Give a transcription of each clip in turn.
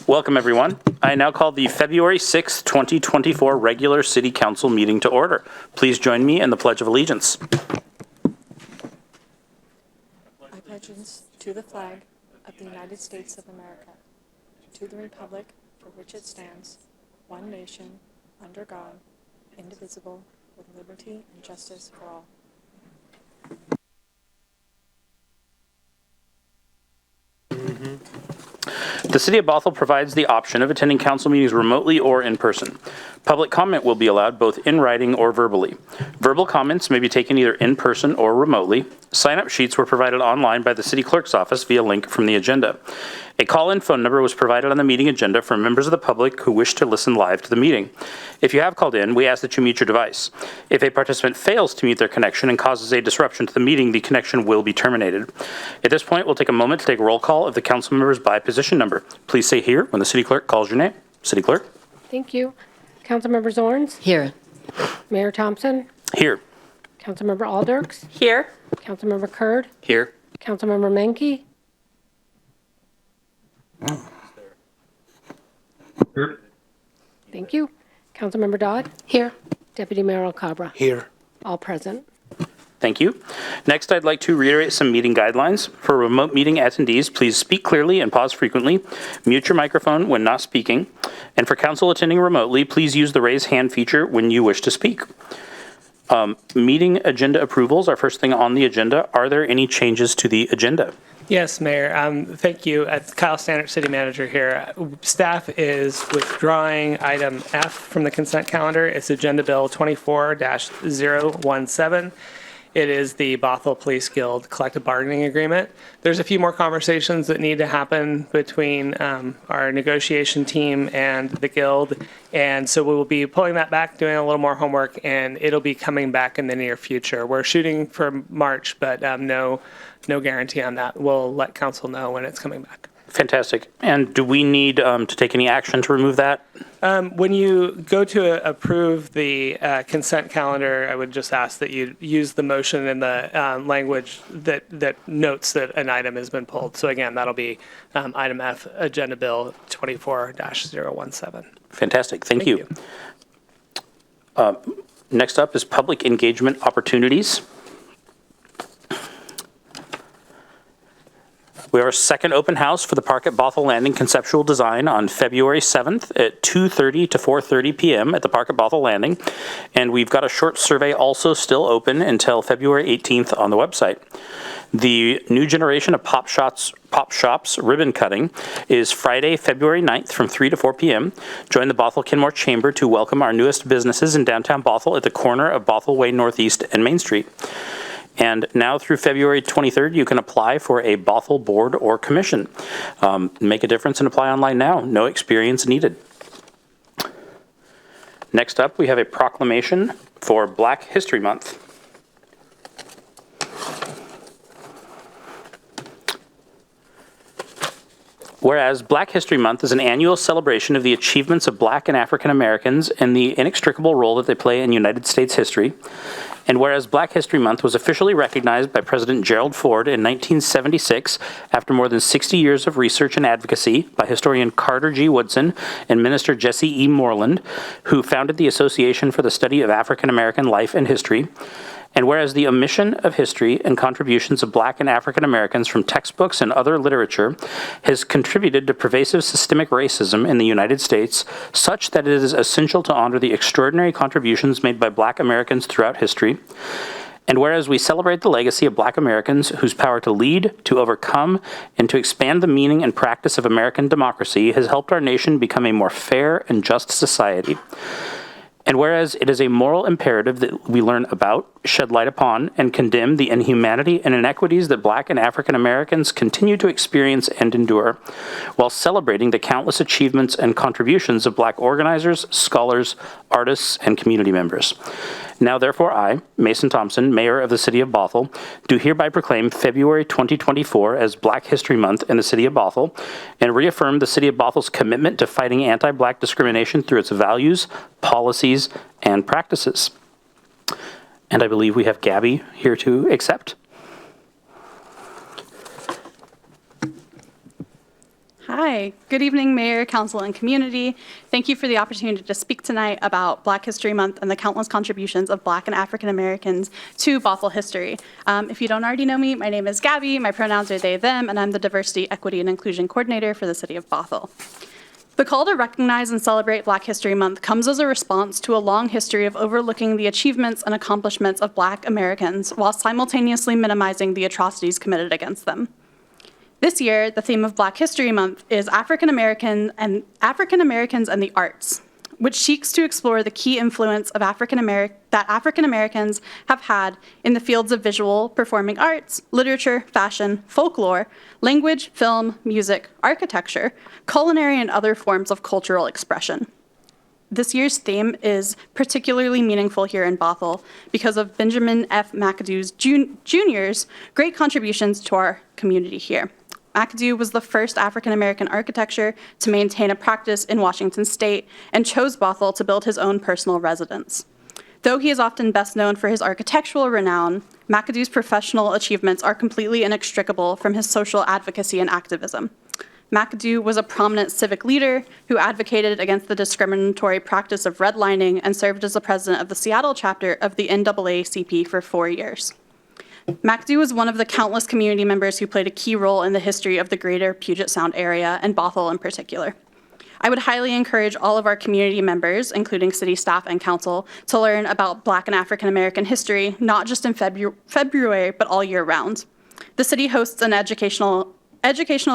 Welcome, everyone. I now call the February 6, 2024 regular City Council meeting to order. Please join me in the Pledge of Allegiance. I pledge allegiance to the flag of the United States of America, to the republic for which it stands, one nation, under God, indivisible, with liberty and justice for all. The City of Bothell provides the option of attending council meetings remotely or in person. Public comment will be allowed both in writing or verbally. Verbal comments may be taken either in person or remotely. Sign-up sheets were provided online by the City Clerk's office via link from the agenda. A call-in phone number was provided on the meeting agenda for members of the public who wish to listen live to the meeting. If you have called in, we ask that you mute your device. If a participant fails to mute their connection and causes a disruption to the meeting, the connection will be terminated. At this point, we'll take a moment to take a roll call of the council members by position number. Please say here when the City Clerk calls your name. City Clerk. Thank you. Councilmember Zorns? Here. Mayor Thompson? Here. Councilmember Alderks? Here. Councilmember Kurd? Here. Councilmember Menke? Here. Thank you. Councilmember Dodd? Here. Deputy Mayor Alcabra? Here. All present. Thank you. Next, I'd like to reiterate some meeting guidelines. For remote meeting attendees, please speak clearly and pause frequently. Mute your microphone when not speaking. And for council attending remotely, please use the raise hand feature when you wish to speak. Meeting agenda approvals are first thing on the agenda. Are there any changes to the agenda? Yes, Mayor. Thank you. Kyle Stannard, City Manager here. Staff is withdrawing item F from the consent calendar. It's Agenda Bill 24-017. It is the Bothell Police Guild Collective Bargaining Agreement. There's a few more conversations that need to happen between our negotiation team and the Guild. And so we will be pulling that back, doing a little more homework, and it'll be coming back in the near future. We're shooting for March, but no guarantee on that. We'll let council know when it's coming back. Fantastic. And do we need to take any action to remove that? When you go to approve the consent calendar, I would just ask that you use the motion in the language that notes that an item has been pulled. So again, that'll be item F, Agenda Bill 24-017. Fantastic. Thank you. Next up is public engagement opportunities. We have our second open house for the Park at Bothell Landing Conceptual Design on February 7th at 2:30 to 4:30 p.m. at the Park at Bothell Landing. And we've got a short survey also still open until February 18th on the website. The new generation of Pop Shops ribbon cutting is Friday, February 9th from 3 to 4 p.m. Join the Bothell Kenmore Chamber to welcome our newest businesses in downtown Bothell at the corner of Bothell Way Northeast and Main Street. And now through February 23rd, you can apply for a Bothell board or commission. Make a difference and apply online now. No experience needed. Next up, we have a proclamation for Black History Month. Whereas Black History Month is an annual celebration of the achievements of Black and African Americans and the inextricable role that they play in United States history. And whereas Black History Month was officially recognized by President Gerald Ford in 1976 after more than 60 years of research and advocacy by historian Carter G. Woodson and Minister Jesse E. Moreland, who founded the Association for the Study of African American Life and History. And whereas the omission of history and contributions of Black and African Americans from textbooks and other literature has contributed to pervasive systemic racism in the United States, such that it is essential to honor the extraordinary contributions made by Black Americans throughout history. And whereas we celebrate the legacy of Black Americans whose power to lead, to overcome, and to expand the meaning and practice of American democracy has helped our nation become a more fair and just society. And whereas it is a moral imperative that we learn about, shed light upon, and condemn the inhumanity and inequities that Black and African Americans continue to experience and endure, while celebrating the countless achievements and contributions of Black organizers, scholars, artists, and community members. Now, therefore, I, Mason Thompson, Mayor of the City of Bothell, do hereby proclaim February 2024 as Black History Month in the City of Bothell, and reaffirm the City of Bothell's commitment to fighting anti-Black discrimination through its values, policies, and practices. And I believe we have Gabby here to accept. Hi. Hi, good evening, Mayor, Council, and community. Thank you for the opportunity to speak tonight about Black History Month and the countless contributions of Black and African Americans to Bothell history. If you don't already know me, my name is Gabby, my pronouns are they, them, and I'm the Diversity, Equity, and Inclusion Coordinator for the City of Bothell. The call to recognize and celebrate Black History Month comes as a response to a long history of overlooking the achievements and accomplishments of Black Americans while simultaneously minimizing the atrocities committed against them. This year, the theme of Black History Month is African Americans and the arts, which seeks to explore the key influence of that African Americans have had in the fields of visual, performing arts, literature, fashion, folklore, language, film, music, architecture, culinary, and other forms of cultural expression. This year's theme is particularly meaningful here in Bothell because of Benjamin F. McAdoo's Jr.'s great contributions to our community here. McAdoo was the first African-American architecture to maintain a practice in Washington state and chose Bothell to build his own personal residence. Though he is often best known for his architectural renown, McAdoo's professional achievements are completely inextricable from his social advocacy and activism. McAdoo was a prominent civic leader who advocated against the discriminatory practice of redlining and served as the president of the Seattle chapter of the NAACP for 4 years. McAdoo was one of the countless community members who played a key role in the history of the greater Puget Sound area, and Bothell in particular. I would highly encourage all of our community members, including city staff and council, to learn about Black and African American history, not just in February, but all year round. The city hosts an educational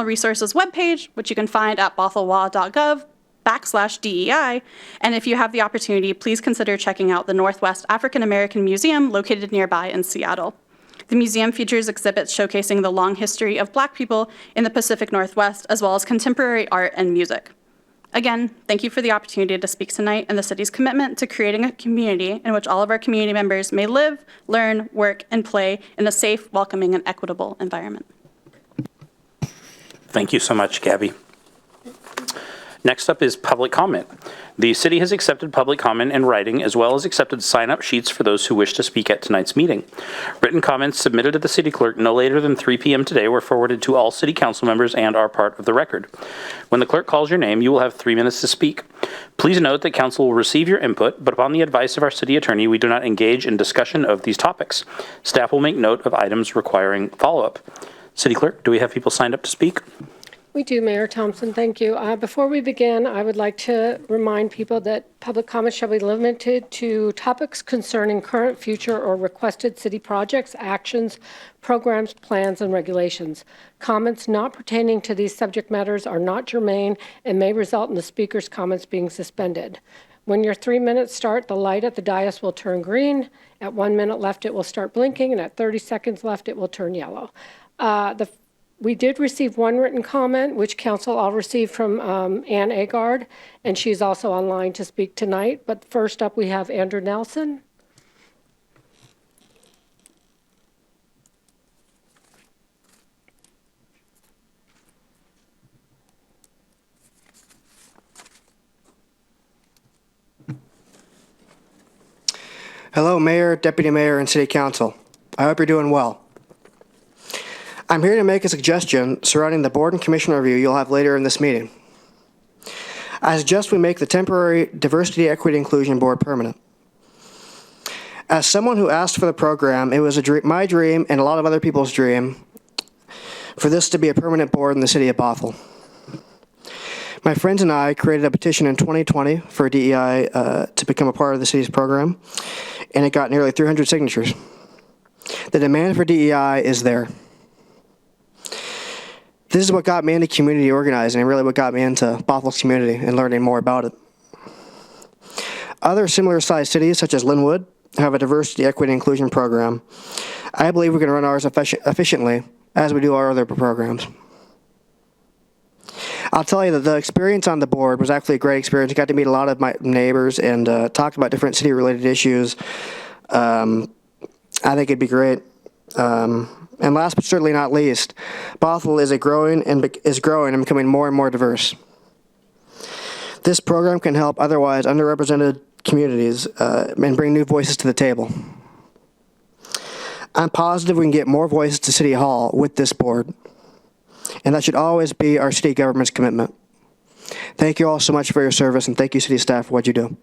resources webpage, which you can find at bothellwa.gov/DEI, and if you have the opportunity, please consider checking out the Northwest African American Museum located nearby in Seattle. The museum features exhibits showcasing the long history of Black people in the Pacific Northwest, as well as contemporary art and music. Again, thank you for the opportunity to speak tonight and the city's commitment to creating a community in which all of our community members may live, learn, work, and play in a safe, welcoming, and equitable environment. Thank you so much, Gabby. Next up is public comment. The city has accepted public comment in writing as well as accepted sign-up sheets for those who wish to speak at tonight's meeting. Written comments submitted to the city clerk no later than 3 p.m. today were forwarded to all city council members and are part of the record. When the clerk calls your name, you will have 3 minutes to speak. Please note that council will receive your input, but upon the advice of our city attorney, we do not engage in discussion of these topics. Staff will make note of items requiring follow-up. City clerk, do we have people signed up to speak? We do, Mayor Thompson. Thank you. Before we begin, I would like to remind people that public comments shall be limited to topics concerning current, future, or requested city projects, actions, programs, plans, and regulations. Comments not pertaining to these subject matters are not germane and may result in the speaker's comments being suspended. When your 3 minutes start, the light at the dais will turn green. At 1 minute left, it will start blinking, and at 30 seconds left, it will turn yellow. We did receive one written comment, which council all received from Ann Agard, and she's also online to speak tonight. But first up, we have Andrew Nelson. Hello, Mayor, Deputy Mayor, and City Council. I hope you're doing well. I'm here to make a suggestion surrounding the board and commission review you'll have later in this meeting. I suggest we make the temporary Diversity, Equity, Inclusion Board permanent. As someone who asked for the program, it was my dream and a lot of other people's dream for this to be a permanent board in the city of Bothell. My friends and I created a petition in 2020 for DEI to become a part of the city's program, and it got nearly 300 signatures. The demand for DEI is there. This is what got me into community organizing and really what got me into Bothell's community and learning more about it. Other similar sized cities such as Linwood have a diversity, equity, and inclusion program. I believe we can run ours efficiently as we do our other programs. I'll tell you that the experience on the board was actually a great experience. I got to meet a lot of my neighbors and talk about different city-related issues. I think it'd be great. And last but certainly not least, Bothell is growing and becoming more and more diverse. This program can help otherwise underrepresented communities and bring new voices to the table. I'm positive we can get more voices to City Hall with this board and that should always be our city government's commitment. Thank you all so much for your service, and thank you, city staff, for what you do.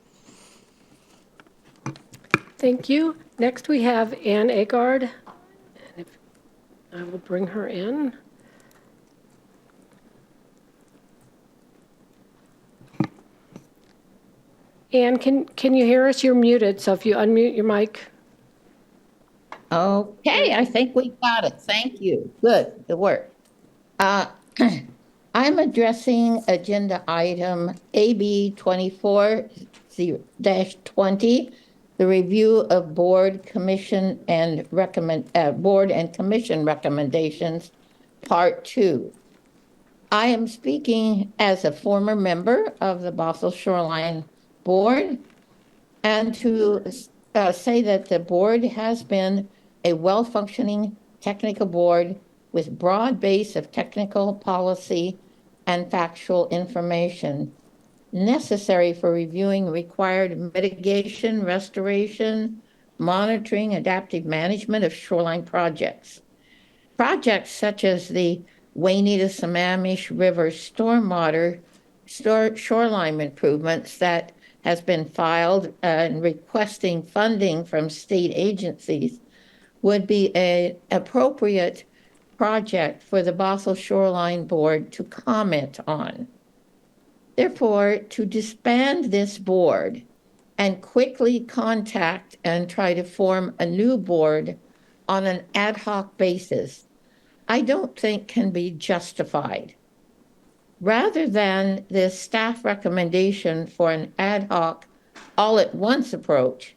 Thank you. Next, we have Ann Agard. And if I will bring her in. Ann, can you hear us? You're muted, so if you unmute your mic. Okay, I think we got it. Thank you. Good work. I'm addressing agenda item AB 24-20, the review of board, commission, and board and commission recommendations, part 2. I am speaking as a former member of the Bothell Shoreline Board, and to say that the board has been a well-functioning technical board with broad base of technical policy and factual information necessary for reviewing required mitigation, restoration, monitoring, adaptive management of shoreline projects. Projects such as the Wayneta-Sammamish River stormwater shoreline improvements that has been filed and requesting funding from state agencies would be an appropriate project for the Bothell Shoreline Board to comment on. Therefore, to disband this board and quickly contact and try to form a new board on an ad hoc basis, I don't think can be justified. Rather than this staff recommendation for an ad hoc, all-at-once approach,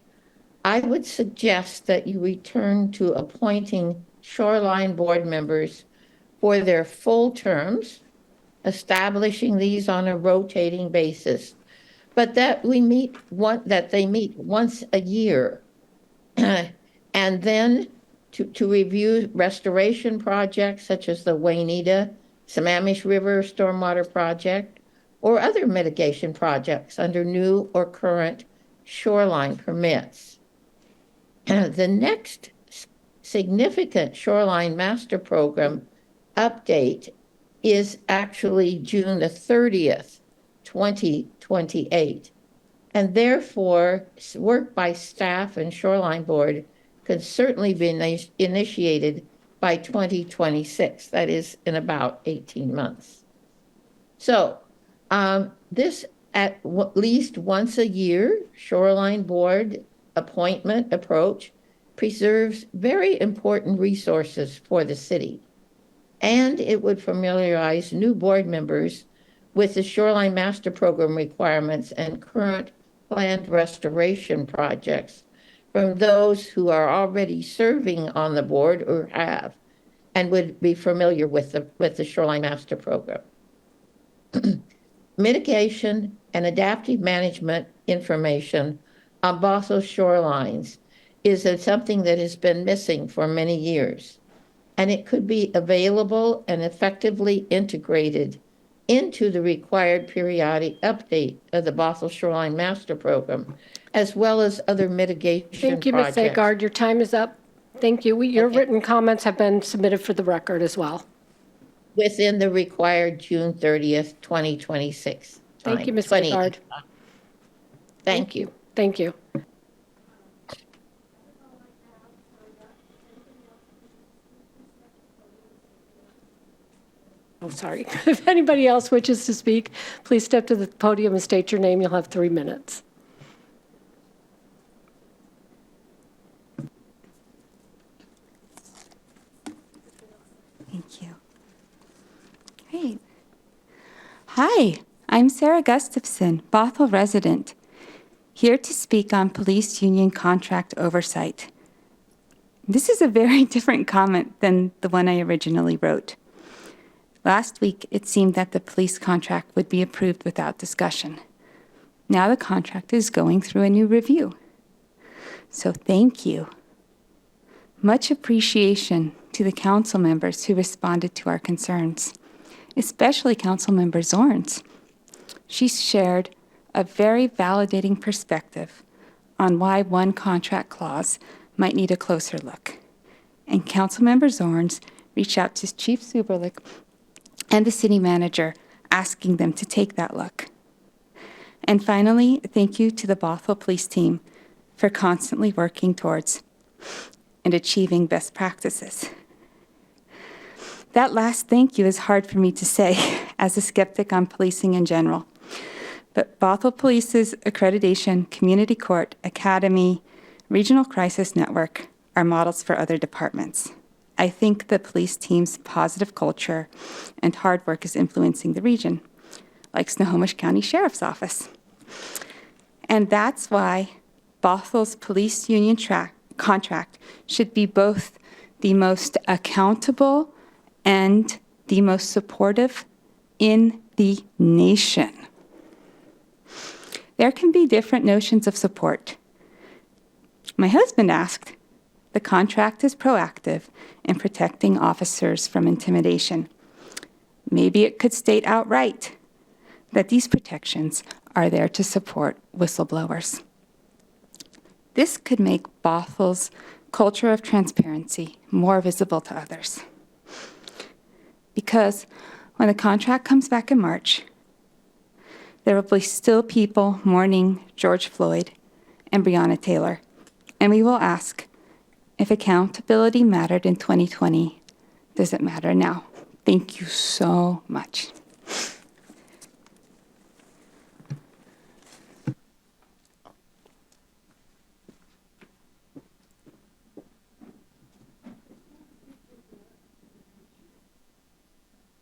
I would suggest that you return to appointing shoreline board members for their full terms, establishing these on a rotating basis, but that they meet once a year, and then to review restoration projects such as the Wayneta-Sammamish River Stormwater Project or other mitigation projects under new or current shoreline permits. The next significant shoreline master program update is actually June the 30th, 2028. And therefore, work by staff and shoreline board could certainly be initiated by 2026. That is in about 18 months. So this at least once a year shoreline board appointment approach preserves very important resources for the city. And it would familiarize new board members with the Shoreline Master Program requirements and current planned restoration projects from those who are already serving on the board or have, and would be familiar with the Shoreline Master Program. Mitigation and adaptive management information on Bothell shorelines is something that has been missing for many years, and it could be available and effectively integrated into the required periodic update of the Bothell Shoreline Master Program, as well as other mitigation Thank you, Ms. projects. Agard. Your time is up. Thank you. Your Okay. written comments have been submitted for the record as well. Within the required June 30th, 2026 time. Thank you, Ms. 20. Agard. Thank you. Thank you. Oh, sorry. If anybody else wishes to speak, please step to the podium and state your name. You'll have 3 minutes. Thank you. Great. Hi, I'm Sarah Gustafson, Bothell resident, here to speak on police union contract oversight. This is a very different comment than the one I originally wrote. Last week, it seemed that the police contract would be approved without discussion. Now the contract is going through a new review. So thank you. Much appreciation to the council members who responded to our concerns, especially Councilmember Zorns. She shared a very validating perspective on why one contract clause might need a closer look. And Councilmember Zorns reached out to Chief Zuberlich and the city manager, asking them to take that look. And finally, thank you to the Bothell Police Team for constantly working towards and achieving best practices. That last thank you is hard for me to say as a skeptic on policing in general. But Bothell Police's accreditation, community court, academy, regional crisis network are models for other departments. I think the police team's positive culture and hard work is influencing the region, like Snohomish County Sheriff's Office. And that's why Bothell's police union contract should be both the most accountable and the most supportive in the nation. There can be different notions of support. My husband asked, the contract is proactive in protecting officers from intimidation. Maybe it could state outright that these protections are there to support whistleblowers. This could make Bothell's culture of transparency more visible to others. Because when the contract comes back in March, there will be still people mourning George Floyd and Breonna Taylor, and we will ask, if accountability mattered in 2020, does it matter now? Thank you so much.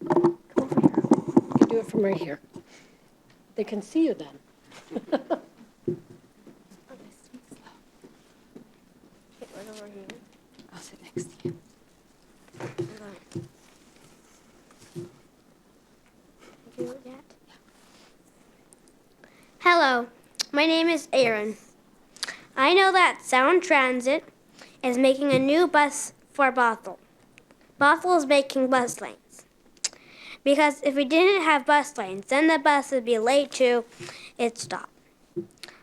You can do it from right here. They can see you then. I'll sit next to you. Hello, my name is Aaron. I know that Sound Transit is making a new bus for Bothell. Bothell is making bus lanes. Because if we didn't have bus lanes, then the bus would be late to its stop.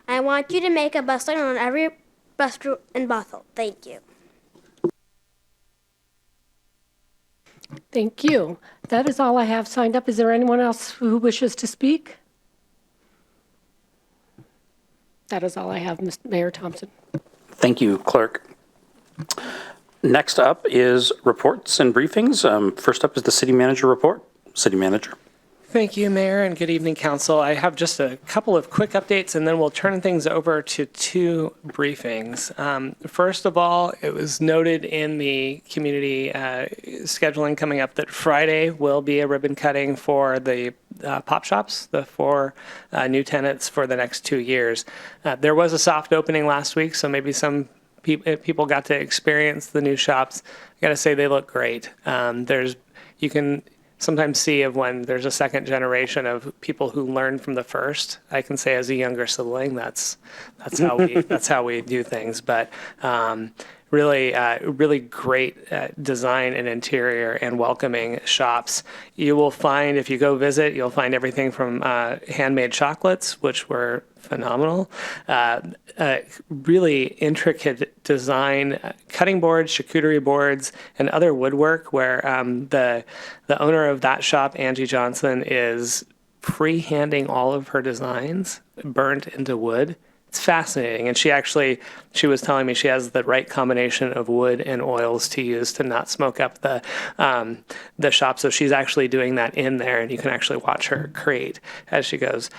I want you to make a bus lane on every bus route in Bothell. Thank you. Thank you. That is all I have signed up. Is there anyone else who wishes to speak? That is all I have, Mr. Mayor Thompson. Thank you, Clerk. Next up is reports and briefings. First up is the city manager report. City manager. Thank you, Mayor, and good evening, Council. I have just a couple of quick updates, and then we'll turn things over to two briefings. First of all, it was noted in the community scheduling coming up that Friday will be a ribbon cutting for the pop shops, the 4 new tenants for the next 2 years. There was a soft opening last week, so maybe some people got to experience the new shops. I got to say they look great. You can sometimes see of when there's a second generation of people who learn from the first. I can say as a younger sibling, that's how we do things. But really great design and interior and welcoming shops. You will find, if you go visit, you'll find everything from handmade chocolates, which were phenomenal, really intricate design, cutting boards, charcuterie boards, and other woodwork where the owner of that shop, Angie Johnson, is freehanding all of her designs burnt into wood. It's fascinating. And she was telling me she has the right combination of wood and oils to use to not smoke up the shop. So she's actually doing that in there, and you can actually watch her create as she goes.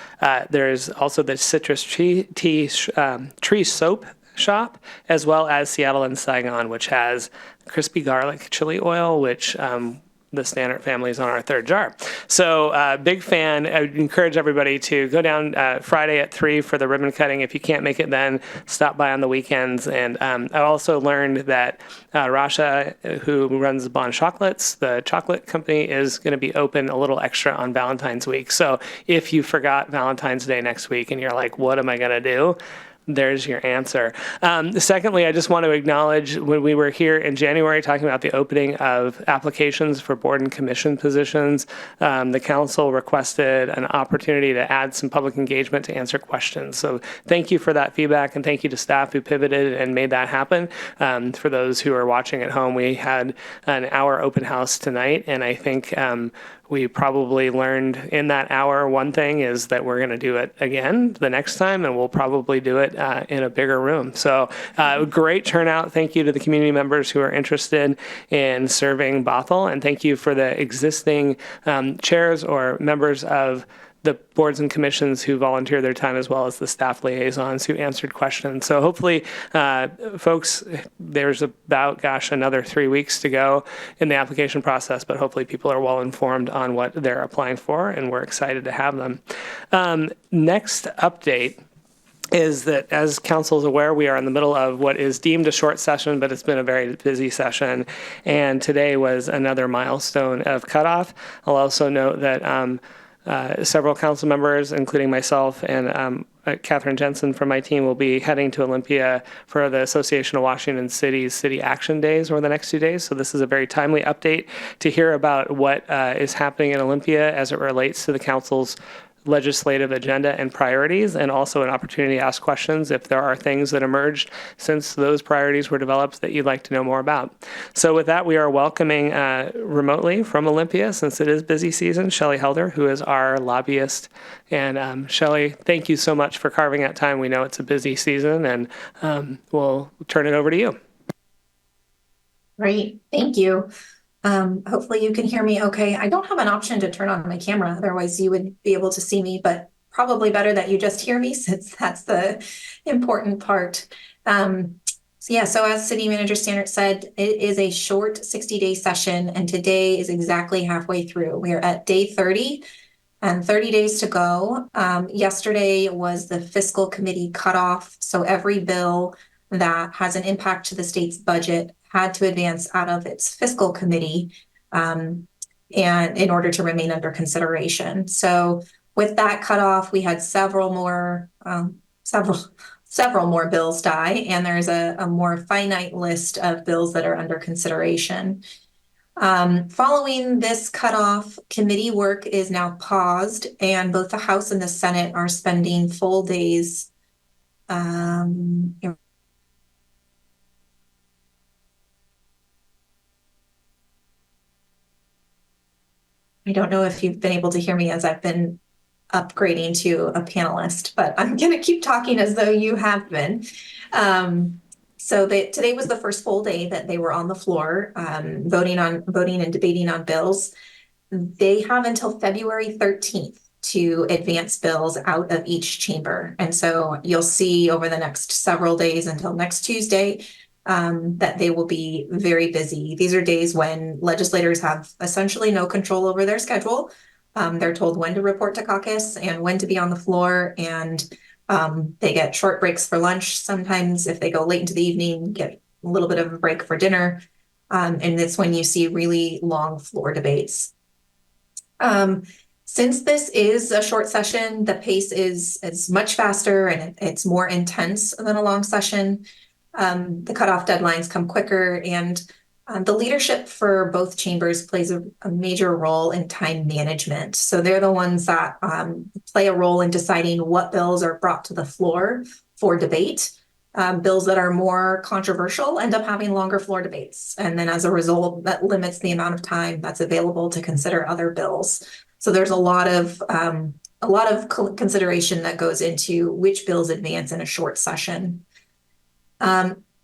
There's also the citrus tree soap shop, as well as Seattle and Saigon, which has crispy garlic chili oil, which the Stannard family is on our 3rd jar. So big fan. I would encourage everybody to go down Friday at 3 for the ribbon cutting. If you can't make it then, stop by on the weekends. And I also learned that Rasha, who runs Bon Chocolates, the chocolate company, is going to be open a little extra on Valentine's week. So if you forgot Valentine's Day next week and you're like, what am I going to do? there's your answer. Secondly, I just want to acknowledge when we were here in January talking about the opening of applications for board and commission positions, the council requested an opportunity to add some public engagement to answer questions. So thank you for that feedback, and thank you to staff who pivoted and made that happen. For those who are watching at home, we had an hour open house tonight, and I think we probably learned in that hour one thing is that we're going to do it again the next time, and we'll probably do it in a bigger room. So great turnout. Thank you to the community members who are interested in serving Bothell, and thank you for the existing chairs or members of the boards and commissions who volunteer their time, as well as the staff liaisons who answered questions. So hopefully, folks, there's about, another 3 weeks to go in the application process, but hopefully people are well informed on what they're applying for, and we're excited to have them. Next update is that, as council is aware, we are in the middle of what is deemed a short session, but it's been a very busy session. And today was another milestone of cutoff. I'll also note that several council members, including myself and Catherine Jensen from my team, will be heading to Olympia for the Association of Washington Cities City Action Days over the next 2 days. So this is a very timely update to hear about what is happening in Olympia as it relates to the council's legislative agenda and priorities, and also an opportunity to ask questions if there are things that emerged since those priorities were developed that you'd like to know more about. So with that, we are welcoming remotely from Olympia, since it is busy season, Shelley Helder, who is our lobbyist. And Shelley, thank you so much for carving out time. We know it's a busy season, and we'll turn it over to you. Great, thank you. Hopefully you can hear me okay. I don't have an option to turn on my camera, otherwise you would be able to see me, but probably better that you just hear me, since that's the important part. So as City Manager Stannard said, it is a short 60-day session, and today is exactly halfway through. We are at day 30 and 30 days to go. Yesterday was the fiscal committee cutoff, so every bill that has an impact to the state's budget had to advance out of its fiscal committee and in order to remain under consideration. So with that cutoff, we had several more bills die, and there's a more finite list of bills that are under consideration. Following this cutoff, committee work is now paused, and both the House and the Senate are spending full days I don't know if you've been able to hear me as I've been upgrading to a panelist, but I'm going to keep talking as though you have been. Today was the first full day that they were on the floor, voting and debating on bills. They have until February 13th to advance bills out of each chamber. And so you'll see over the next several days until next Tuesday that they will be very busy. These are days when legislators have essentially no control over their schedule. They're told when to report to caucus and when to be on the floor, and they get short breaks for lunch. Sometimes if they go late into the evening, get a little bit of a break for dinner. And it's when you see really long floor debates. Since this is a short session, the pace is much faster and it's more intense than a long session. The cutoff deadlines come quicker, and the leadership for both chambers plays a major role in time management. So they're the ones that play a role in deciding what bills are brought to the floor for debate. Bills that are more controversial end up having longer floor debates. And then as a result, that limits the amount of time that's available to consider other bills. So there's a lot of consideration that goes into which bills advance in a short session.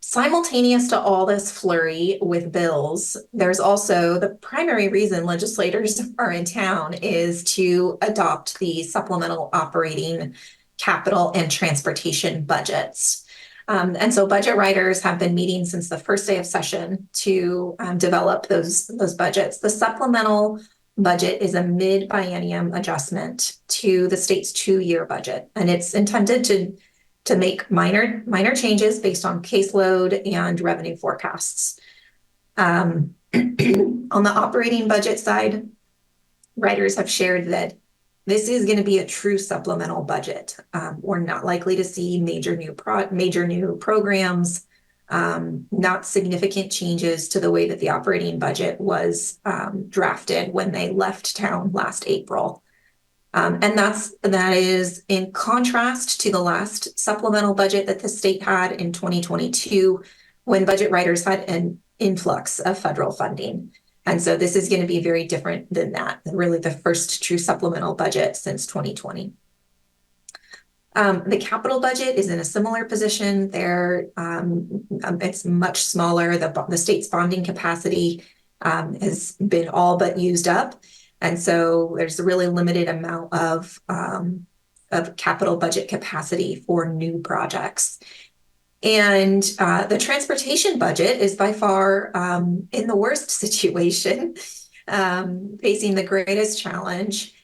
Simultaneous to all this flurry with bills, there's also the primary reason legislators are in town is to adopt the supplemental operating capital and transportation budgets. And so budget writers have been meeting since the first day of session to develop those budgets. The supplemental budget is a mid-biennium adjustment to the state's 2-year budget, and it's intended to make minor changes based on caseload and revenue forecasts. On the operating budget side, writers have shared that this is going to be a true supplemental budget. We're not likely to see major new programs, not significant changes to the way that the operating budget was drafted when they left town last April. And that is in contrast to the last supplemental budget that the state had in 2022, when budget writers had an influx of federal funding. And so this is going to be very different than that, really the first true supplemental budget since 2020. The capital budget is in a similar position there. It's much smaller. The state's bonding capacity has been all but used up. And so there's a really limited amount of capital budget capacity for new projects. And the transportation budget is by far in the worst situation, facing the greatest challenge.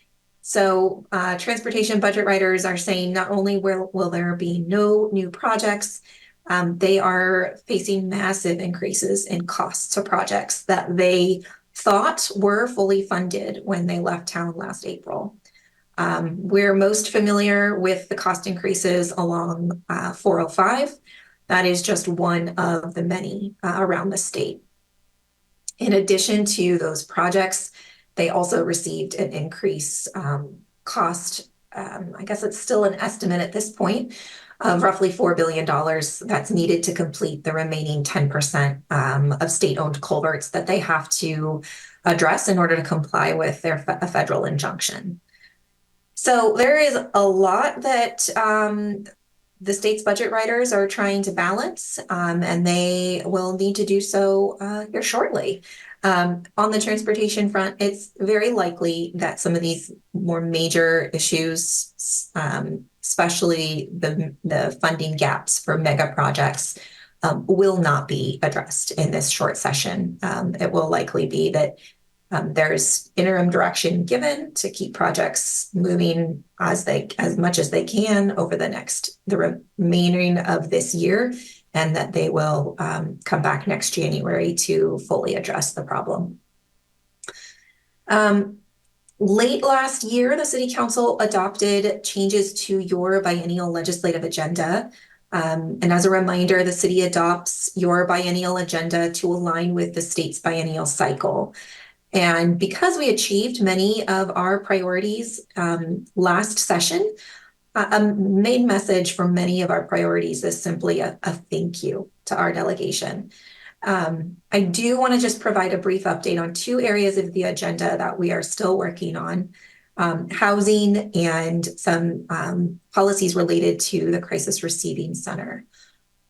So transportation budget writers are saying not only will there be no new projects, they are facing massive increases in costs of projects that they thought were fully funded when they left town last April. We're most familiar with the cost increases along 405. That is just one of the many around the state. In addition to those projects, they also received an increase cost. I guess it's still an estimate at this point of roughly $4 billion that's needed to complete the remaining 10% of state-owned culverts that they have to address in order to comply with their federal injunction. So there is a lot that the state's budget writers are trying to balance, and they will need to do so here shortly. On the transportation front, it's very likely that some of these more major issues, especially the funding gaps for mega projects, will not be addressed in this short session. It will likely be that there's interim direction given to keep projects moving as much as they can over the remaining of this year, and that they will come back next January to fully address the problem. Late last year, the City Council adopted changes to your biennial legislative agenda. And as a reminder, the city adopts your biennial agenda to align with the state's biennial cycle. And because we achieved many of our priorities last session, a main message for many of our priorities is simply a thank you to our delegation. I do want to just provide a brief update on two areas of the agenda that we are still working on, housing and some policies related to the Crisis Receiving Center.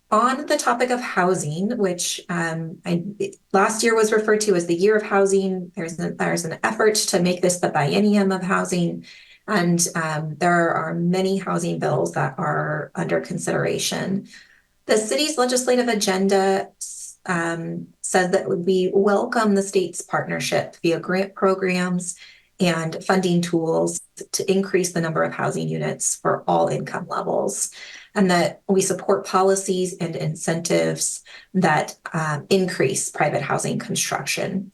On the topic of housing, which last year was referred to as the year of housing, there's an effort to make this the biennium of housing. And there are many housing bills that are under consideration. The city's legislative agenda says that we welcome the state's partnership via grant programs and funding tools to increase the number of housing units for all income levels, and that we support policies and incentives that increase private housing construction.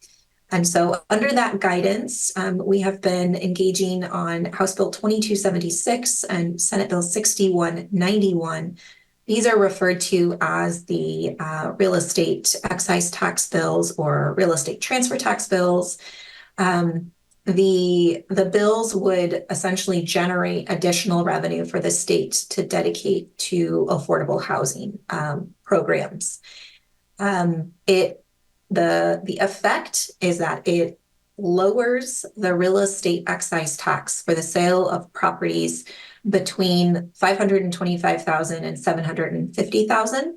And so under that guidance, we have been engaging on House Bill 2276 and Senate Bill 6191. These are referred to as the real estate excise tax bills or real estate transfer tax bills. The bills would essentially generate additional revenue for the state to dedicate to affordable housing programs. The effect is that it lowers the real estate excise tax for the sale of properties between $525,000 and $750,000.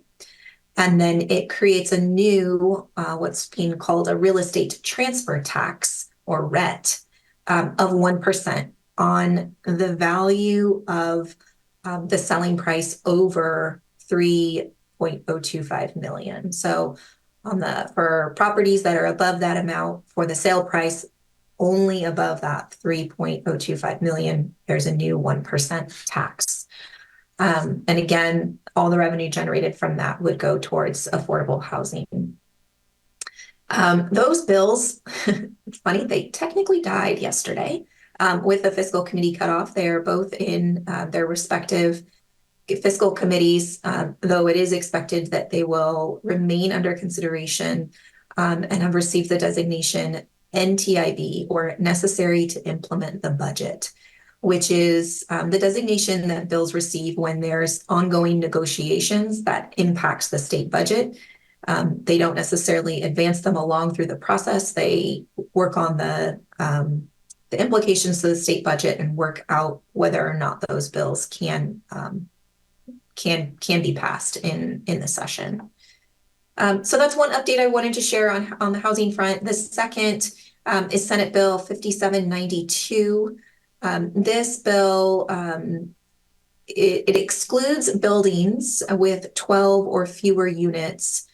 And then it creates a new, what's being called a real estate transfer tax, or RET, of 1% on the value of the selling price over $3.025 million. So for properties that are above that amount, for the sale price only above that $3.025 million, there's a new 1% tax. And again, all the revenue generated from that would go towards affordable housing. Those bills, it's funny, they technically died yesterday. with the fiscal committee cutoff. They are both in their respective fiscal committees, though it is expected that they will remain under consideration and have received the designation NTIB, or necessary to implement the budget, which is the designation that bills receive when there's ongoing negotiations that impacts the state budget. They don't necessarily advance them along through the process. They work on the implications to the state budget and work out whether or not those bills can be passed in the session. So that's one update I wanted to share on the housing front. The second is Senate Bill 5792. This bill, it excludes buildings with 12 or fewer units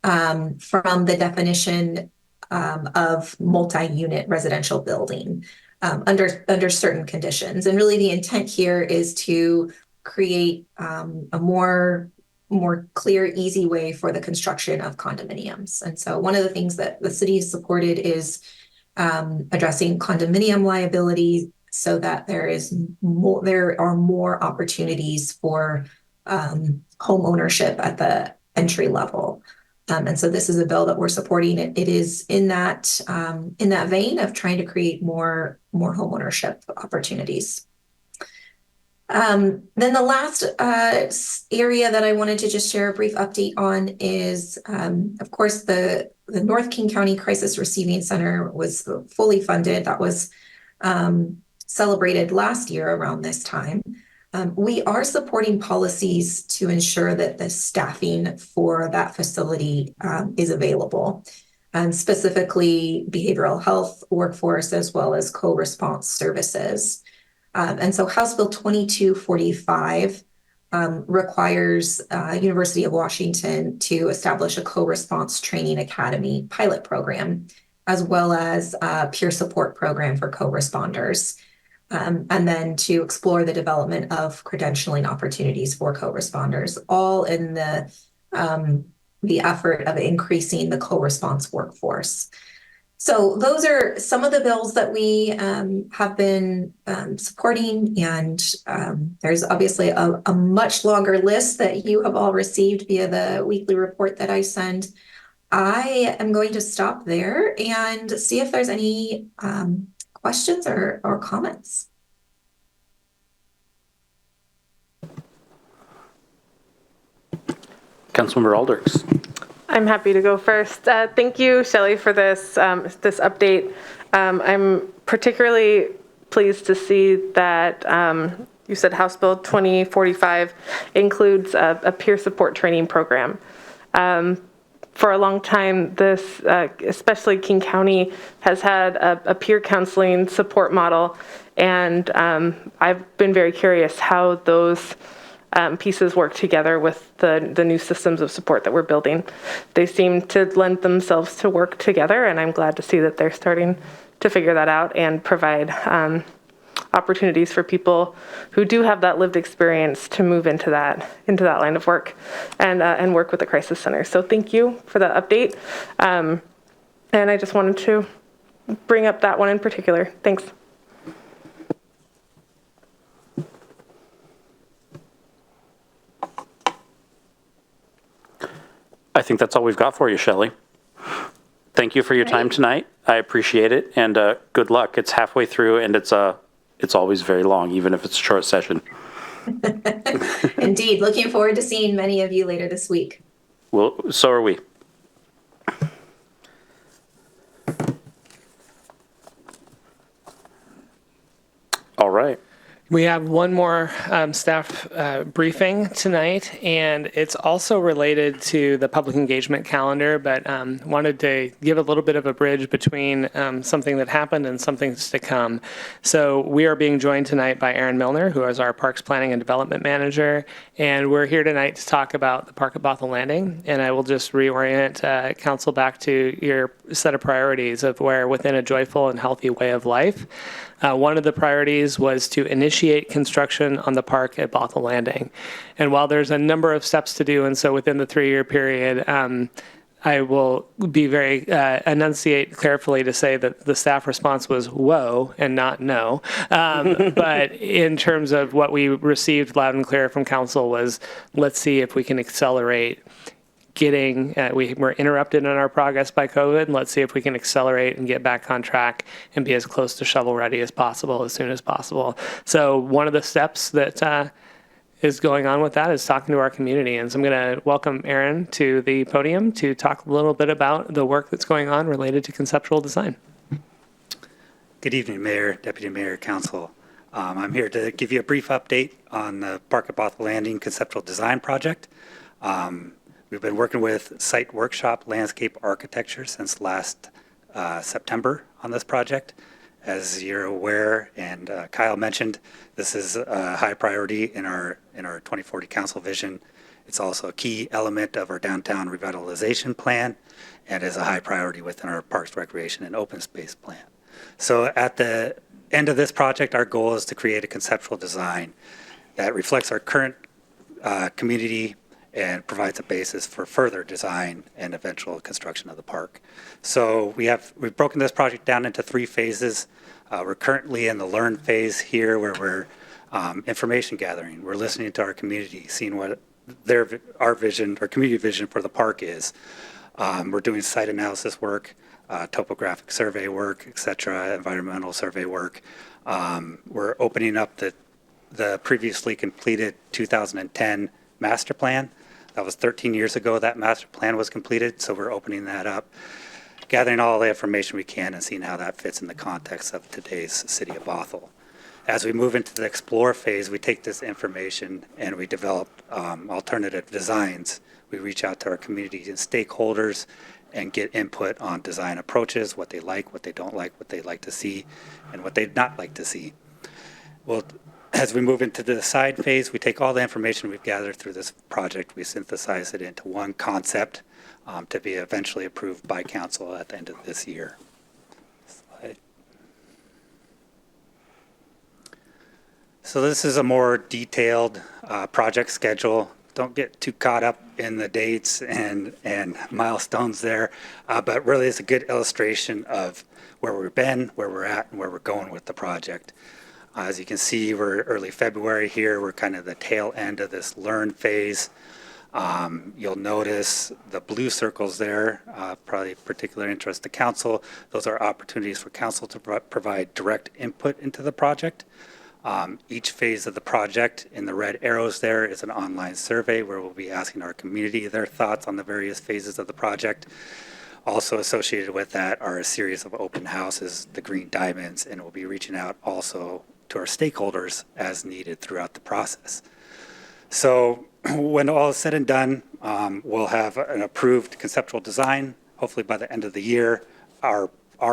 from the definition of multi-unit residential building under certain conditions. And really the intent here is to create a more clear, easy way for the construction of condominiums. And so one of the things that the city has supported is addressing condominium liability so that there are more opportunities for home ownership at the entry level. And so this is a bill that we're supporting. It is in that vein of trying to create more home ownership opportunities. Then the last area that I wanted to just share a brief update on is, of course, the North King County Crisis Receiving Center was fully funded. That was celebrated last year around this time. We are supporting policies to ensure that the staffing for that facility is available, and specifically behavioral health workforce as well as co-response services. And so House Bill 2245 requires University of Washington to establish a co-response training academy pilot program, as well as a peer support program for co-responders. And then to explore the development of credentialing opportunities for co-responders, all in the effort of increasing the co-response workforce. So those are some of the bills that we have been supporting, and there's obviously a much longer list that you have all received via the weekly report that I send. I am going to stop there and see if there's any questions or comments. Councilmember Alders. I'm happy to go first. Thank you, Shelley, for this update. I'm particularly pleased to see that you said House Bill 2045 includes a peer support training program. For a long time, this, especially King County, has had a peer counseling support model, and I've been very curious how those pieces work together with the new systems of support that we're building. They seem to lend themselves to work together, and I'm glad to see that they're starting to figure that out and provide opportunities for people who do have that lived experience to move into that line of work and work with the crisis center. So thank you for that update. And I just wanted to bring up that one in particular. Thanks. I think that's all we've got for you, Shelley. Thank you for your time tonight. I appreciate it, and good luck. It's halfway through, and it's always very long, even if it's a short session. Indeed. Looking forward to seeing many of you later this week. Well, so are we. All right. We have one more staff briefing tonight, and it's also related to the public engagement calendar, but wanted to give a little bit of a bridge between something that happened and something to come. So we are being joined tonight by Aaron Milner, who is our Parks Planning and Development Manager, and we're here tonight to talk about the park at Bothell Landing. And I will just reorient council back to your set of priorities of where within a joyful and healthy way of life. One of the priorities was to initiate construction on the park at Bothell Landing. And while there's a number of steps to do, and so within the 3-year period, I will be very enunciate carefully to say that the staff response was whoa and not no. But in terms of what we received loud and clear from council was, let's see if we can accelerate getting, we were interrupted in our progress by COVID. Let's see if we can accelerate and get back on track and be as close to shovel ready as possible, as soon as possible. So one of the steps that is going on with that is talking to our community. And so I'm going to welcome Aaron to the podium to talk a little bit about the work that's going on related to conceptual design. Good evening, Mayor, Deputy Mayor, Council. I'm here to give you a brief update on the Park at Bothell Landing conceptual design project. We've been working with Site Workshop Landscape Architecture since last September on this project. As you're aware, and Kyle mentioned, this is a high priority in our 2040 Council vision. It's also a key element of our downtown revitalization plan and is a high priority within our Parks, Recreation, and Open Space plan. So at the end of this project, our goal is to create a conceptual design that reflects our current community and provides a basis for further design and eventual construction of the park. So we've broken this project down into 3 phases. We're currently in the learn phase here, where we're information gathering. We're listening to our community, seeing what our vision, our community vision for the park is. We're doing site analysis work, topographic survey work, et cetera, environmental survey work. We're opening up the previously completed 2010 master plan. That was 13 years ago that master plan was completed, so we're opening that up, gathering all the information we can and seeing how that fits in the context of today's city of Bothell. As we move into the explore phase, we take this information and we develop alternative designs. We reach out to our community and stakeholders and get input on design approaches, what they like, what they don't like, what they'd like to see, and what they'd not like to see. Well, as we move into the decide phase, we take all the information we've gathered through this project, we synthesize it into one concept to be eventually approved by council at the end of this year. Slide. So this is a more detailed project schedule. Don't get too caught up in the dates and milestones there, but really it's a good illustration of where we've been, where we're at, and where we're going with the project. As you can see, we're early February here. We're kind of the tail end of this learn phase. You'll notice the blue circles there, probably of particular interest to council. Those are opportunities for council to provide direct input into the project. Each phase of the project in the red arrows there is an online survey where we'll be asking our community their thoughts on the various phases of the project. Also associated with that are a series of open houses, the green diamonds, and we'll be reaching out also to our stakeholders as needed throughout the process. So when all is said and done, we'll have an approved conceptual design, hopefully by the end of the year. Our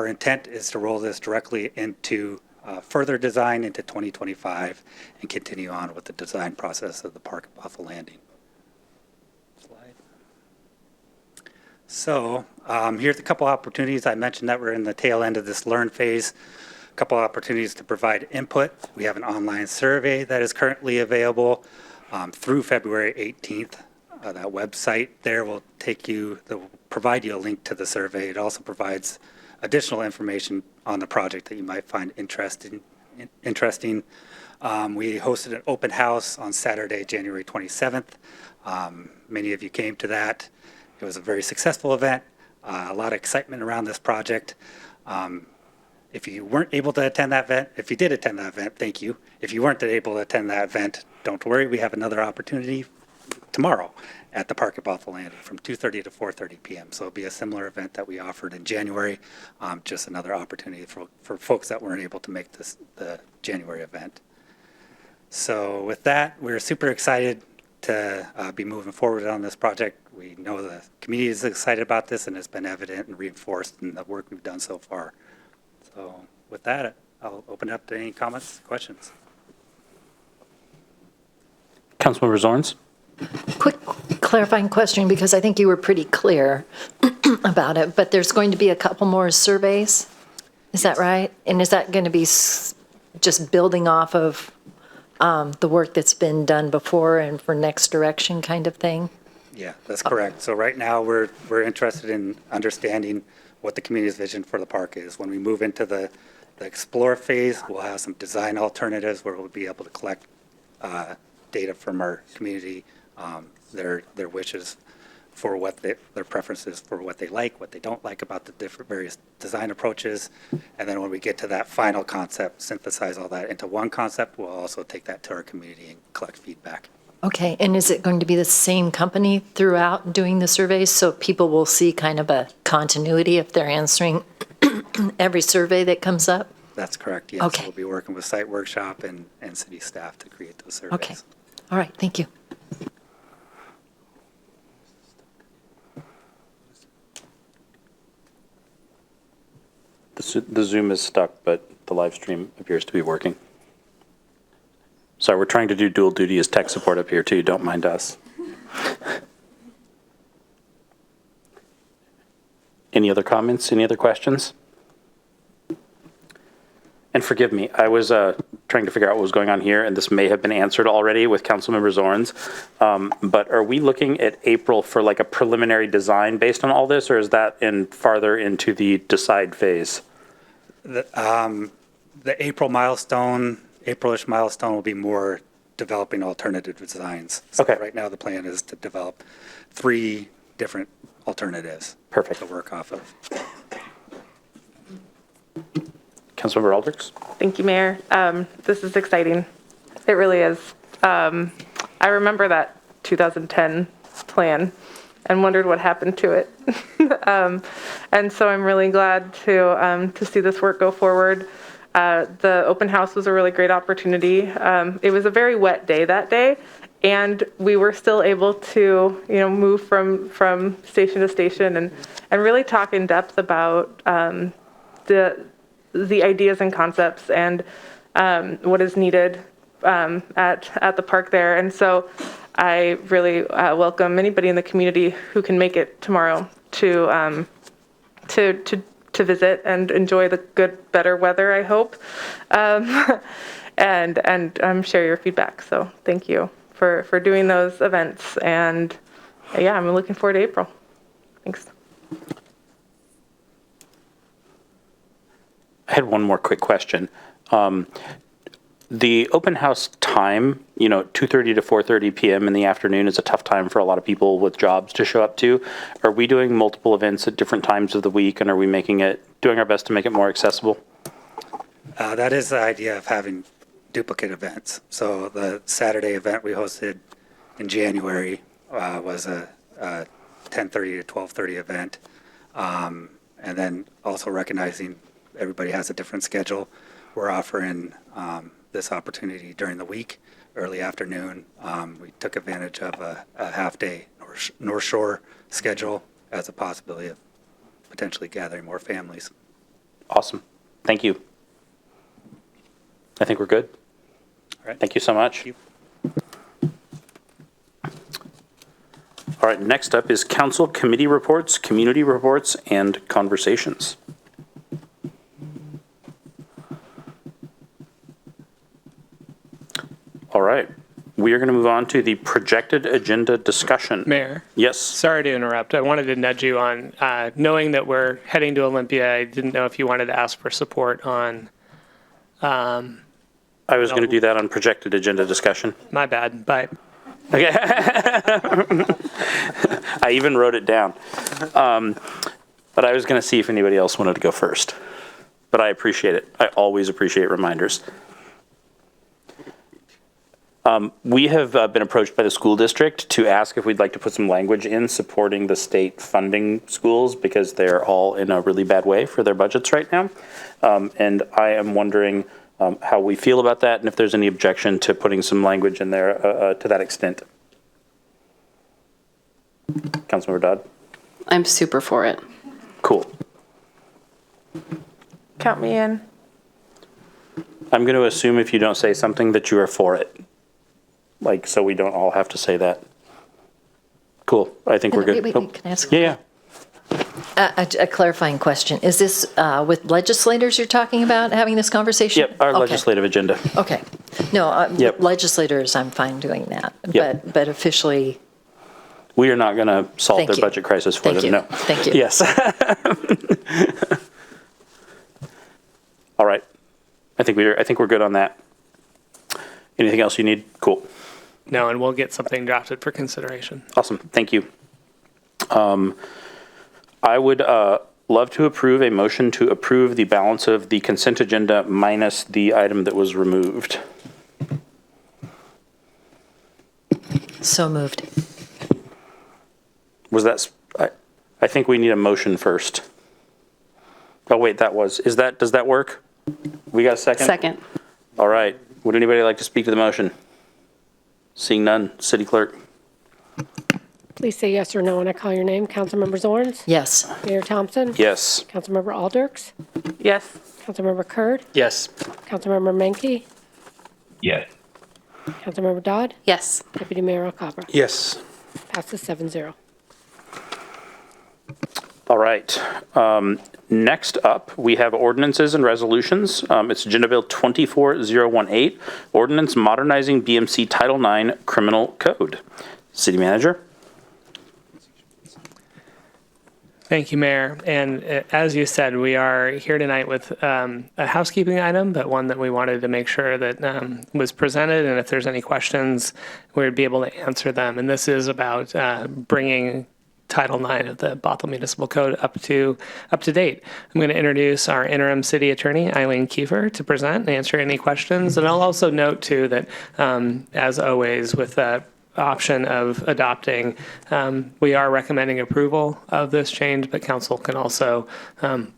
intent is to roll this directly into further design into 2025 and continue on with the design process of the Park at Bothell Landing. Slide. So here's a couple opportunities. I mentioned that we're in the tail end of this learn phase. A couple opportunities to provide input. We have an online survey that is currently available through February 18th. That website there will provide you a link to the survey. It also provides additional information on the project that you might find interesting. We hosted an open house on Saturday, January 27th. Many of you came to that. It was a very successful event, a lot of excitement around this project. If you weren't able to attend that event, if you did attend that event, thank you. If you weren't able to attend that event, don't worry, we have another opportunity tomorrow at the Park at Bothell Landing from 2:30 to 4:30 p.m. So it'll be a similar event that we offered in January, just another opportunity for folks that weren't able to make the January event. So with that, we're super excited to be moving forward on this project. We know the community is excited about this, and it's been evident and reinforced in the work we've done so far. So with that, I'll open it up to any comments, questions. Councilmember Zorns? Quick clarifying question, because I think you were pretty clear about it, but there's going to be a couple more surveys. Is that right? And is that going to be just building off of the work that's been done before and for next direction kind of thing? Yeah, that's correct. So right now, we're interested in understanding what the community's vision for the park is. When we move into the explore phase, we'll have some design alternatives where we'll be able to collect data from our community, their wishes for what their preferences for what they like, what they don't like about the different various design approaches. And then when we get to that final concept, synthesize all that into one concept, we'll also take that to our community and collect feedback. Okay, and is it going to be the same company throughout doing the surveys, so people will see kind of a continuity if they're answering every survey that comes up? That's correct, yes. Okay. We'll be working with Site Workshop and city staff to create those surveys. Okay, all right, thank you. The Zoom is stuck, but the live stream appears to be working. Sorry, we're trying to do dual duty as tech support up here too. Don't mind us. Any other comments? Any other questions? And forgive me, I was trying to figure out what was going on here, and this may have been answered already with Councilmember Zorns. But are we looking at April for like a preliminary design based on all this, or is that farther into the decide phase? The April-ish milestone will be more developing alternative designs. So Okay. right now the plan is to develop 3 different alternatives. Perfect. To work off of. Councilmember Aldrich? Thank you, Mayor. This is exciting. It really is. I remember that 2010 plan and wondered what happened to it. And so I'm really glad to see this work go forward. The open house was a really great opportunity. It was a very wet day that day, and we were still able to, move from station to station and really talk in depth about the ideas and concepts and what is needed at the park there. And so I really welcome anybody in the community who can make it tomorrow to visit and enjoy the good, better weather, I hope, and share your feedback. So thank you for doing those events. And yeah, I'm looking forward to April. Thanks. I had one more quick question. The open house time, 2:30 to 4:30 p.m. in the afternoon is a tough time for a lot of people with jobs to show up to. Are we doing multiple events at different times of the week, and are we doing our best to make it more accessible? That is the idea of having duplicate events. So the Saturday event we hosted in January was a 10:30 to 12:30 event. And then also recognizing everybody has a different schedule, we're offering this opportunity during the week, early afternoon. We took advantage of a half-day North Shore schedule as a possibility of potentially gathering more families. Awesome. Thank you. I think we're good. All right. Thank you so much. Thank you. All right, next up is council committee reports, community reports, and conversations. All right, we are going to move on to the projected agenda discussion. Mayor? Yes. Sorry to interrupt. I wanted to nudge you on, knowing that we're heading to Olympia, I didn't know if you wanted to ask for support on, I was going to do that on projected agenda discussion. my bad, but Okay. I even wrote it down. But I was going to see if anybody else wanted to go first. But I appreciate it. I always appreciate reminders. We have been approached by the school district to ask if we'd like to put some language in supporting the state funding schools because they're all in a really bad way for their budgets right now. And I am wondering how we feel about that and if there's any objection to putting some language in there to that extent. Councilmember Dodd? I'm super for it. Cool. Count me in. I'm going to assume if you don't say something that you are for it. Like, so we don't all have to say that. Cool. I think we're good. Wait, Oh. can I ask? Yeah. A clarifying question. Is this with legislators you're talking about, having this conversation? Yep, our Okay. legislative agenda. Okay. No, Yep. legislators, I'm fine doing that. Yep. But officially, We are not going to solve Thank their you. budget crisis for Thank them, you. no. Thank you. Yes. All right. I think we're good on that. Anything else you need? Cool. No, and we'll get something drafted for consideration. Awesome. Thank you. I would love to approve a motion to approve the balance of the consent agenda minus the item that was removed. So moved. Was that, I think we need a motion first. Oh, wait, does that work? We got a second? Second. All right. Would anybody like to speak to the motion? Seeing none, City Clerk. Please say yes or no when I call your name. Councilmember Zorns? Yes. Mayor Thompson? Yes. Councilmember Alders? Yes. Councilmember Kurd? Yes. Councilmember Menke? Yes. Councilmember Dodd? Yes. Deputy Mayor Alcabra? Yes. Passes 7-0. All right. Next up, we have ordinances and resolutions. It's Agenda Bill 24018, Ordinance Modernizing BMC Title IX Criminal Code. City Manager. Thank you, Mayor. And as you said, we are here tonight with a housekeeping item, but one that we wanted to make sure that was presented. And if there's any questions, we'd be able to answer them. And this is about bringing Title IX of the Bothell Municipal Code up to date. I'm going to introduce our interim city attorney, Eileen Kiefer, to present and answer any questions. And I'll also note, too, that as always, with the option of adopting, we are recommending approval of this change, but council can also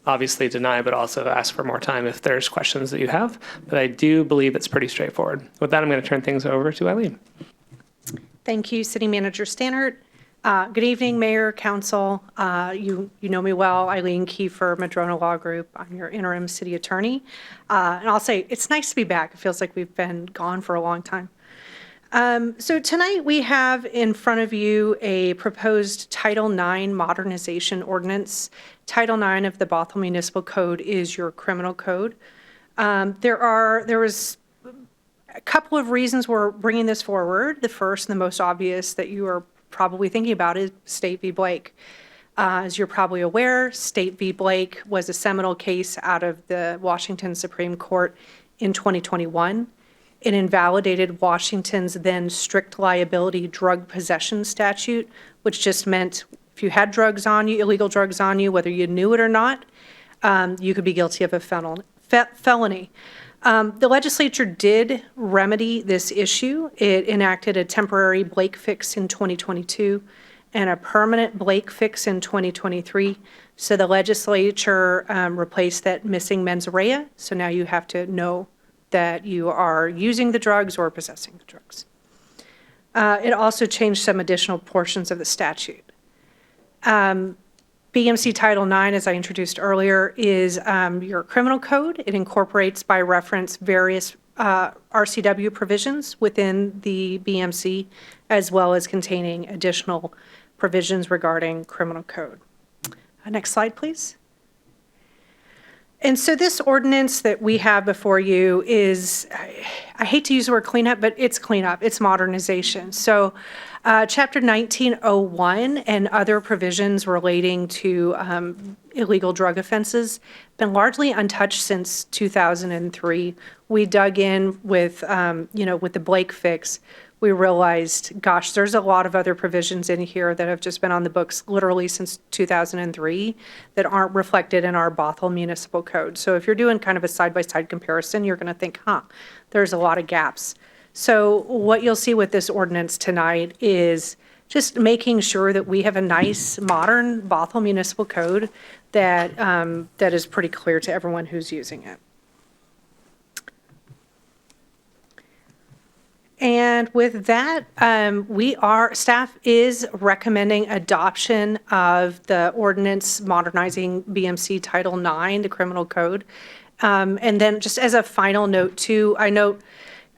obviously deny, but also ask for more time if there's questions that you have. But I do believe it's pretty straightforward. With that, I'm going to turn things over to Eileen. Thank you, City Manager Stannard. Good evening, Mayor, Council. You know me well, Eileen Kiefer, Madrona Law Group. I'm your interim city attorney. And I'll say it's nice to be back. It feels like we've been gone for a long time. So tonight we have in front of you a proposed Title IX modernization ordinance. Title IX of the Bothell Municipal Code is your criminal code. There was a couple of reasons we're bringing this forward. The first and the most obvious that you are probably thinking about is State v. Blake. As you're probably aware, State v. Blake was a seminal case out of the Washington Supreme Court in 2021. It invalidated Washington's then strict liability drug possession statute, which just meant if you had drugs on you, illegal drugs on you, whether you knew it or not, you could be guilty of a felony. The legislature did remedy this issue. It enacted a temporary Blake fix in 2022 and a permanent Blake fix in 2023. So the legislature replaced that missing mens rea. So now you have to know that you are using the drugs or possessing the drugs. It also changed some additional portions of the statute. BMC Title IX, as I introduced earlier, is your criminal code. It incorporates by reference various RCW provisions within the BMC, as well as containing additional provisions regarding criminal code. Next slide, please. And so this ordinance that we have before you is, I hate to use the word cleanup, but it's cleanup, it's modernization. So Chapter 1901 and other provisions relating to illegal drug offenses been largely untouched since 2003. We dug in with, with the Blake fix. We realized, gosh, there's a lot of other provisions in here that have just been on the books literally since 2003 that aren't reflected in our Bothell Municipal Code. So if you're doing kind of a side-by-side comparison, you're going to think, there's a lot of gaps. So what you'll see with this ordinance tonight is just making sure that we have a nice, modern Bothell Municipal Code that that is pretty clear to everyone who's using it. And with that, staff is recommending adoption of the ordinance modernizing BMC Title IX, the criminal code. And then just as a final note too, I note,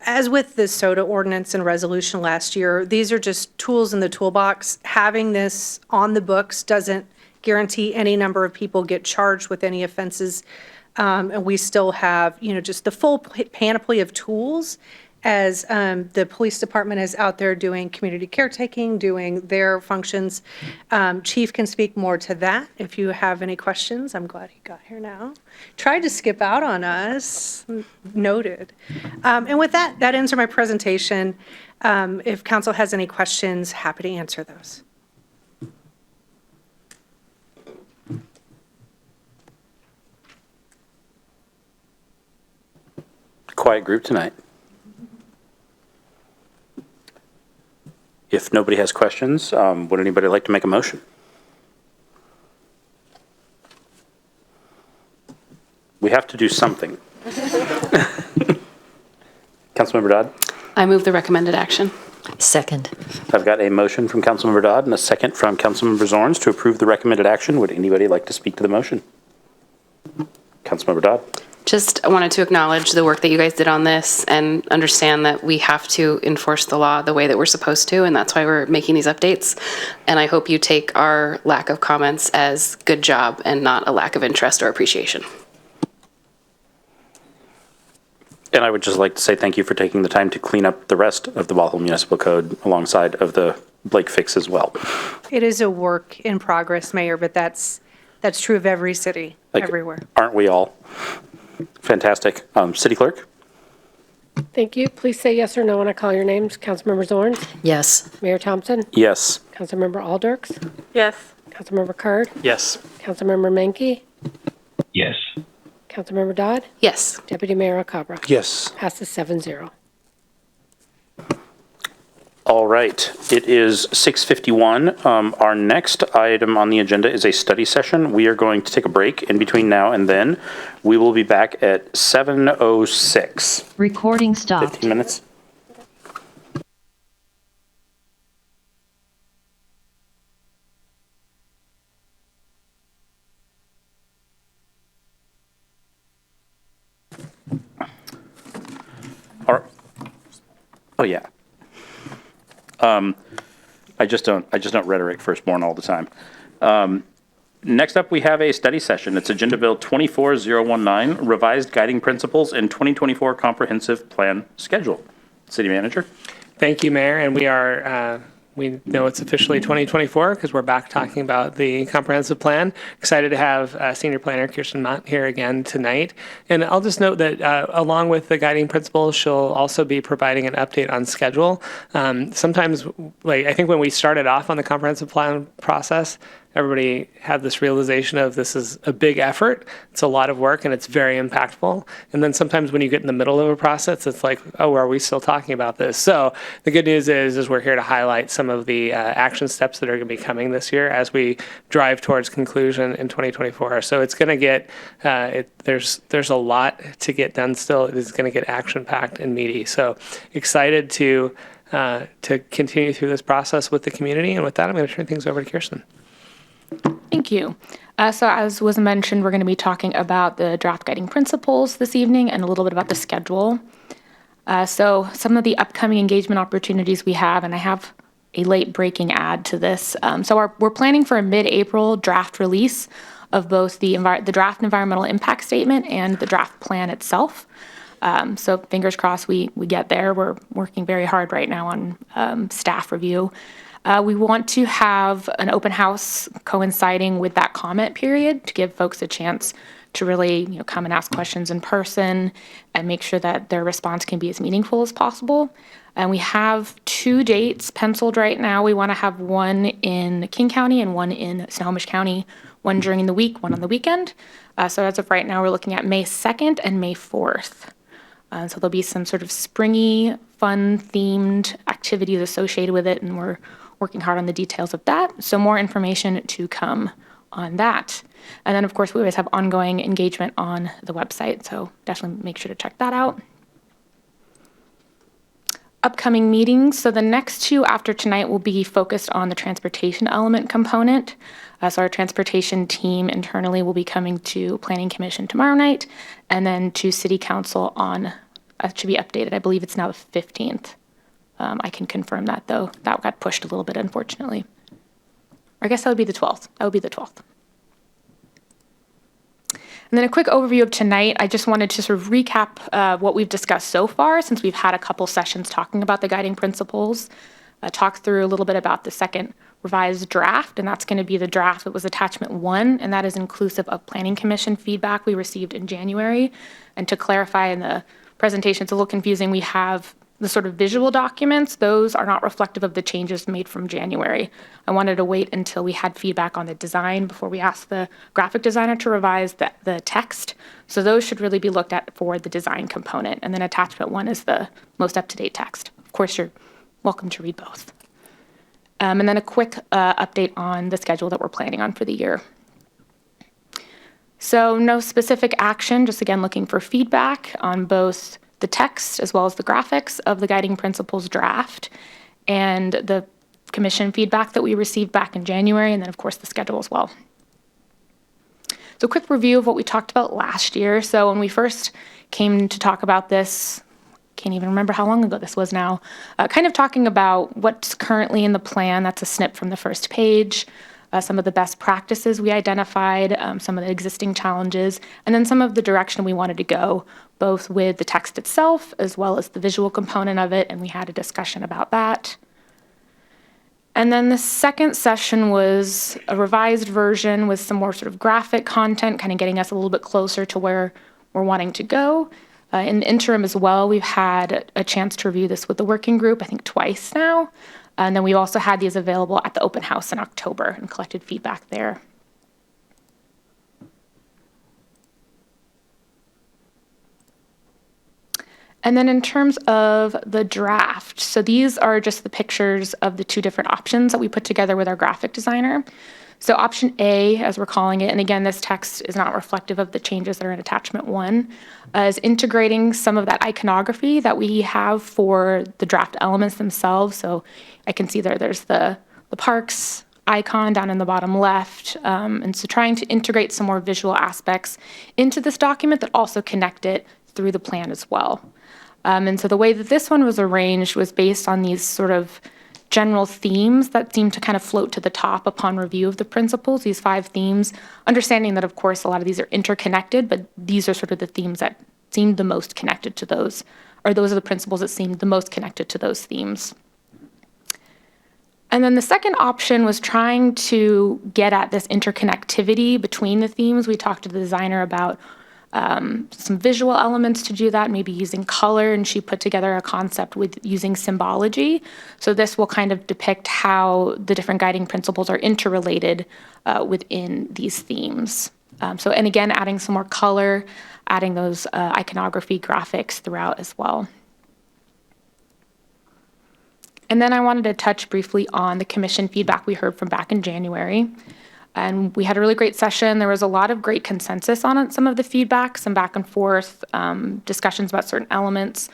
as with the soda ordinance and resolution last year, these are just tools in the toolbox. Having this on the books doesn't guarantee any number of people get charged with any offenses. And we still have, just the full panoply of tools as the police department is out there doing community caretaking, doing their functions. Chief can speak more to that if you have any questions. I'm glad he got here now. Tried to skip out on us. Noted. And with that, that ends my presentation. If council has any questions, happy to answer those. Quiet group tonight. If nobody has questions, would anybody like to make a motion? We have to do something. Councilmember Dodd? I move the recommended action. Second. I've got a motion from Councilmember Dodd and a second from Councilmember Zorns to approve the recommended action. Would anybody like to speak to the motion? Councilmember Dodd? Just wanted to acknowledge the work that you guys did on this and understand that we have to enforce the law the way that we're supposed to, and that's why we're making these updates. And I hope you take our lack of comments as good job and not a lack of interest or appreciation. And I would just like to say thank you for taking the time to clean up the rest of the Bothell Municipal Code alongside of the Blake fix as well. It is a work in progress, Mayor, but that's true of every city, everywhere. Aren't we all? Fantastic. City Clerk? Thank you. Please say yes or no when I call your names. Councilmember Zorns? Yes. Mayor Thompson? Yes. Councilmember Alders? Yes. Councilmember Curd? Yes. Councilmember Menke? Yes. Councilmember Dodd? Yes. Deputy Mayor Alcabra? Yes. Passes 7-0. All right. It is 6:51. Our next item on the agenda is a study session. We are going to take a break in between now and then. We will be back at 7:06. Recording stopped. 15 minutes. All right. Oh, yeah. I just don't rhetoric firstborn all the time. Next up, we have a study session. It's Agenda Bill 24019, Revised Guiding Principles and 2024 Comprehensive Plan Schedule. City Manager. Thank you, Mayor. And we know it's officially 2024 because we're back talking about the comprehensive plan. Excited to have Senior Planner Kirsten Mott here again tonight. And I'll just note that along with the guiding principles, she'll also be providing an update on schedule. Sometimes, I think when we started off on the comprehensive plan process, everybody had this realization of this is a big effort, it's a lot of work, and it's very impactful. And then sometimes when you get in the middle of a process, it's like, oh, are we still talking about this? So the good news is we're here to highlight some of the action steps that are going to be coming this year as we drive towards conclusion in 2024. So it's going to get, there's a lot to get done still. It is going to get action-packed and meaty. So excited to continue through this process with the community. And with that, I'm going to turn things over to Kirsten. Thank you. So as was mentioned, we're going to be talking about the draft guiding principles this evening and a little bit about the schedule. So some of the upcoming engagement opportunities we have, and I have a late breaking ad to this. So we're planning for a mid-April draft release of both the draft environmental impact statement and the draft plan itself. So fingers crossed we get there. We're working very hard right now on staff review. We want to have an open house coinciding with that comment period to give folks a chance to really, come and ask questions in person and make sure that their response can be as meaningful as possible. And we have 2 dates penciled right now. We want to have one in King County and one in Snohomish County, one during the week, one on the weekend. So as of right now, we're looking at May 2nd and May 4th. So there'll be some sort of springy, fun-themed activities associated with it, and we're working hard on the details of that. So more information to come on that. And then, of course, we always have ongoing engagement on the website, so definitely make sure to check that out. Upcoming meetings. So the next 2 after tonight will be focused on the transportation element component. So our transportation team internally will be coming to Planning Commission tomorrow night, and then to City Council on, should be updated, I believe it's now the 15th. I can confirm that, though. That got pushed a little bit, unfortunately. Or I guess that would be the 12th. That would be the 12th. And then a quick overview of tonight. I just wanted to sort of recap what we've discussed so far, since we've had a couple sessions talking about the guiding principles, talk through a little bit about the second revised draft, and that's going to be the draft that was attachment 1, and that is inclusive of Planning Commission feedback we received in January. And to clarify, in the presentation, it's a little confusing. We have the sort of visual documents. Those are not reflective of the changes made from January. I wanted to wait until we had feedback on the design before we asked the graphic designer to revise the text. So those should really be looked at for the design component. And then attachment 1 is the most up-to-date text. Of course, you're welcome to read both. And then a quick update on the schedule that we're planning on for the year. So no specific action, just again looking for feedback on both the text as well as the graphics of the guiding principles draft and the commission feedback that we received back in January, and then of course the schedule as well. So a quick review of what we talked about last year. So when we first came to talk about this, can't even remember how long ago this was now, kind of talking about what's currently in the plan. That's a snip from the first page, some of the best practices we identified, some of the existing challenges, and then some of the direction we wanted to go, both with the text itself as well as the visual component of it, and we had a discussion about that. And then the second session was a revised version with some more sort of graphic content, kind of getting us a little bit closer to where we're wanting to go. In the interim as well, we've had a chance to review this with the working group, I think twice now. And then we also had these available at the open house in October and collected feedback there. And then in terms of the draft, so these are just the pictures of the 2 different options that we put together with our graphic designer. So option A, as we're calling it, and again, this text is not reflective of the changes that are in attachment 1, is integrating some of that iconography that we have for the draft elements themselves. So I can see there's the parks icon down in the bottom left. And so trying to integrate some more visual aspects into this document that also connect it through the plan as well. And so the way that this one was arranged was based on these sort of general themes that seem to kind of float to the top upon review of the principles, these 5 themes, understanding that, of course, a lot of these are interconnected, but these are sort of the themes that seemed the most connected to those, or those are the principles that seemed the most connected to those themes. And then the second option was trying to get at this interconnectivity between the themes. We talked to the designer about some visual elements to do that, maybe using color, and she put together a concept with using symbology. So this will kind of depict how the different guiding principles are interrelated within these themes. And again, adding some more color, adding those iconography graphics throughout as well. And then I wanted to touch briefly on the commission feedback we heard from back in January. And we had a really great session. There was a lot of great consensus on some of the feedback, some back and forth discussions about certain elements.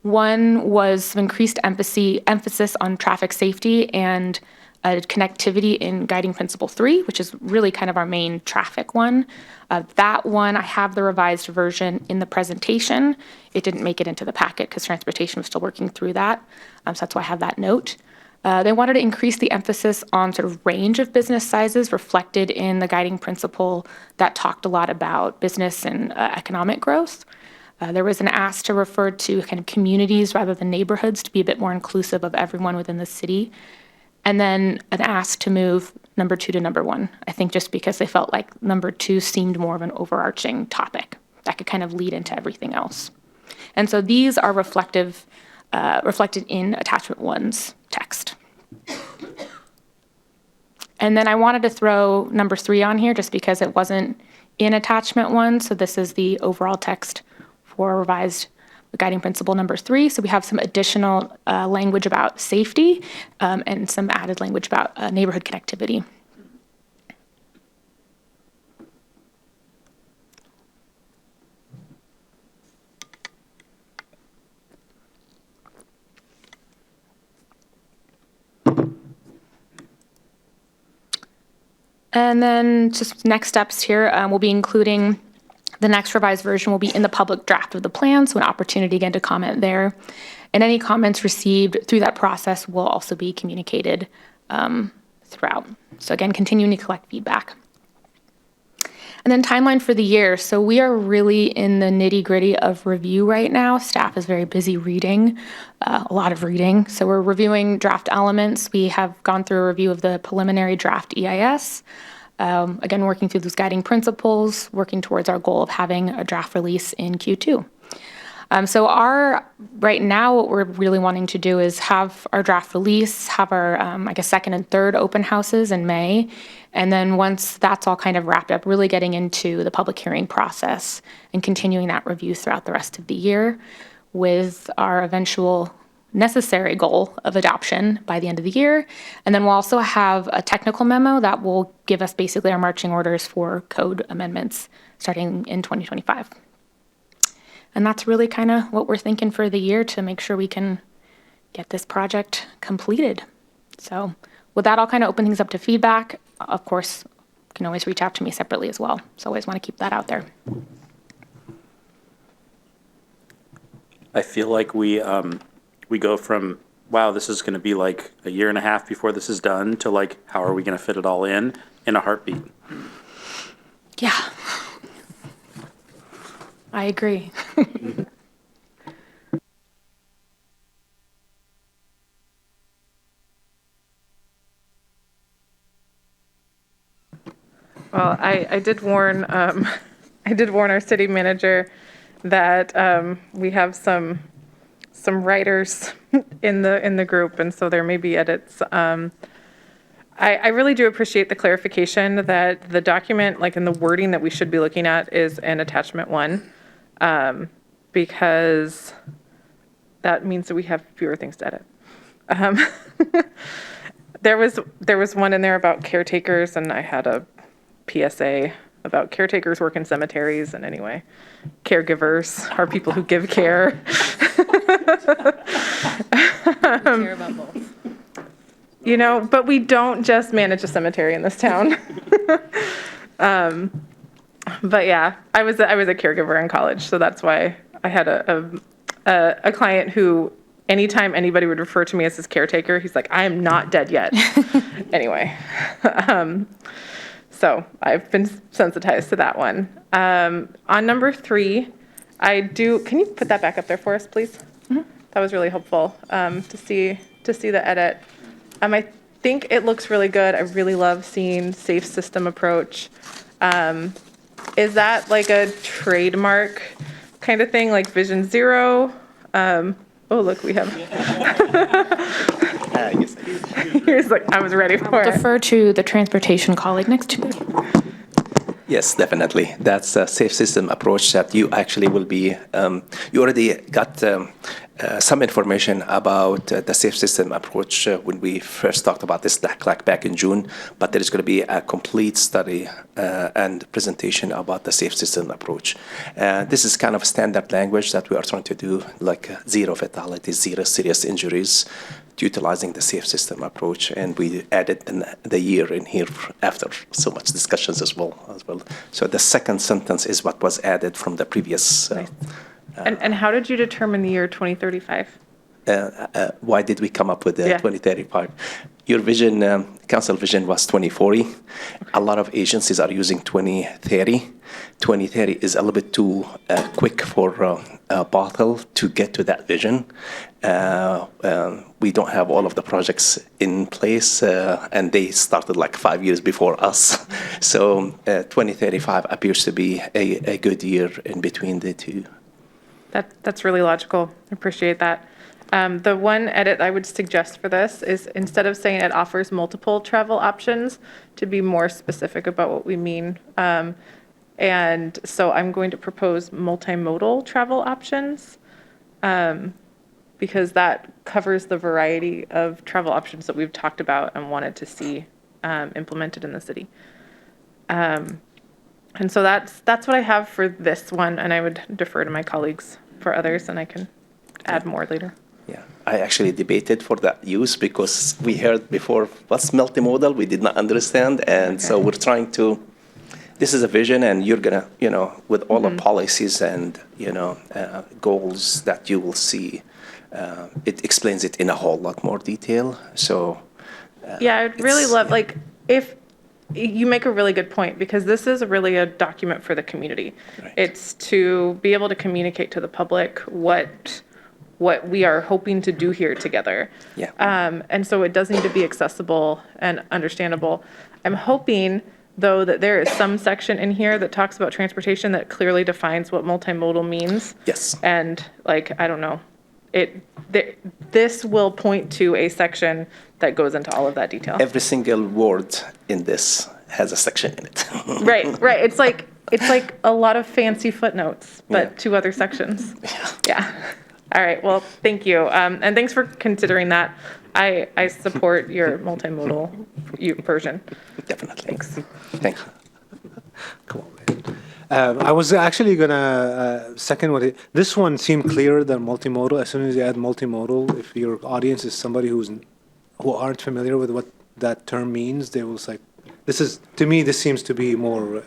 One was some increased emphasis on traffic safety and connectivity in guiding principle 3, which is really kind of our main traffic one. That one, I have the revised version in the presentation. It didn't make it into the packet because transportation was still working through that. So that's why I have that note. They wanted to increase the emphasis on sort of range of business sizes reflected in the guiding principle that talked a lot about business and economic growth. There was an ask to refer to kind of communities rather than neighborhoods to be a bit more inclusive of everyone within the city. And then an ask to move number 2 to number 1, I think just because they felt like number 2 seemed more of an overarching topic that could kind of lead into everything else. And so these are reflected in attachment 1's text. And then I wanted to throw number 3 on here just because it wasn't in attachment 1. So this is the overall text for revised guiding principle number 3. So we have some additional language about safety and some added language about neighborhood connectivity. And then just next steps here, we'll be including the next revised version will be in the public draft of the plan, so an opportunity again to comment there. And any comments received through that process will also be communicated throughout. So again, continuing to collect feedback. And then timeline for the year. So we are really in the nitty-gritty of review right now. Staff is very busy reading, a lot of reading. So we're reviewing draft elements. We have gone through a review of the preliminary draft EIS. Again, working through those guiding principles, working towards our goal of having a draft release in Q2. So right now, what we're really wanting to do is have our draft release, have our, second and third open houses in May. And then once that's all kind of wrapped up, really getting into the public hearing process and continuing that review throughout the rest of the year with our eventual necessary goal of adoption by the end of the year. And then we'll also have a technical memo that will give us basically our marching orders for code amendments starting in 2025. And that's really kind of what we're thinking for the year to make sure we can get this project completed. So with that, I'll kind of open things up to feedback. Of course, you can always reach out to me separately as well. So always want to keep that out there. I feel like we go from, wow, this is going to be like a year and a half before this is done, to like, how are we going to fit it all in a heartbeat? Yeah. I agree. Well, I did warn our city manager that we have some writers in the group, and so there may be edits. I really do appreciate the clarification that the document, like in the wording that we should be looking at, is an attachment 1, because that means that we have fewer things to edit. There was one in there about caretakers, and I had a PSA about caretakers work in cemeteries, and anyway, caregivers are people who give care. Care about both. You know, but we don't just manage a cemetery in this town. But yeah, I was a caregiver in college, so that's why I had a client who, anytime anybody would refer to me as his caretaker, he's like, I am not dead yet. Anyway. So I've been sensitized to that one. On number 3, can you put that back up there for us, please? Mm-hmm. That was really helpful to see the edit. I think it looks really good. I really love seeing safe system approach. Is that like a trademark kind of thing, like Vision Zero? Oh, look, we have. Here's like, I was ready for it. Defer to the transportation colleague next to me. Yes, definitely. That's a safe system approach that you actually will be, you already got some information about the safe system approach when we first talked about this back in June, but there is going to be a complete study and presentation about the safe system approach. This is kind of standard language that we are trying to do, like 0 fatalities, 0 serious injuries, utilizing the safe system approach, and we added the year in here after so much discussions as well. So the second sentence is what was added from the previous. Nice. And how did you determine the year 2035? Why did we come up with the 2035? Your vision, council vision was 2040. A lot of agencies are using 2030. 2030 is a little bit too quick for Bothell to get to that vision. We don't have all of the projects in place, and they started like 5 years before us. So 2035 appears to be a good year in between the two. That's really logical. I appreciate that. The one edit I would suggest for this is, instead of saying it offers multiple travel options, to be more specific about what we mean. And so I'm going to propose multimodal travel options, because that covers the variety of travel options that we've talked about and wanted to see implemented in the city. And so that's what I have for this one, and I would defer to my colleagues for others, and I can add more later. Yeah, I actually debated for that use because we heard before, what's multimodal? We did not understand. And so we're trying to, this is a vision, and you're going to, with all the policies and, goals that you will see, it explains it in a whole lot more detail. So, yeah, I'd really love, like, if you make a really good point, because this is really a document for the community. It's to be able to communicate to the public what we are hoping to do here together. Yeah. And so it does need to be accessible and understandable. I'm hoping, though, that there is some section in here that talks about transportation that clearly defines what multimodal means. Yes. And like, I don't know, this will point to a section that goes into all of that detail. Every single word in this has a section in it. Right. It's like a lot of fancy footnotes, but two other sections. Yeah. All right. Well, thank you. And thanks for considering that. I support your multimodal version. Definitely. Thanks. Thank you. I was actually gonna second what this one seemed clearer than multimodal. As soon as you add multimodal, if your audience is somebody who aren't familiar with what that term means, they will say, "This is to me. This seems to be more,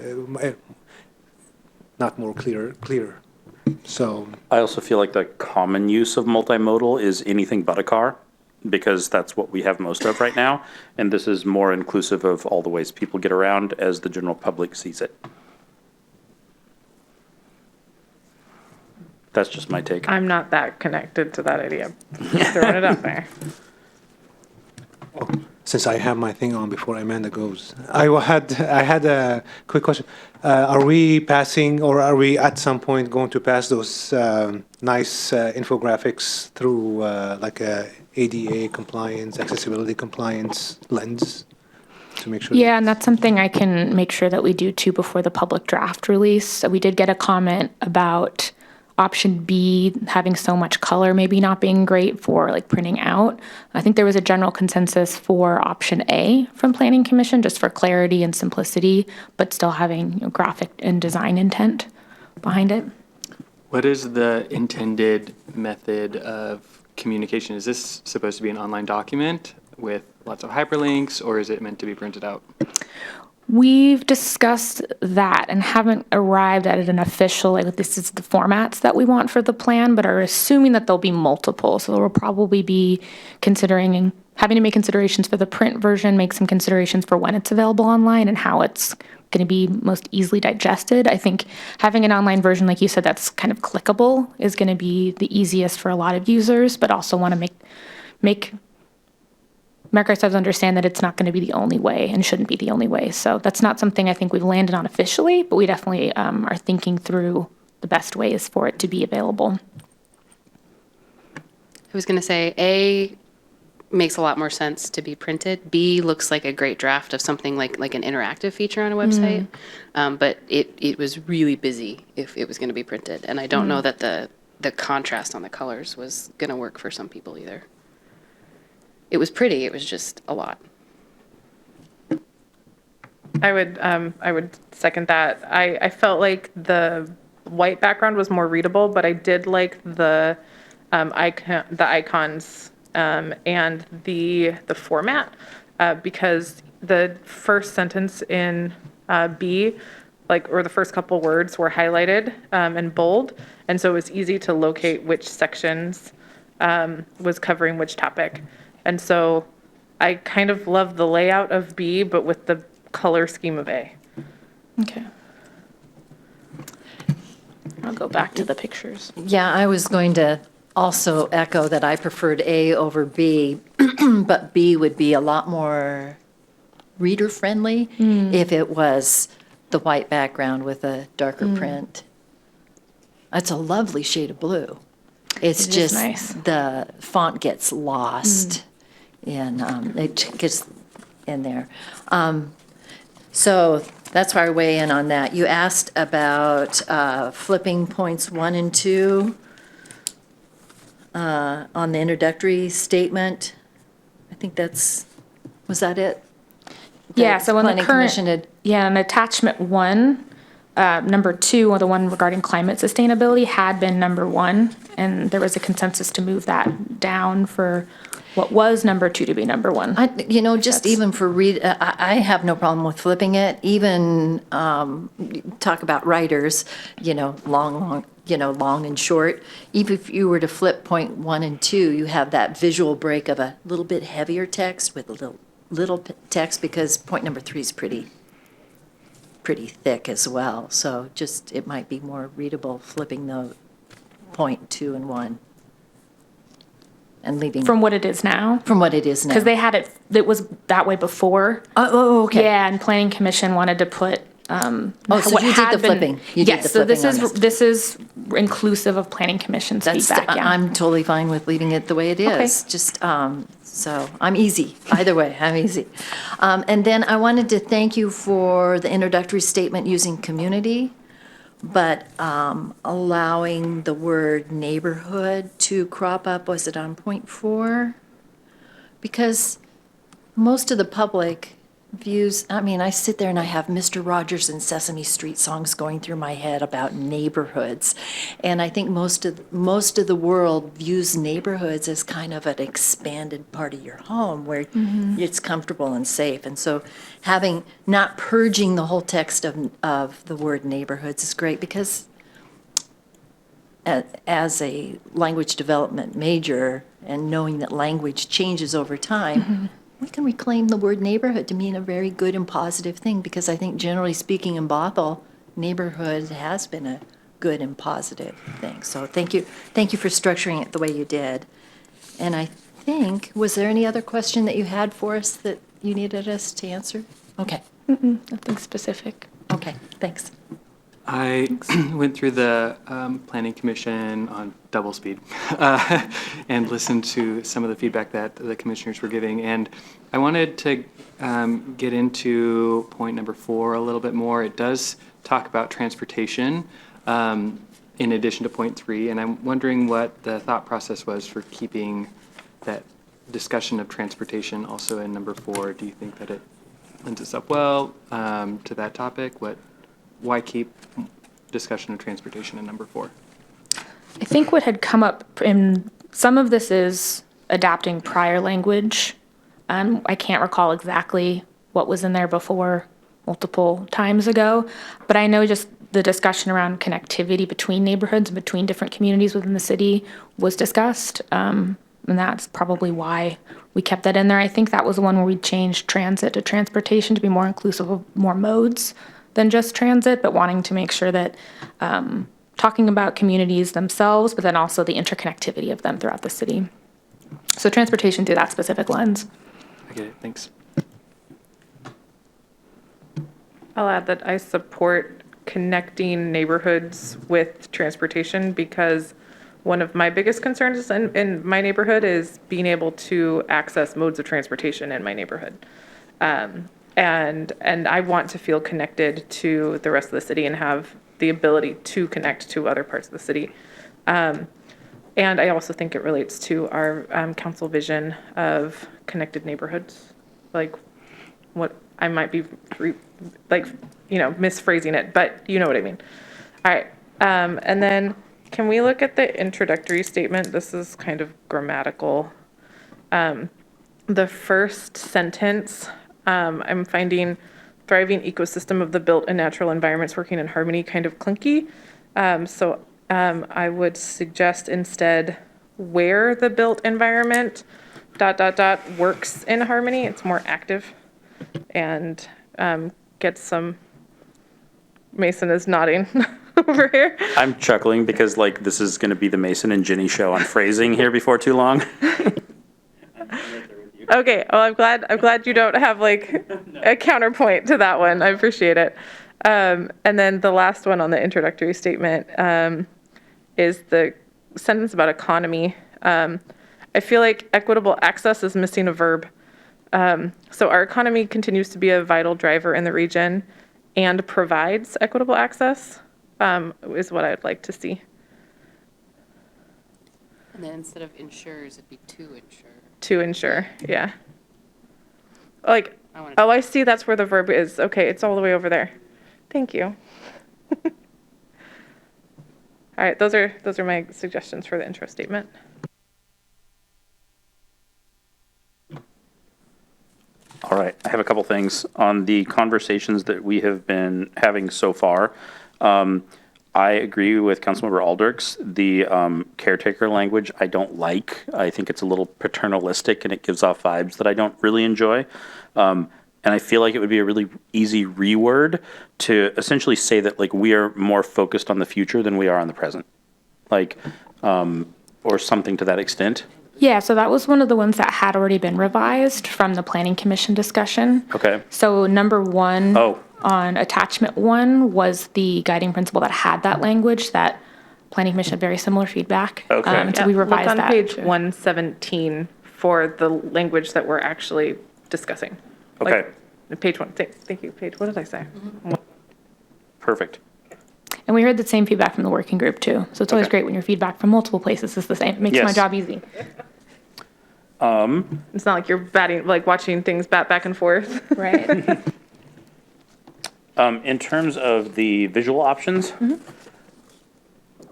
not more clear." So I also feel like the common use of multimodal is anything but a car, because that's what we have most of right now. And this is more inclusive of all the ways people get around as the general public sees it. That's just my take. I'm not that connected to that idea. Just throwing it out there. since I have my thing on before Amanda goes, I had a quick question. Are we passing, or are we at some point going to pass those nice infographics through like a ADA compliance, accessibility compliance lens to make sure? Yeah, and that's something I can make sure that we do too before the public draft release. So we did get a comment about option B having so much color maybe not being great for like printing out. I think there was a general consensus for option A from Planning Commission, just for clarity and simplicity, but still having graphic and design intent behind it. What is the intended method of communication? Is this supposed to be an online document with lots of hyperlinks, or is it meant to be printed out? We've discussed that and haven't arrived at an official, like this is the formats that we want for the plan, but are assuming that there'll be multiple. So we'll probably be considering and having to make considerations for the print version, make some considerations for when it's available online and how it's going to be most easily digested. I think having an online version, like you said, that's kind of clickable is going to be the easiest for a lot of users, but also want to make ourselves understand that it's not going to be the only way and shouldn't be the only way. So that's not something I think we've landed on officially, but we definitely are thinking through the best ways for it to be available. I was going to say A makes a lot more sense to be printed. B looks like a great draft of something like an interactive feature on a website, but it was really busy if it was going to be printed. And I don't know that the contrast on the colors was going to work for some people either. It was pretty, it was just a lot. I would second that. I felt like the white background was more readable, but I did like the icons and the format because the first sentence in B, or the first couple words were highlighted in bold, and so it was easy to locate which sections was covering which topic. And so I kind of love the layout of B, but with the color scheme of A. Okay. I'll go back to the pictures. Yeah, I was going to also echo that I preferred A over B, but B would be a lot more reader-friendly if it was the white background with a darker print. It's a lovely shade of blue. It's just nice. The font gets lost and it gets in there. So that's why I weigh in on that. You asked about flipping points 1 and 2 on the introductory statement. I think was that it? Yeah, so on the Planning current, Commission had- in attachment 1, number 2, or the one regarding climate sustainability, had been number 1, and there was a consensus to move that down for what was number 2 to be number 1. Even for I have no problem with flipping it. Even talk about writers, long and short. Even if you were to flip point 1 and 2, you have that visual break of a little bit heavier text with a little little text because point number 3 is pretty thick as well. So just, it might be more readable flipping the point 2 and 1 and leaving. From what it is now? From what it is now. Because they had it was that way before. Oh, okay. Yeah, and Planning Commission wanted to put. So what you did had the flipping. You did yes, the so this flipping on is this is inclusive of Planning Commission's feedback. Yeah. I'm totally fine with leaving it the way it is. Okay. Just, so I'm easy. Either way, I'm easy. And then I wanted to thank you for the introductory statement using community, but allowing the word neighborhood to crop up. Was it on point 4? Because most of the public views, I mean, I sit there and I have Mr. Rogers and Sesame Street songs going through my head about neighborhoods. And I think most of the world views neighborhoods as kind of an expanded part of your home where it's comfortable and safe. And so not purging the whole text of the word neighborhoods is great, because as a language development major and knowing that language changes over time, we can reclaim the word neighborhood to mean a very good and positive thing, because I think generally speaking in Bothell, neighborhood has been a good and positive thing. So thank you for structuring it the way you did. And I think, was there any other question that you had for us that you needed us to answer? Okay. Nothing specific. Okay, thanks. I went through the Planning Commission on double speed and listened to some of the feedback that the commissioners were giving. And I wanted to get into point number 4 a little bit more. It does talk about transportation in addition to point 3. And I'm wondering what the thought process was for keeping that discussion of transportation also in number 4. Do you think that it lends itself well to that topic? Why keep discussion of transportation in number 4? I think what had come up in some of this is adapting prior language. I can't recall exactly what was in there before multiple times ago, but I know just the discussion around connectivity between neighborhoods and between different communities within the city was discussed. And that's probably why we kept that in there. I think that was the one where we changed transit to transportation to be more inclusive of more modes than just transit, but wanting to make sure that talking about communities themselves, but then also the interconnectivity of them throughout the city. So transportation through that specific lens. I get it, thanks. I'll add that I support connecting neighborhoods with transportation, because one of my biggest concerns in my neighborhood is being able to access modes of transportation in my neighborhood. And I want to feel connected to the rest of the city and have the ability to connect to other parts of the city. And I also think it relates to our council vision of connected neighborhoods. Like, what I might be misphrasing it, but you know what I mean. All right. And then can we look at the introductory statement? This is kind of grammatical. The first sentence, I'm finding thriving ecosystem of the built and natural environments working in harmony kind of clunky. So I would suggest instead where the built environment ... works in harmony. It's more active and gets some... Mason is nodding over here. I'm chuckling because this is going to be the Mason and Ginny show on phrasing here before too long. Okay, well, I'm glad you don't have a counterpoint to that one. I appreciate it. And then the last one on the introductory statement is the sentence about economy. I feel like equitable access is missing a verb. So our economy continues to be a vital driver in the region and provides equitable access, is what I'd like to see. And then instead of ensures, it'd be to ensure. To ensure, yeah. I see that's where the verb is. Okay, it's all the way over there. Thank you. All right, those are my suggestions for the intro statement. All right, I have a couple things on the conversations that we have been having so far. I agree with Councilmember Aldrichs. The caretaker language I don't like. I think it's a little paternalistic and it gives off vibes that I don't really enjoy. And I feel like it would be a really easy reword to essentially say that like we are more focused on the future than we are on the present. Like, or something to that extent. Yeah, so that was one of the ones that had already been revised from the Planning Commission discussion. Okay. So number 1 on attachment 1 was the guiding principle that had that language that Planning Commission had very similar feedback. Okay. And so we revised Look on that. page 117 for the language that we're actually discussing. Okay. Page 1. Thank you. Page, what did I say? Perfect. And we heard the same feedback from the working group too. So it's always great when your feedback from multiple places is the same. It makes my Yes. job easy. It's not like you're watching things bat back and forth. Right. In terms of the visual options,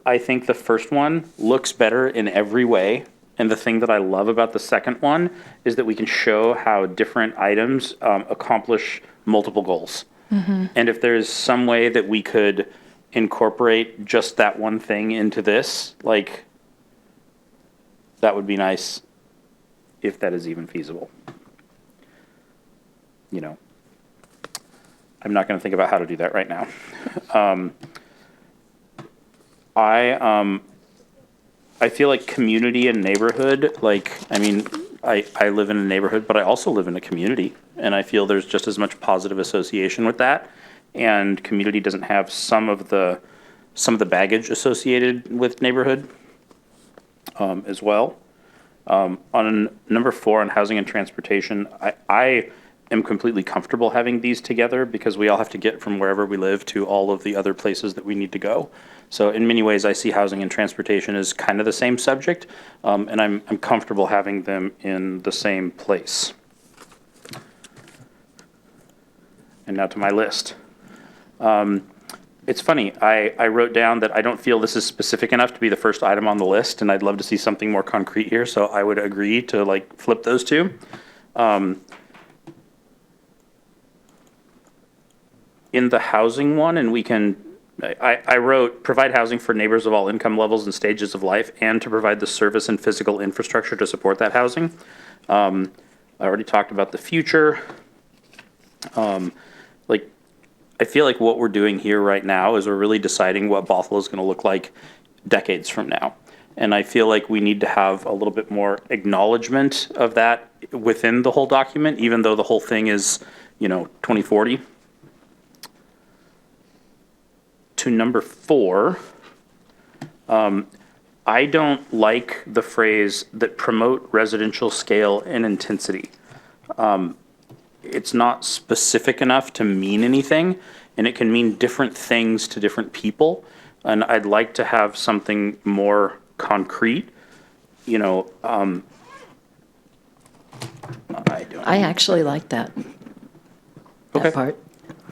I think the first one looks better in every way. And the thing that I love about the second one is that we can show how different items accomplish multiple goals. And if there's some way that we could incorporate just that one thing into this, like, that would be nice if that is even feasible. You know, I'm not going to think about how to do that right now. I feel like community and neighborhood, like, I mean, I live in a neighborhood, but I also live in a community. And I feel there's just as much positive association with that. And community doesn't have some of the baggage associated with neighborhood as well. On number 4 on housing and transportation, I am completely comfortable having these together because we all have to get from wherever we live to all of the other places that we need to go. So in many ways, I see housing and transportation as kind of the same subject, and I'm comfortable having them in the same place. And now to my list. It's funny, I wrote down that I don't feel this is specific enough to be the first item on the list, and I'd love to see something more concrete here, so I would agree to like flip those two. In the housing one, and we can, I wrote, provide housing for neighbors of all income levels and stages of life, and to provide the service and physical infrastructure to support that housing. I already talked about the future. Like, I feel like what we're doing here right now is we're really deciding what Bothell is going to look like decades from now. And I feel like we need to have a little bit more acknowledgement of that within the whole document, even though the whole thing is, 2040. To number 4, I don't like the phrase that promote residential scale and intensity. It's not specific enough to mean anything, and it can mean different things to different people. And I'd like to have something more concrete, I actually like that. That part.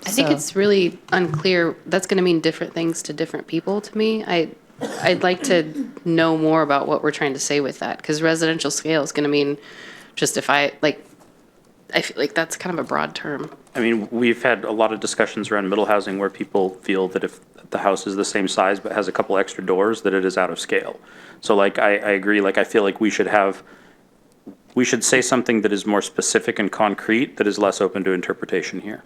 I think it's really unclear. That's going to mean different things to different people to me. I'd like to know more about what we're trying to say with that, because residential scale is going to mean just I feel like that's kind of a broad term. I mean, we've had a lot of discussions around middle housing where people feel that if the house is the same size but has a couple extra doors, that it is out of scale. So like, I agree, like, I feel like we should say something that is more specific and concrete that is less open to interpretation here.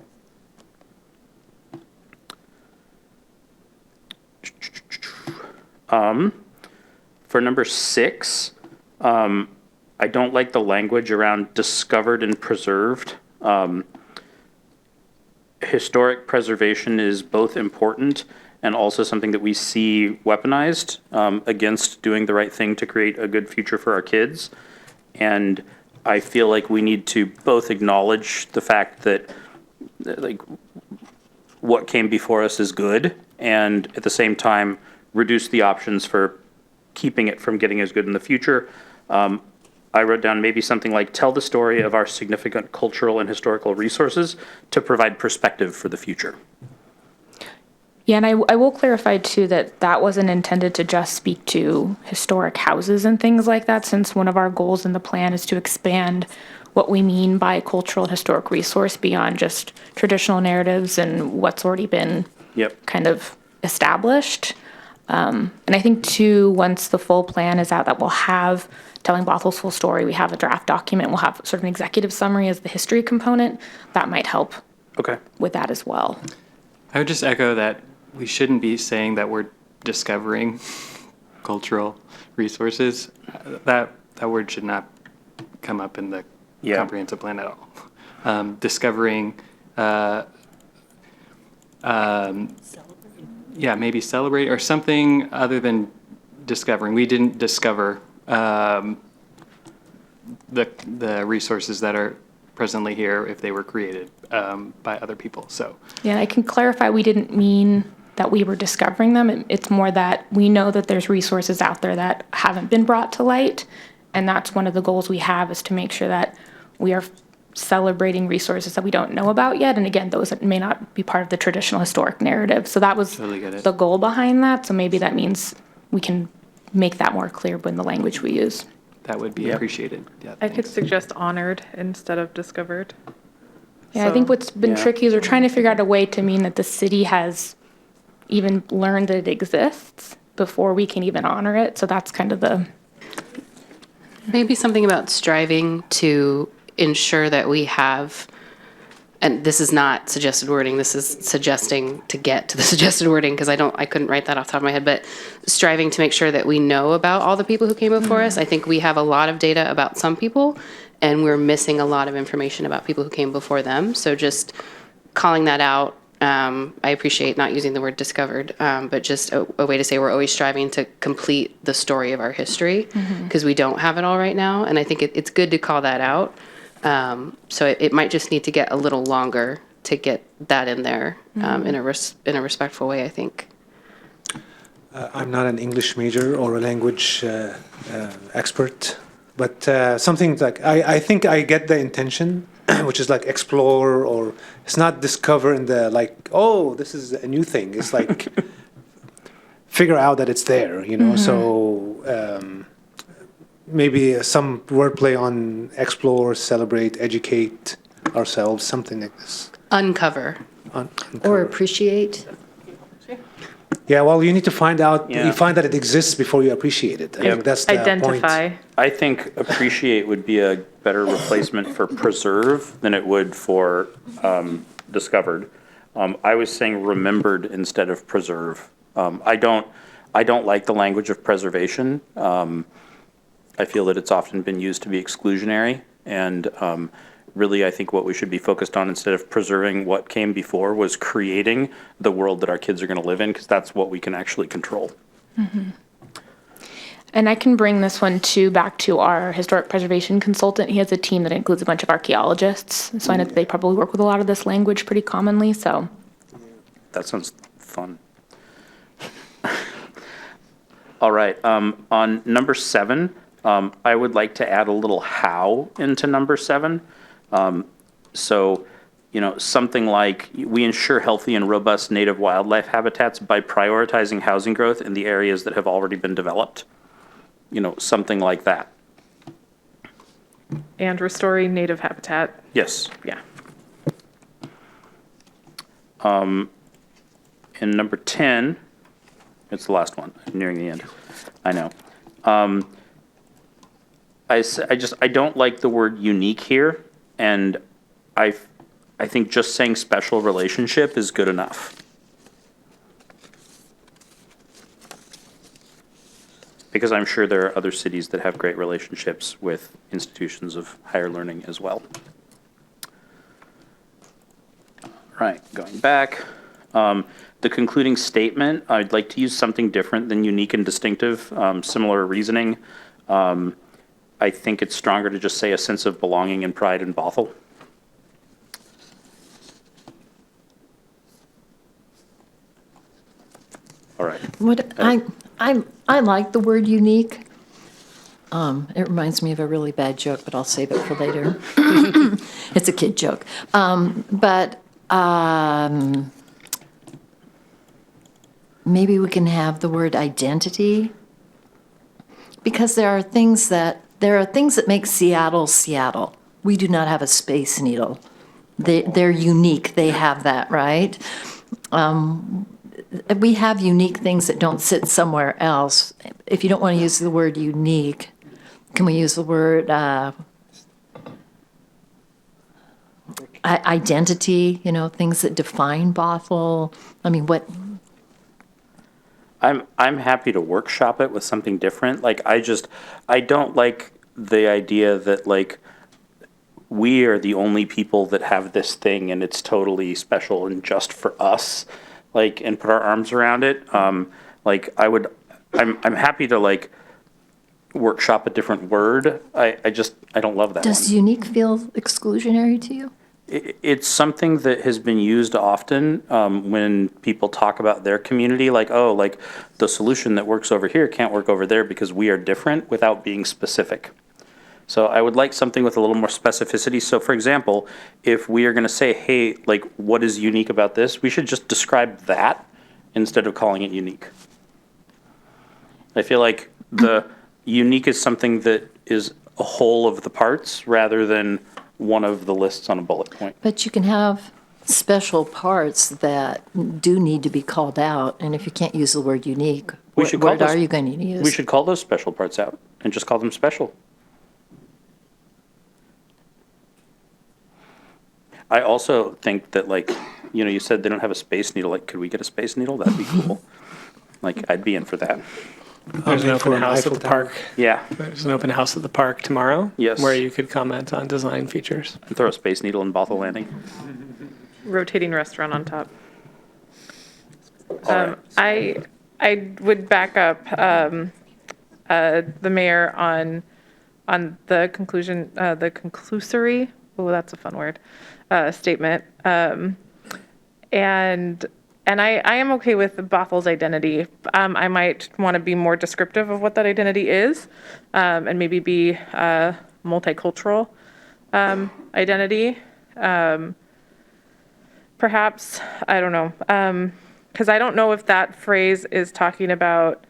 For number 6, I don't like the language around discovered and preserved. Historic preservation is both important and also something that we see weaponized against doing the right thing to create a good future for our kids. And I feel like we need to both acknowledge the fact that like what came before us is good, and at the same time reduce the options for keeping it from getting as good in the future. I wrote down maybe something like, tell the story of our significant cultural and historical resources to provide perspective for the future. Yeah, and I will clarify too that wasn't intended to just speak to historic houses and things like that, since one of our goals in the plan is to expand what we mean by cultural and historic resource beyond just traditional narratives and what's already been kind of established. And I think too, once the full plan is out, that we'll have telling Bothell's full story. We have a draft document. We'll have sort of an executive summary as the history component. That might help with that as well. I would just echo that we shouldn't be saying that we're discovering cultural resources. That word should not come up in the comprehensive plan at all. Discovering, maybe celebrate or something other than discovering. We didn't discover the resources that are presently here if they were created by other people. So yeah, I can clarify. We didn't mean that we were discovering them. It's more that we know that there's resources out there that haven't been brought to light, and that's one of the goals we have, is to make sure that we are celebrating resources that we don't know about yet. And again, those that may not be part of the traditional historic narrative. So that was the goal behind that. So maybe that means we can make that more clear in the language we use. That would be appreciated. Yeah, I could suggest honored instead of discovered. Yeah, I think what's been tricky is we're trying to figure out a way to mean that the city has even learned that it exists before we can even honor it. So that's kind of the... Maybe something about striving to ensure that we have, and this is not suggested wording, this is suggesting to get to the suggested wording, because I couldn't write that off the top of my head, but striving to make sure that we know about all the people who came before us. I think we have a lot of data about some people, and we're missing a lot of information about people who came before them. So just calling that out. I appreciate not using the word discovered, but just a way to say we're always striving to complete the story of our history, because we don't have it all right now. And I think it's good to call that out. So it might just need to get a little longer to get that in there in a respectful way, I think. I'm not an English major or a language expert, but something like I think I get the intention, which is like explore, or it's not discover in the like, oh, this is a new thing. It's like figure out that it's there, you know. So maybe some wordplay on explore, celebrate, educate ourselves, something like this. Uncover. Or appreciate. Yeah, well, you need to find out, you find that it exists before you appreciate it. I think that's the Identify. point. I think appreciate would be a better replacement for preserve than it would for discovered. I was saying remembered instead of preserve. I don't like the language of preservation. I feel that it's often been used to be exclusionary, and really I think what we should be focused on instead of preserving what came before was creating the world that our kids are going to live in, because that's what we can actually control. And I can bring this one too back to our historic preservation consultant. He has a team that includes a bunch of archaeologists, so I know that they probably work with a lot of this language pretty commonly. So that sounds fun. All right, on number 7, I would like to add a little how into number 7. So, you know, something like we ensure healthy and robust native wildlife habitats by prioritizing housing growth in the areas that have already been developed. You know, something like that. And restoring native habitat. Yes. Yeah. In number 10, it's the last one. I'm nearing the end. I know. I don't like the word unique here, and I think just saying special relationship is good enough. Because I'm sure there are other cities that have great relationships with institutions of higher learning as well. Right, going back. The concluding statement, I'd like to use something different than unique and distinctive, similar reasoning. I think it's stronger to just say a sense of belonging and pride in Bothell. All right. What I like the word unique. It reminds me of a really bad joke, but I'll save it for later. It's a kid joke. But maybe we can have the word identity, because there are things that make Seattle Seattle. We do not have a Space Needle. They're unique. They have that, right? we have unique things that don't sit somewhere else. If you don't want to use the word unique, can we use the word identity, things that define Bothell? I mean, what? I'm happy to workshop it with something different. Like, I don't like the idea that, like, we are the only people that have this thing and it's totally special and just for us, like, and put our arms around it. Like, I'm happy to, like, workshop a different word. I don't love that Does one. unique feel exclusionary to you? It's something that has been used often when people talk about their community, like, oh, like the solution that works over here can't work over there because we are different, without being specific. So I would like something with a little more specificity. So for example, if we are going to say, hey, like, what is unique about this, we should just describe that instead of calling it unique. I feel like the unique is something that is a whole of the parts rather than one of the lists on a bullet point. But you can have special parts that do need to be called out, and if you can't use the word unique, what word are you going to use? We should call those special parts out and just call them special. I also think that, like, you said they don't have a Space Needle. Like, could we get a Space Needle? That'd be cool. Like, I'd be in for that. There's an open house at the park. Yeah. There's an open house at the park tomorrow. Yes. Where you could comment on design features. And throw a Space Needle in Bothell Landing. Rotating restaurant on top. All right. I would back up the mayor on the conclusion, the conclusory. Oh, that's a fun word. Statement. And I am okay with Bothell's identity. I might want to be more descriptive of what that identity is, and maybe be a multicultural identity. Perhaps, I don't know, because I don't know if that phrase is talking about,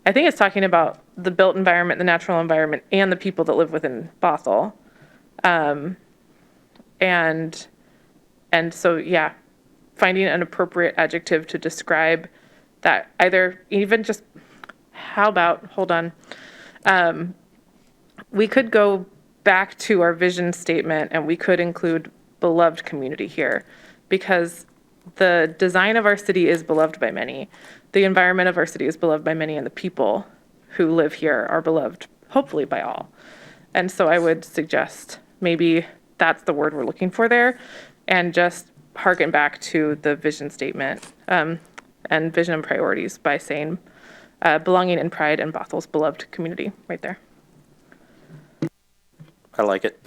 I think it's talking about the built environment, the natural environment, and the people that live within Bothell. And so, yeah, finding an appropriate adjective to describe that, either even just, how about, hold on, we could go back to our vision statement and we could include beloved community here, because the design of our city is beloved by many. The environment of our city is beloved by many, and the people who live here are beloved, hopefully, by all. And so I would suggest maybe that's the word we're looking for there, and just harken back to the vision statement and vision and priorities by saying belonging and pride in Bothell's beloved community right there. I like it.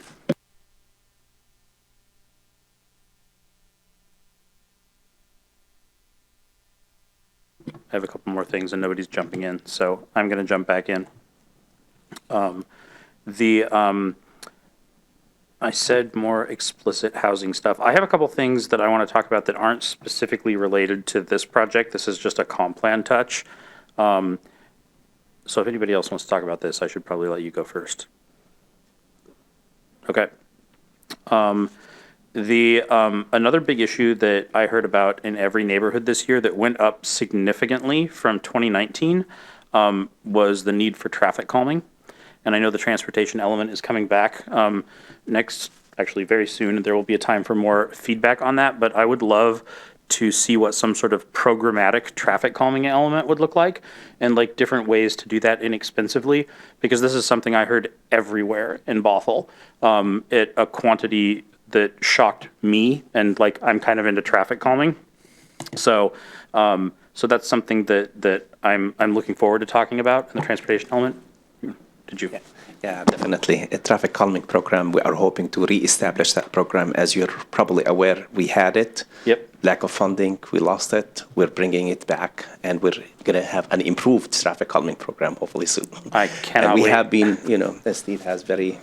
I have a couple more things and nobody's jumping in, so I'm going to jump back in. I said more explicit housing stuff. I have a couple things that I want to talk about that aren't specifically related to this project. This is just a comp plan touch. So if anybody else wants to talk about this, I should probably let you go first. Okay. Another big issue that I heard about in every neighborhood this year that went up significantly from 2019 was the need for traffic calming. And I know the transportation element is coming back next, actually very soon. There will be a time for more feedback on that, but I would love to see what some sort of programmatic traffic calming element would look like, and like different ways to do that inexpensively, because this is something I heard everywhere in Bothell at a quantity that shocked me, and like I'm kind of into traffic calming. So so that's something that I'm looking forward to talking about in the transportation element. Did you? Yeah, definitely. A traffic calming program, we are hoping to reestablish that program. As you're probably aware, we had it. Yep. Lack of funding, we lost it. We're bringing it back, and we're going to have an improved traffic calming program hopefully soon. I cannot and we wait. have been, Steve has very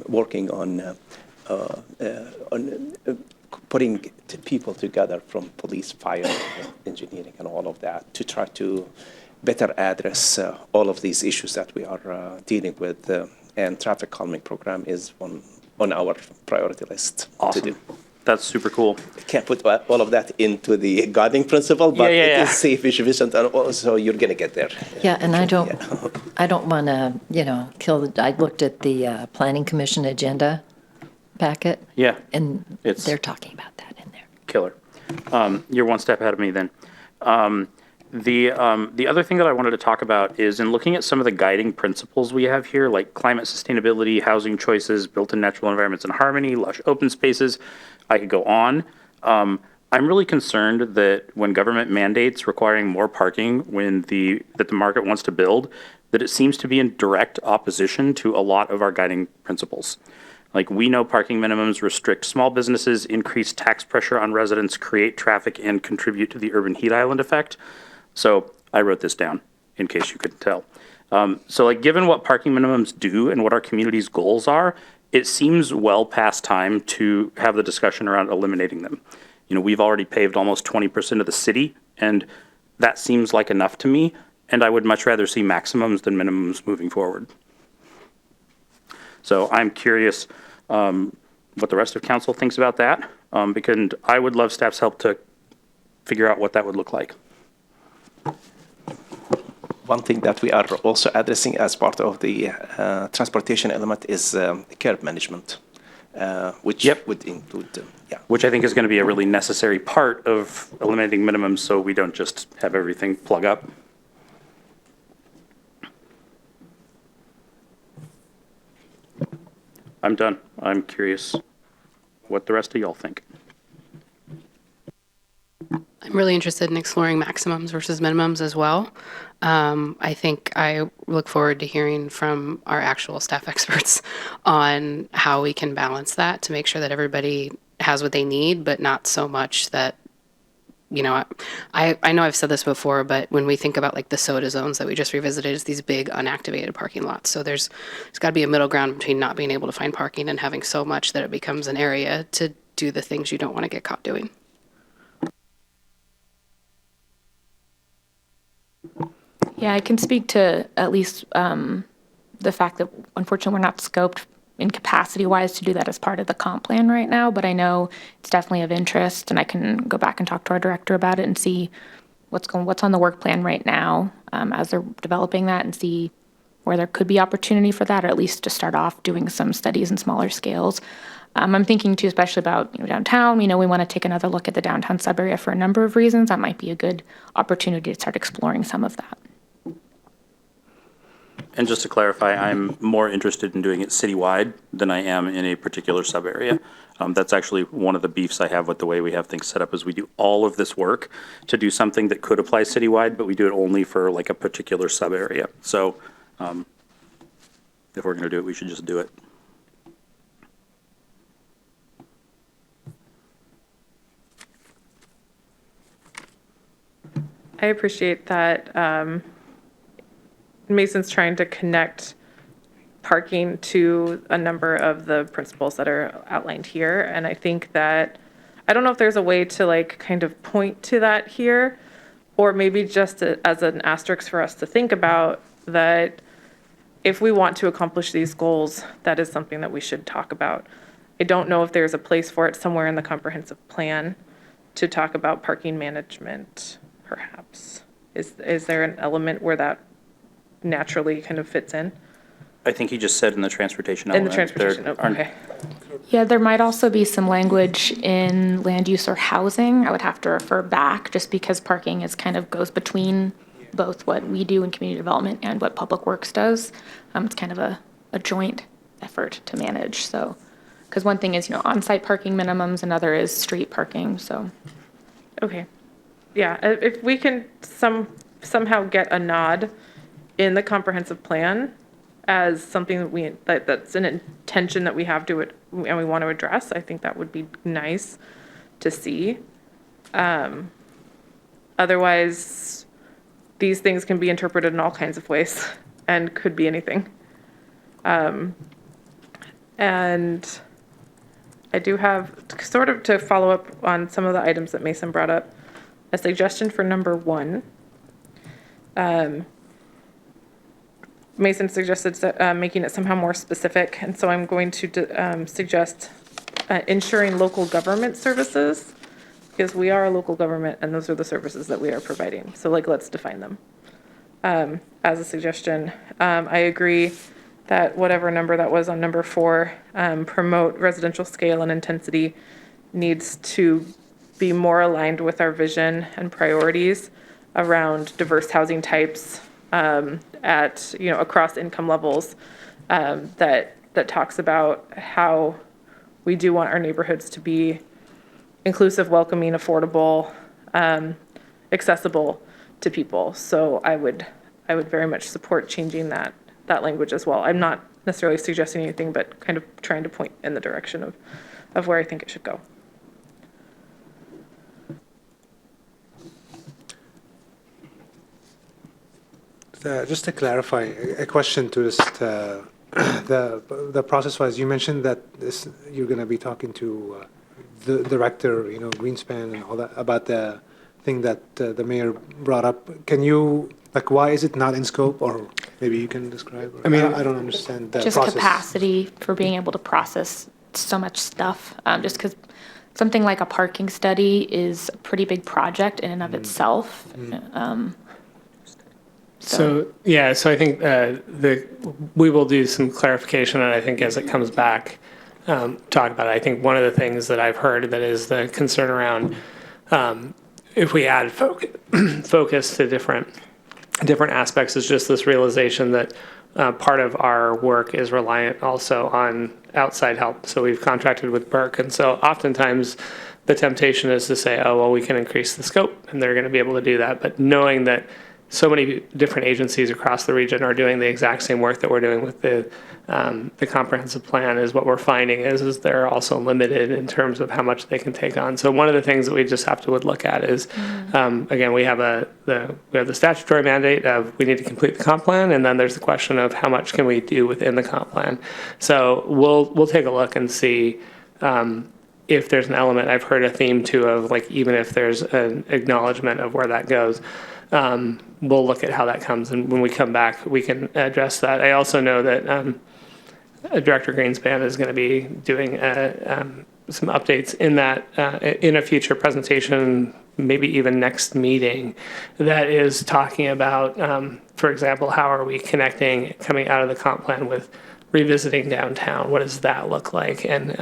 working on putting people together from police, fire, engineering, and all of that to try to better address all of these issues that we are dealing with, and traffic calming program is on our priority list. Awesome. To do. That's super cool. Can't put all of that into the guiding principle, but Yeah. it is safe, efficient, and also you're going to get there. Yeah, and I don't want to, kill I looked at the Planning Commission agenda packet. Yeah. And It's they're talking about that in there. killer. You're one step ahead of me then. The other thing that I wanted to talk about is in looking at some of the guiding principles we have here, like climate sustainability, housing choices, built-in natural environments in harmony, lush open spaces. I could go on. I'm really concerned that when government mandates requiring more parking that the market wants to build, that it seems to be in direct opposition to a lot of our guiding principles. Like, we know parking minimums restrict small businesses, increase tax pressure on residents, create traffic, and contribute to the urban heat island effect. So I wrote this down in case you couldn't tell. So given what parking minimums do and what our community's goals are, it seems well past time to have the discussion around eliminating them. We've already paved almost 20% of the city, and that seems like enough to me, and I would much rather see maximums than minimums moving forward. So I'm curious what the rest of council thinks about that, because I would love staff's help to figure out what that would look like. One thing that we are also addressing as part of the transportation element is curb management, which would include, Which I think is going to be a really necessary part of eliminating minimums so we don't just have everything plug up. I'm done. I'm curious what the rest of y'all think. I'm really interested in exploring maximums versus minimums as well. I think I look forward to hearing from our actual staff experts on how we can balance that to make sure that everybody has what they need, but not so much that, I know I've said this before, but when we think about like the soda zones that we just revisited, it's these big unactivated parking lots. So there's got to be a middle ground between not being able to find parking and having so much that it becomes an area to do the things you don't want to get caught doing. Yeah, I can speak to at least the fact that unfortunately we're not scoped in capacity-wise to do that as part of the comp plan right now, but I know it's definitely of interest, and I can go back and talk to our director about it and see what's on the work plan right now as they're developing that, and see where there could be opportunity for that, or at least to start off doing some studies in smaller scales. I'm thinking too, especially about downtown. We want to take another look at the downtown sub-area for a number of reasons. That might be a good opportunity to start exploring some of that. And just to clarify, I'm more interested in doing it citywide than I am in a particular sub-area. That's actually one of the beefs I have with the way we have things set up, is we do all of this work to do something that could apply citywide, but we do it only for like a particular sub-area. So if we're going to do it, we should just do it. I appreciate that Mason's trying to connect parking to a number of the principles that are outlined here. And I think that, I don't know if there's a way to kind of point to that here, or maybe just as an asterisk for us to think about that if we want to accomplish these goals, that is something that we should talk about. I don't know if there's a place for it somewhere in the comprehensive plan to talk about parking management, perhaps. Is there an element where that naturally kind of fits in? I think he just said in the transportation In element. the transportation, okay. Yeah, there might also be some language in land use or housing. I would have to refer back, just because parking is kind of goes between both what we do in community development and what Public Works does. It's kind of a joint effort to manage. So, because one thing is, on-site parking minimums, another is street parking, so. Okay. Yeah, if we can somehow get a nod in the comprehensive plan as something that's an intention that we have to it and we want to address, I think that would be nice to see. Otherwise, these things can be interpreted in all kinds of ways and could be anything. And I do have, sort of to follow up on some of the items that Mason brought up, a suggestion for number 1. Mason suggested making it somehow more specific, and so I'm going to suggest ensuring local government services, because we are a local government and those are the services that we are providing. So like, let's define them. As a suggestion, I agree that whatever number that was on number 4, promote residential scale and intensity needs to be more aligned with our vision and priorities around diverse housing types at, across income levels, that talks about how we do want our neighborhoods to be inclusive, welcoming, affordable, accessible to people. So I would very much support changing that language as well. I'm not necessarily suggesting anything, but kind of trying to point in the direction of where I think it should go. Just to clarify, a question to this, the process-wise, you mentioned that you're going to be talking to the director, Greenspan and all that, about the thing that the mayor brought up. Can you, why is it not in scope, or maybe you can describe? I don't understand the just process. Capacity for being able to process so much stuff, just because something like a parking study is a pretty big project in and of itself. So I think we will do some clarification, and I think as it comes back, talk about it. I think one of the things that I've heard that is the concern around if we add focus to different aspects is just this realization that part of our work is reliant also on outside help. So we've contracted with Burke, and so oftentimes the temptation is to say, oh, well, we can increase the scope, and they're going to be able to do that. But knowing that so many different agencies across the region are doing the exact same work that we're doing with the comprehensive plan, is what we're finding is they're also limited in terms of how much they can take on. So one of the things that we just have to look at is, again, we have the statutory mandate of we need to complete the comp plan, and then there's the question of how much can we do within the comp plan. So we'll take a look and see if there's an element. I've heard a theme too of even if there's an acknowledgement of where that goes. We'll look at how that comes, and when we come back, we can address that. I also know that Director Greenspan is going to be doing some updates in that in a future presentation, maybe even next meeting, that is talking about, for example, how are we connecting coming out of the comp plan with revisiting downtown? What does that look like? And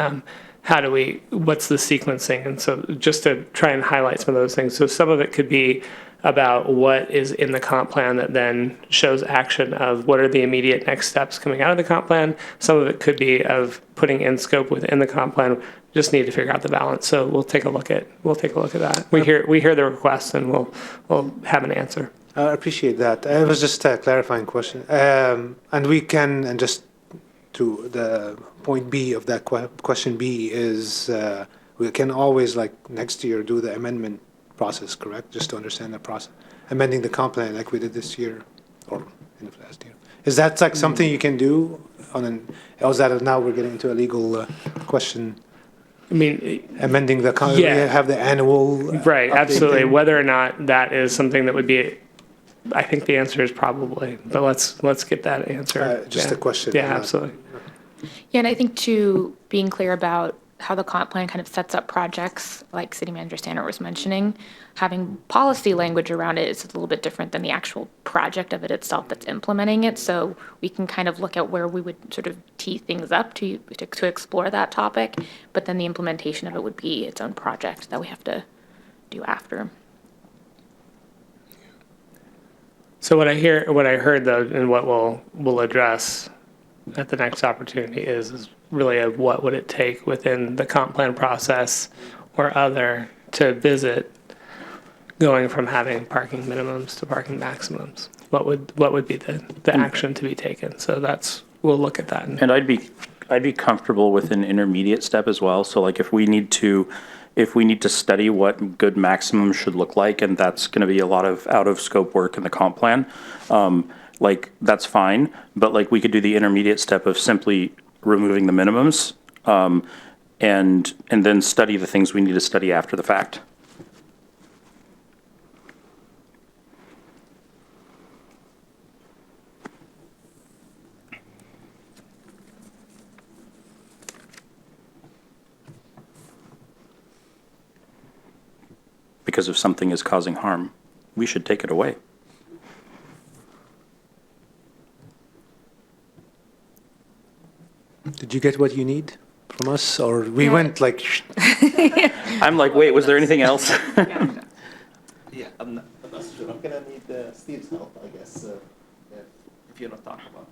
what's the sequencing? And so just to try and highlight some of those things. So some of it could be about what is in the comp plan that then shows action of what are the immediate next steps coming out of the comp plan. Some of it could be of putting in scope within the comp plan. Just need to figure out the balance. So we'll take a look at that. We hear the request, and we'll have an answer. I appreciate that. It was just a clarifying question. And we can, and just to the point B of that question B is we can always next year do the amendment process, correct? Just to understand the process, amending the comp plan like we did this year or in the last year. Is that something you can do or is that now we're getting into a legal question? Amending the comp, we have the annual right, absolutely. Thing. Whether or not that is something that would be, I think the answer is probably, but let's get that answer. Just a question. Yeah, absolutely. Yeah, and I think too, being clear about how the comp plan kind of sets up projects, like City Manager Stanner was mentioning, having policy language around it is a little bit different than the actual project of it itself that's implementing it. So we can kind of look at where we would sort of tee things up to explore that topic, but then the implementation of it would be its own project that we have to do after. So what I heard though, and what we'll address at the next opportunity is really of what would it take within the comp plan process or other to visit going from having parking minimums to parking maximums. What would be the action to be taken? So we'll look at that. And I'd be comfortable with an intermediate step as well. So if we need to study what good maximum should look like, and that's going to be a lot of out of scope work in the comp plan, that's fine. But we could do the intermediate step of simply removing the minimums, and then study the things we need to study after the fact. because if something is causing harm, we should take it away. Did you get what you need from us, or we went like? I'm like, wait, was there anything else? Yeah, I'm not sure. I'm gonna need Steve's help, I guess, if you're not talking about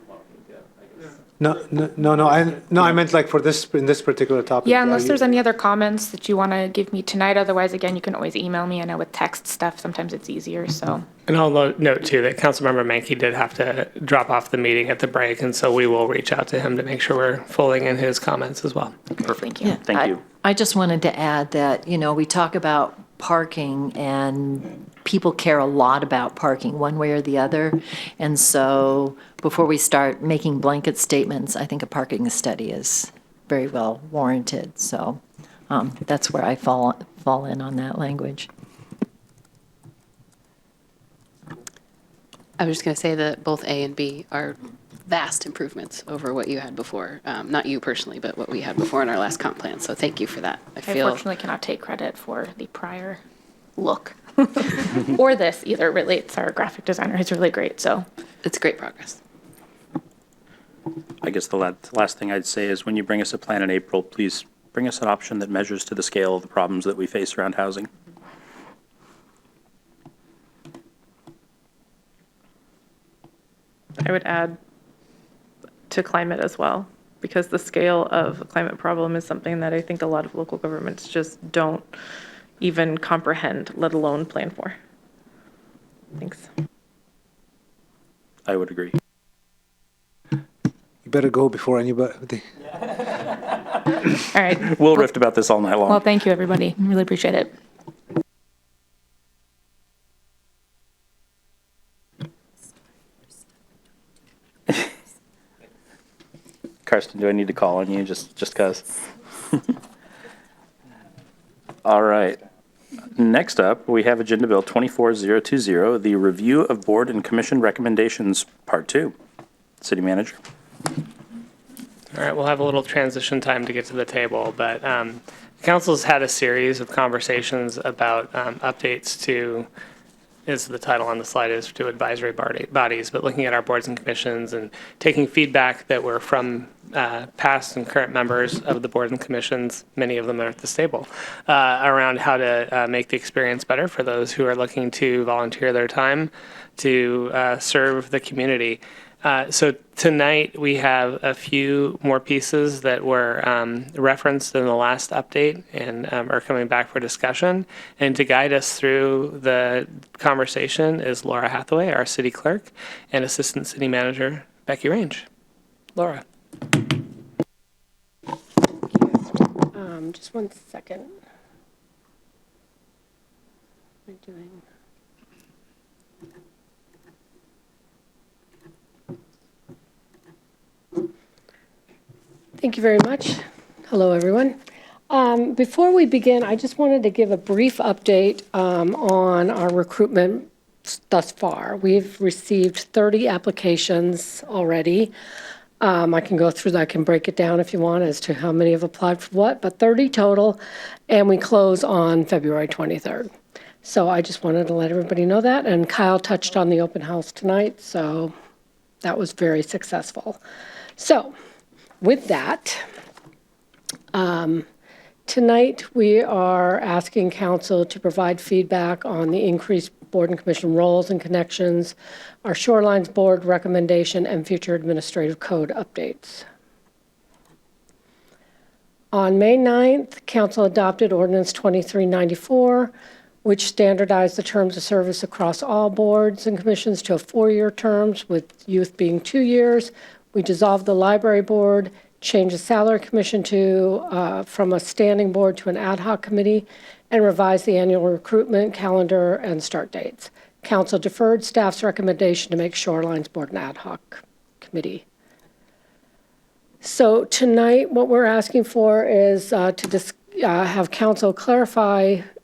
parking, yeah, I guess. No. I meant like for this in this particular topic. Yeah, unless there's any other comments that you want to give me tonight. Otherwise, again, you can always email me. I know with text stuff, sometimes it's easier, so. And I'll note too that Councilmember Mankey did have to drop off the meeting at the break, and so we will reach out to him to make sure we're folding in his comments as well. Perfect. Thank you. Thank you. I just wanted to add that, we talk about parking and people care a lot about parking one way or the other. And so before we start making blanket statements, I think a parking study is very well warranted. So that's where I fall in on that language. I was just going to say that both A and B are vast improvements over what you had before. Not you personally, but what we had before in our last comp plan. So thank you for that. I feel Unfortunately cannot take credit for the prior look or this either. Really, it's our graphic designer. He's really great. So it's great progress. I guess the last thing I'd say is when you bring us a plan in April, please bring us an option that measures to the scale of the problems that we face around housing. I would add to climate as well, because the scale of a climate problem is something that I think a lot of local governments just don't even comprehend, let alone plan for. Thanks. I would agree. You better go before anybody. all right. We'll riff about this all night long. Well, thank you, everybody. Really appreciate it. Karsten, do I need to call on you just because? All right. Next up, we have Agenda Bill 24020, the Review of Board and Commission Recommendations, Part 2. City Manager. All right, we'll have a little transition time to get to the table, but Council's had a series of conversations about updates to, as the title on the slide is, to advisory bodies, but looking at our boards and commissions and taking feedback that were from past and current members of the boards and commissions, many of them are at this table, around how to make the experience better for those who are looking to volunteer their time to serve the community. So tonight we have a few more pieces that were referenced in the last update and are coming back for discussion. And to guide us through the conversation is Laura Hathaway, our city clerk, and Assistant City Manager Becky Range. Laura. Just 1 second. What am I doing? Thank you very much. Hello, everyone. Before we begin, I just wanted to give a brief update on our recruitment thus far. We've received 30 applications already. I can go through that. I can break it down if you want as to how many have applied for what, but 30 total, and we close on February 23rd. So I just wanted to let everybody know that, and Kyle touched on the open house tonight, so that was very successful. So with that, tonight we are asking council to provide feedback on the increased board and commission roles and connections, our Shorelines Board recommendation, and future administrative code updates. On May 9th, council adopted Ordinance 2394, which standardized the terms of service across all boards and commissions to 4-year terms, with youth being 2 years. We dissolved the library board, changed the salary commission from a standing board to an ad hoc committee, and revised the annual recruitment calendar and start dates. Council deferred staff's recommendation to make Shorelines Board an ad hoc committee. So tonight, what we're asking for is to have council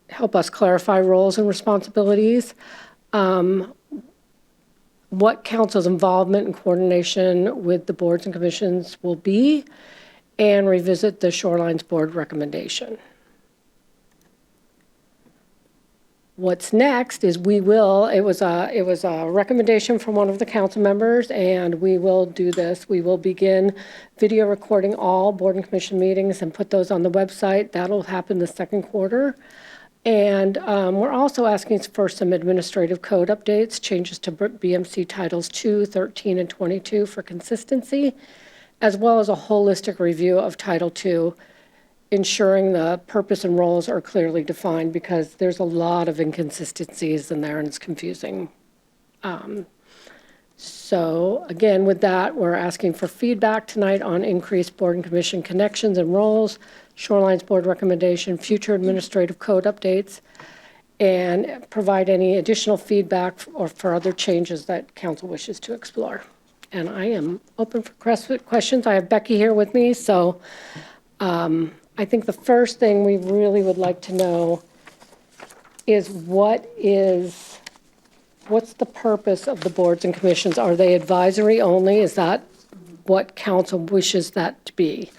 help us clarify roles and responsibilities, what council's involvement and coordination with the boards and commissions will be, and revisit the Shorelines Board recommendation. What's next is it was a recommendation from one of the council members, and we will do this. We will begin video recording all board and commission meetings and put those on the website. That'll happen the second quarter. And we're also asking for some administrative code updates, changes to BMC Titles 2, 13, and 22 for consistency, as well as a holistic review of Title 2, ensuring the purpose and roles are clearly defined, because there's a lot of inconsistencies in there and it's confusing. So again, with that, we're asking for feedback tonight on increased board and commission connections and roles, Shorelines Board recommendation, future administrative code updates, and provide any additional feedback or for other changes that council wishes to explore. And I am open for questions. I have Becky here with me, so I think the first thing we really would like to know is what's the purpose of the boards and commissions? Are they advisory only? Is that what council wishes that to be?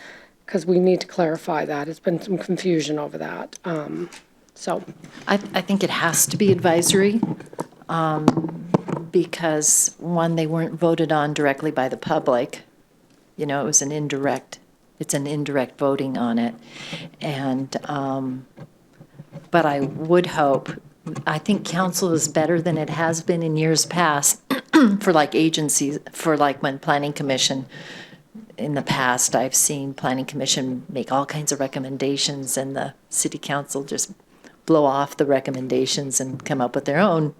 Because we need to clarify that. There's been some confusion over that. I think it has to be advisory because, one, they weren't voted on directly by the public. You know, it's an indirect voting on it. And, but I would hope, I think council is better than it has been in years past for like agencies, for like when Planning Commission. In the past, I've seen Planning Commission make all kinds of recommendations and the city council just blow off the recommendations and come up with their own,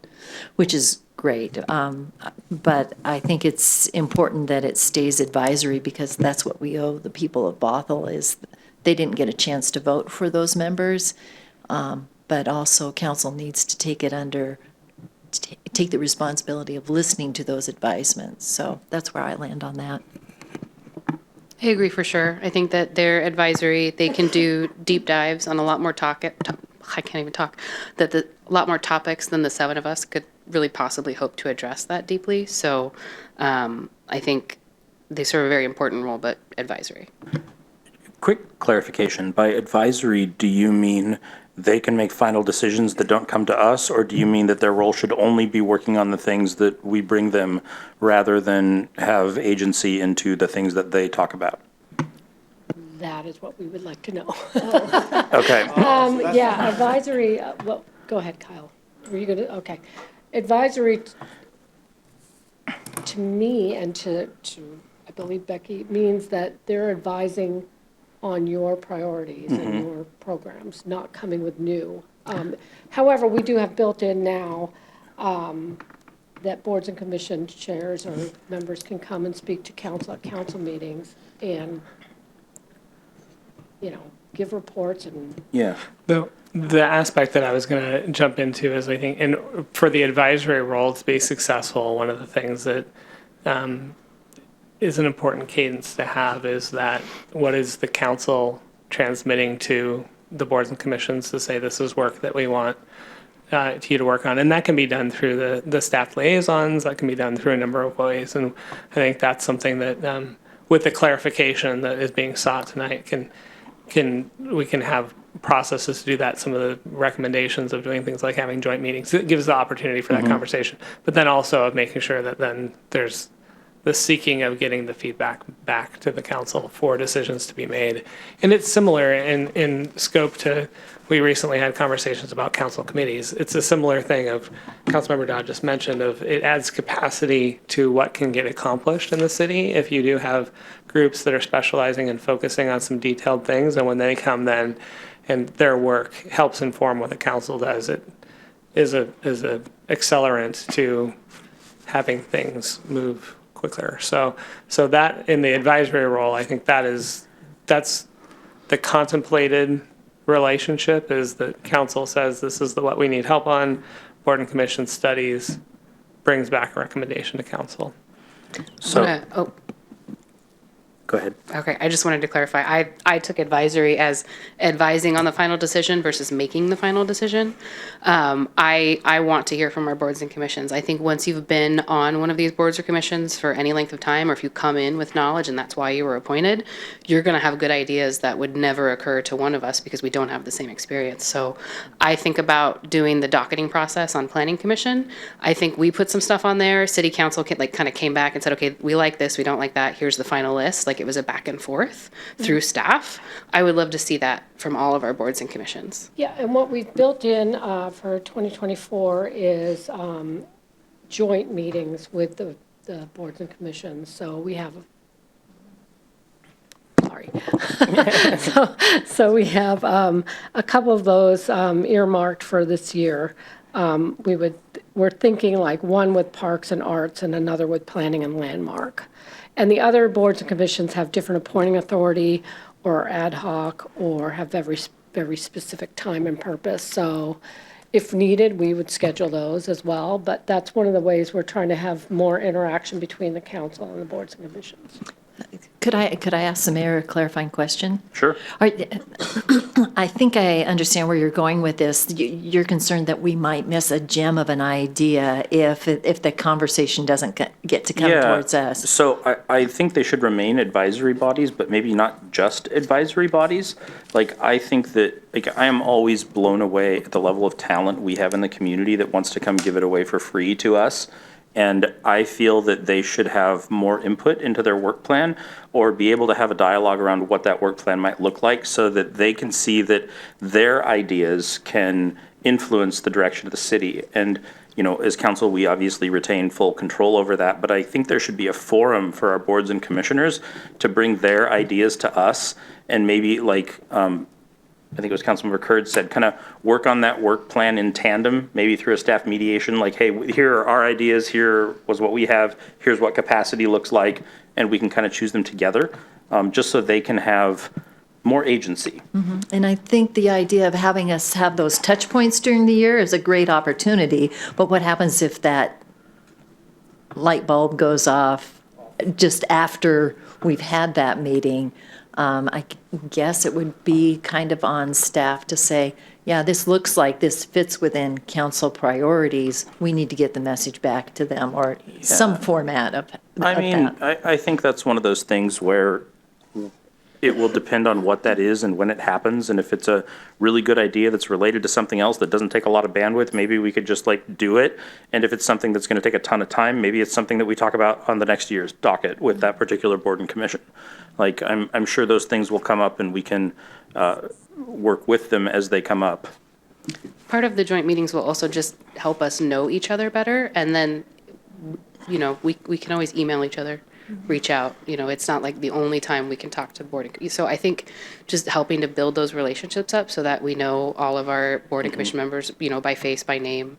which is great. But I think it's important that it stays advisory, because that's what we owe the people of Bothell, is they didn't get a chance to vote for those members. But also council needs to take the responsibility of listening to those advisements. So that's where I land on that. I agree for sure. I think that they're advisory. They can do deep dives on a lot more a lot more topics than the seven of us could really possibly hope to address that deeply. So I think they serve a very important role, but advisory. Quick clarification. By advisory, do you mean they can make final decisions that don't come to us, or do you mean that their role should only be working on the things that we bring them rather than have agency into the things that they talk about? That is what we would like to know. Okay. Yeah, advisory, well, go ahead, Kyle. Were you gonna, okay. Advisory to me and to I believe Becky, means that they're advising on your priorities and your programs, not coming with new. However, we do have built in now that boards and commission chairs or members can come and speak to council at council meetings and, you know, give reports and. Yeah. The aspect that I was going to jump into is, I think, and for the advisory role to be successful, one of the things that is an important cadence to have is that what is the council transmitting to the boards and commissions to say this is work that we want you to work on. And that can be done through the staff liaisons, that can be done through a number of ways. And I think that's something that with the clarification that is being sought tonight, we can have processes to do that. Some of the recommendations of doing things like having joint meetings, it gives the opportunity for that conversation. But then also of making sure that then there's the seeking of getting the feedback back to the council for decisions to be made. And it's similar in scope to, we recently had conversations about council committees. It's a similar thing of, Councilmember Dodd just mentioned, of it adds capacity to what can get accomplished in the city if you do have groups that are specializing and focusing on some detailed things, and when they come then and their work helps inform what the council does, it is a accelerant to having things move quicker. So that in the advisory role, I think that's the contemplated relationship, is that council says this is what we need help on, board and commission studies, brings back a recommendation to council. So, Go ahead. Okay, I just wanted to clarify. I took advisory as advising on the final decision versus making the final decision. I want to hear from our boards and commissions. I think once you've been on one of these boards or commissions for any length of time, or if you come in with knowledge and that's why you were appointed, you're going to have good ideas that would never occur to one of us because we don't have the same experience. So I think about doing the docketing process on planning commission. I think we put some stuff on there. City council kind of came back and said, okay, we like this, we don't like that. Here's the final list. Like it was a back and forth through staff. I would love to see that from all of our boards and commissions. Yeah, and what we've built in for 2024 is joint meetings with the boards and commissions. So we have, so we have a couple of those earmarked for this year. We're thinking like one with parks and arts and another with planning and landmark. And the other boards and commissions have different appointing authority or ad hoc or have very specific time and purpose. So if needed, we would schedule those as well. But that's one of the ways we're trying to have more interaction between the council and the boards and commissions. Could I ask the mayor a clarifying question? Sure. I think I understand where you're going with this. You're concerned that we might miss a gem of an idea if the conversation doesn't get to come towards us. So I think they should remain advisory bodies, but maybe not just advisory bodies. Like, I think that, like, I am always blown away at the level of talent we have in the community that wants to come give it away for free to us. And I feel that they should have more input into their work plan or be able to have a dialogue around what that work plan might look like so that they can see that their ideas can influence the direction of the city. And, you know, as council, we obviously retain full control over that, but I think there should be a forum for our boards and commissioners to bring their ideas to us and maybe like, I think it was Councilmember Curd said, kind of work on that work plan in tandem, maybe through a staff mediation, like, hey, here are our ideas, here was what we have, here's what capacity looks like, and we can kind of choose them together, just so they can have more agency. Mm-hmm. And I think the idea of having us have those touch points during the year is a great opportunity, but what happens if that light bulb goes off just after we've had that meeting? I guess it would be kind of on staff to say, yeah, this looks like this fits within council priorities. We need to get the message back to them or some format of that. I think that's one of those things where it will depend on what that is and when it happens. And if it's a really good idea that's related to something else that doesn't take a lot of bandwidth, maybe we could just like do it. And if it's something that's going to take a ton of time, maybe it's something that we talk about on the next year's docket with that particular board and commission. Like, I'm sure those things will come up and we can work with them as they come up. Part of the joint meetings will also just help us know each other better. And then, you know, we can always email each other, reach out. You know, it's not like the only time we can talk to board. So I think just helping to build those relationships up so that we know all of our board and commission members, you know, by face, by name,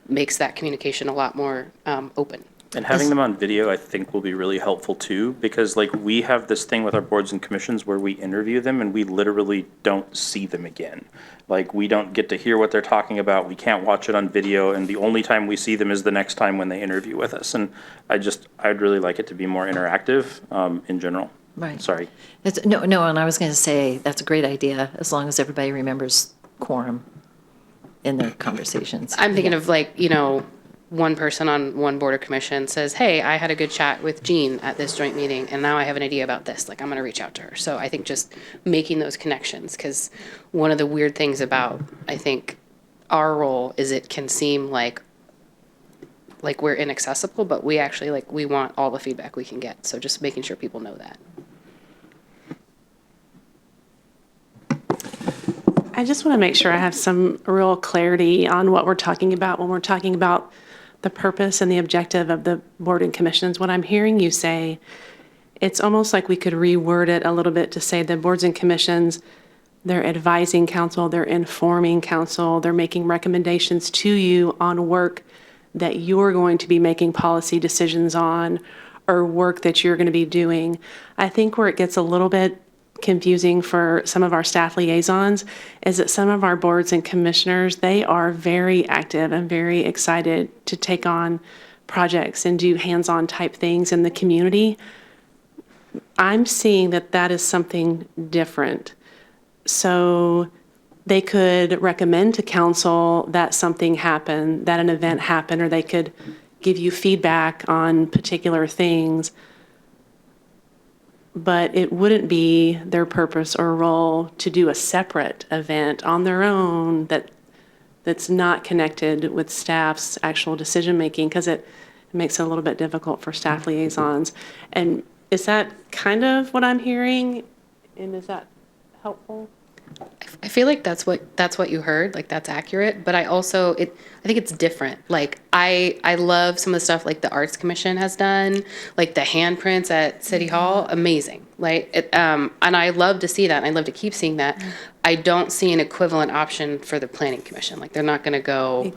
makes that communication a lot more open. And having them on video, I think, will be really helpful too, because like we have this thing with our boards and commissions where we interview them and we literally don't see them again. Like, we don't get to hear what they're talking about. We can't watch it on video, and the only time we see them is the next time when they interview with us. And I'd really like it to be more interactive in general. Right. Sorry. No, and I was going to say that's a great idea as long as everybody remembers quorum in their conversations. I'm thinking of like, you know, one person on one board or commission says, hey, I had a good chat with Jean at this joint meeting, and now I have an idea about this. Like, I'm going to reach out to her. So I think just making those connections, because one of the weird things about, I think, our role is it can seem like we're inaccessible, but we actually, like, we want all the feedback we can get. So just making sure people know that. I just want to make sure I have some real clarity on what we're talking about when we're talking about the purpose and the objective of the board and commissions. What I'm hearing you say, it's almost like we could reword it a little bit to say the boards and commissions, they're advising council, they're informing council, they're making recommendations to you on work that you're going to be making policy decisions on or work that you're going to be doing. I think where it gets a little bit confusing for some of our staff liaisons is that some of our boards and commissioners, they are very active and very excited to take on projects and do hands-on type things in the community. I'm seeing that that is something different. So they could recommend to council that something happen, that an event happen, or they could give you feedback on particular things. But it wouldn't be their purpose or role to do a separate event on their own that's not connected with staff's actual decision-making, because it makes it a little bit difficult for staff liaisons. And is that kind of what I'm hearing? And is that helpful? I feel like that's what you heard, like that's accurate, but I think it's different. Like I love some of the stuff like the Arts Commission has done, like the handprints at City Hall, amazing. Like and I love to see that, and I love to keep seeing that. I don't see an equivalent option for the Planning Commission. Like they're not going to go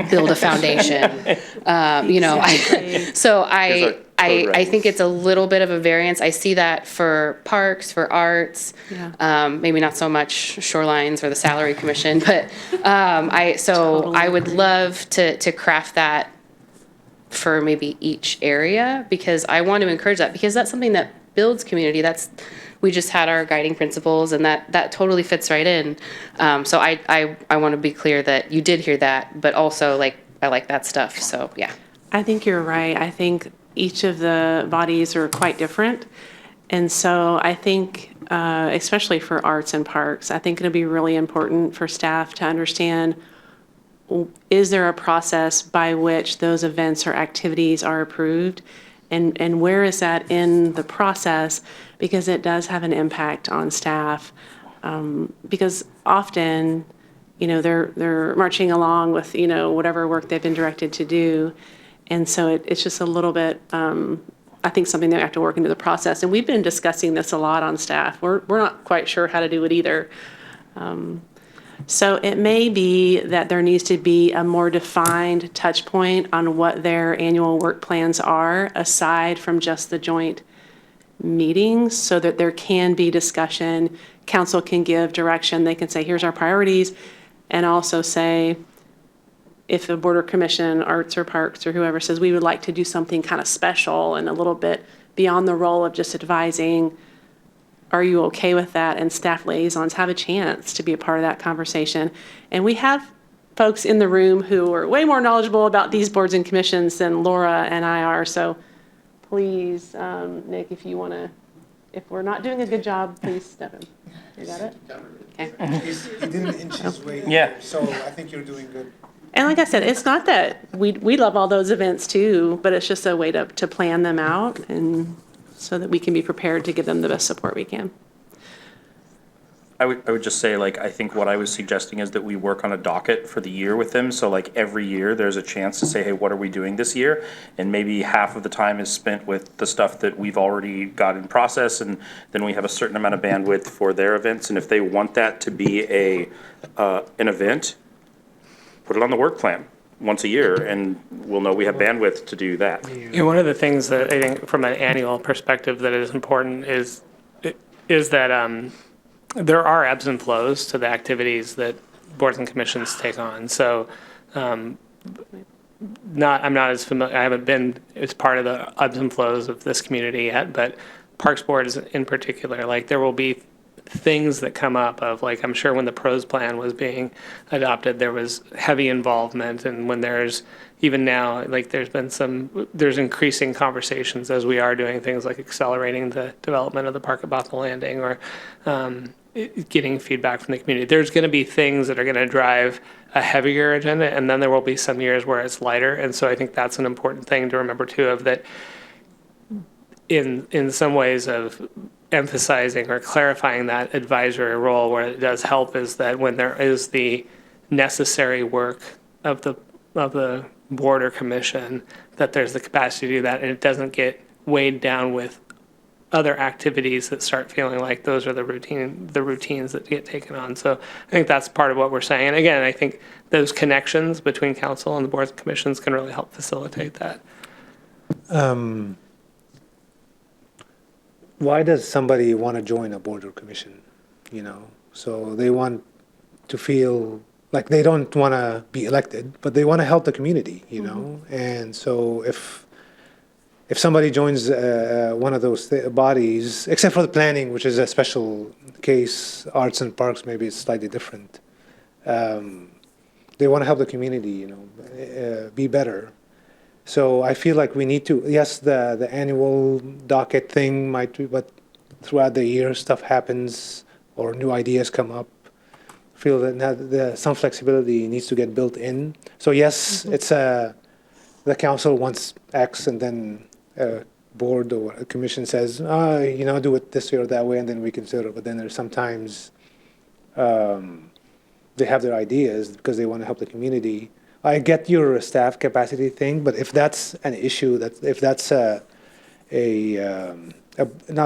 build a foundation. I think it's a little bit of a variance. I see that for parks, for arts, maybe not so much shorelines or the salary commission, but I would love to craft that for maybe each area, because I want to encourage that, because that's something that builds community. We just had our guiding principles, and that totally fits right in. So I want to be clear that you did hear that, but also I like that stuff. So yeah. I think you're right. I think each of the bodies are quite different. And so I think, especially for arts and parks, I think it'll be really important for staff to understand, is there a process by which those events or activities are approved? And where is that in the process? Because it does have an impact on staff. Because often, they're marching along with, whatever work they've been directed to do. And so it's just a little bit, I think, something that we have to work into the process. And we've been discussing this a lot on staff. We're not quite sure how to do it either. So it may be that there needs to be a more defined touch point on what their annual work plans are, aside from just the joint meetings, so that there can be discussion. Council can give direction. They can say, here's our priorities, and also say, if the Board or Commission, Arts or Parks or whoever says we would like to do something kind of special and a little bit beyond the role of just advising, are you okay with that? And staff liaisons have a chance to be a part of that conversation. And we have folks in the room who are way more knowledgeable about these boards and commissions than Laura and I are. So please, Nick, if you want to, if we're not doing a good job, please step in. You got it? Okay. He didn't inch his way. Yeah. So I think you're doing good. And like I said, it's not that we love all those events too, but it's just a way to plan them out, and so that we can be prepared to give them the best support we can. I would just say, I think what I was suggesting is that we work on a docket for the year with them. So every year there's a chance to say, hey, what are we doing this year? And maybe half of the time is spent with the stuff that we've already got in process. And then we have a certain amount of bandwidth for their events. And if they want that to be an event, put it on the work plan once a year, and we'll know we have bandwidth to do that. One of the things that I think from an annual perspective that is important is that there are ebbs and flows to the activities that boards and commissions take on. So I'm not as familiar, I haven't been as part of the ebbs and flows of this community yet, but Parks Board in particular, there will be things that come up of, I'm sure when the PROS plan was being adopted, there was heavy involvement, and when there's even now, there's increasing conversations as we are doing things like accelerating the development of the park at Bothell Landing, or getting feedback from the community. There's going to be things that are going to drive a heavier agenda, and then there will be some years where it's lighter. And so I think that's an important thing to remember too, of that in some ways of emphasizing or clarifying that advisory role, where it does help is that when there is the necessary work of the board or commission, that there's the capacity to do that, and it doesn't get weighed down with other activities that start feeling like those are the routines that get taken on. So I think that's part of what we're saying. And again, I think those connections between council and the boards and commissions can really help facilitate that. Why does somebody want to join a board or commission? So they want to feel like they don't want to be elected, but they want to help the community, And so if if somebody joins one of those bodies, except for the planning, which is a special case, arts and parks, maybe it's slightly different. They want to help the community, be better. So I feel like we need to, yes, the annual docket thing might be, but throughout the year stuff happens or new ideas come up. I feel that some flexibility needs to get built in. So yes, it's the council wants X and then a board or a commission says, do it this way or that way, and then we consider it. But then there's sometimes they have their ideas because they want to help the community. I get your staff capacity thing, but if that's an issue, if that's not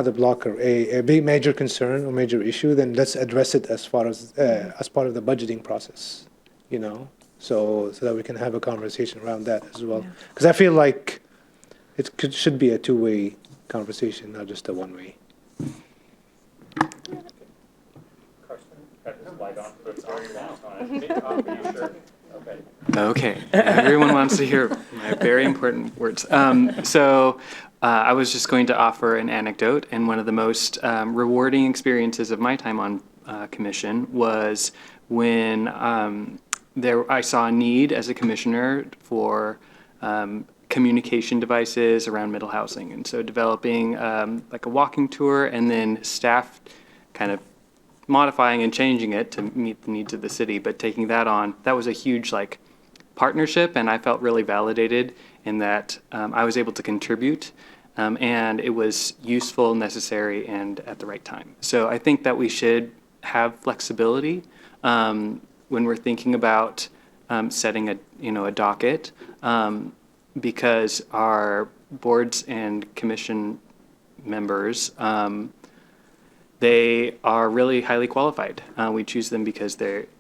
a blocker, a big major concern or major issue, then let's address it as part of the budgeting process, so that we can have a conversation around that as well. Because I feel like it should be a two-way conversation, not just a one-way. Okay, everyone wants to hear my very important words. I was just going to offer an anecdote, and one of the most rewarding experiences of my time on commission was when I saw a need as a commissioner for communication devices around middle housing, and so developing like a walking tour, and then staff kind of modifying and changing it to meet the needs of the city. But taking that on, that was a huge partnership, and I felt really validated in that I was able to contribute, and it was useful, necessary, and at the right time. So I think that we should have flexibility when we're thinking about setting a docket, because our boards and commission members, they are really highly qualified. We choose them because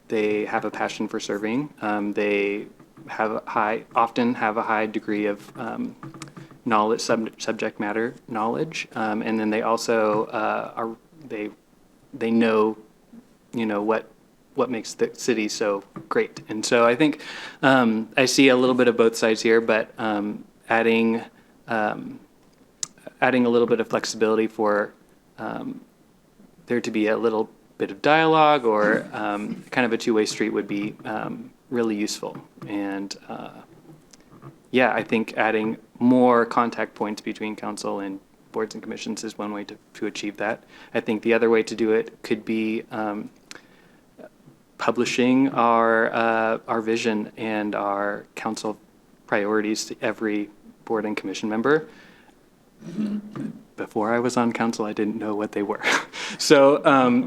they have a passion for serving. They often have a high degree of knowledge, subject matter knowledge, and then they also they know what makes the city so great. And so I think I see a little bit of both sides here, but adding a little bit of flexibility for there to be a little bit of dialogue or kind of a two-way street would be really useful. And I think adding more contact points between council and boards and commissions is one way to achieve that. I think the other way to do it could be publishing our vision and our council priorities to every board and commission member. Before I was on council, I didn't know what they were. So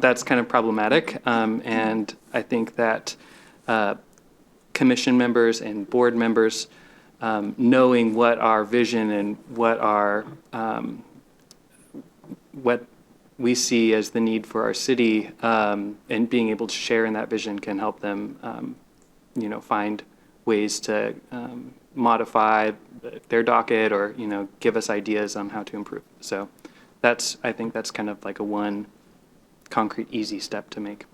that's kind of problematic. And I think that commission members and board members knowing what our vision and what we see as the need for our city, and being able to share in that vision can help them, find ways to modify their docket or, give us ideas on how to improve. So I think that's kind of like a one concrete, easy step to make.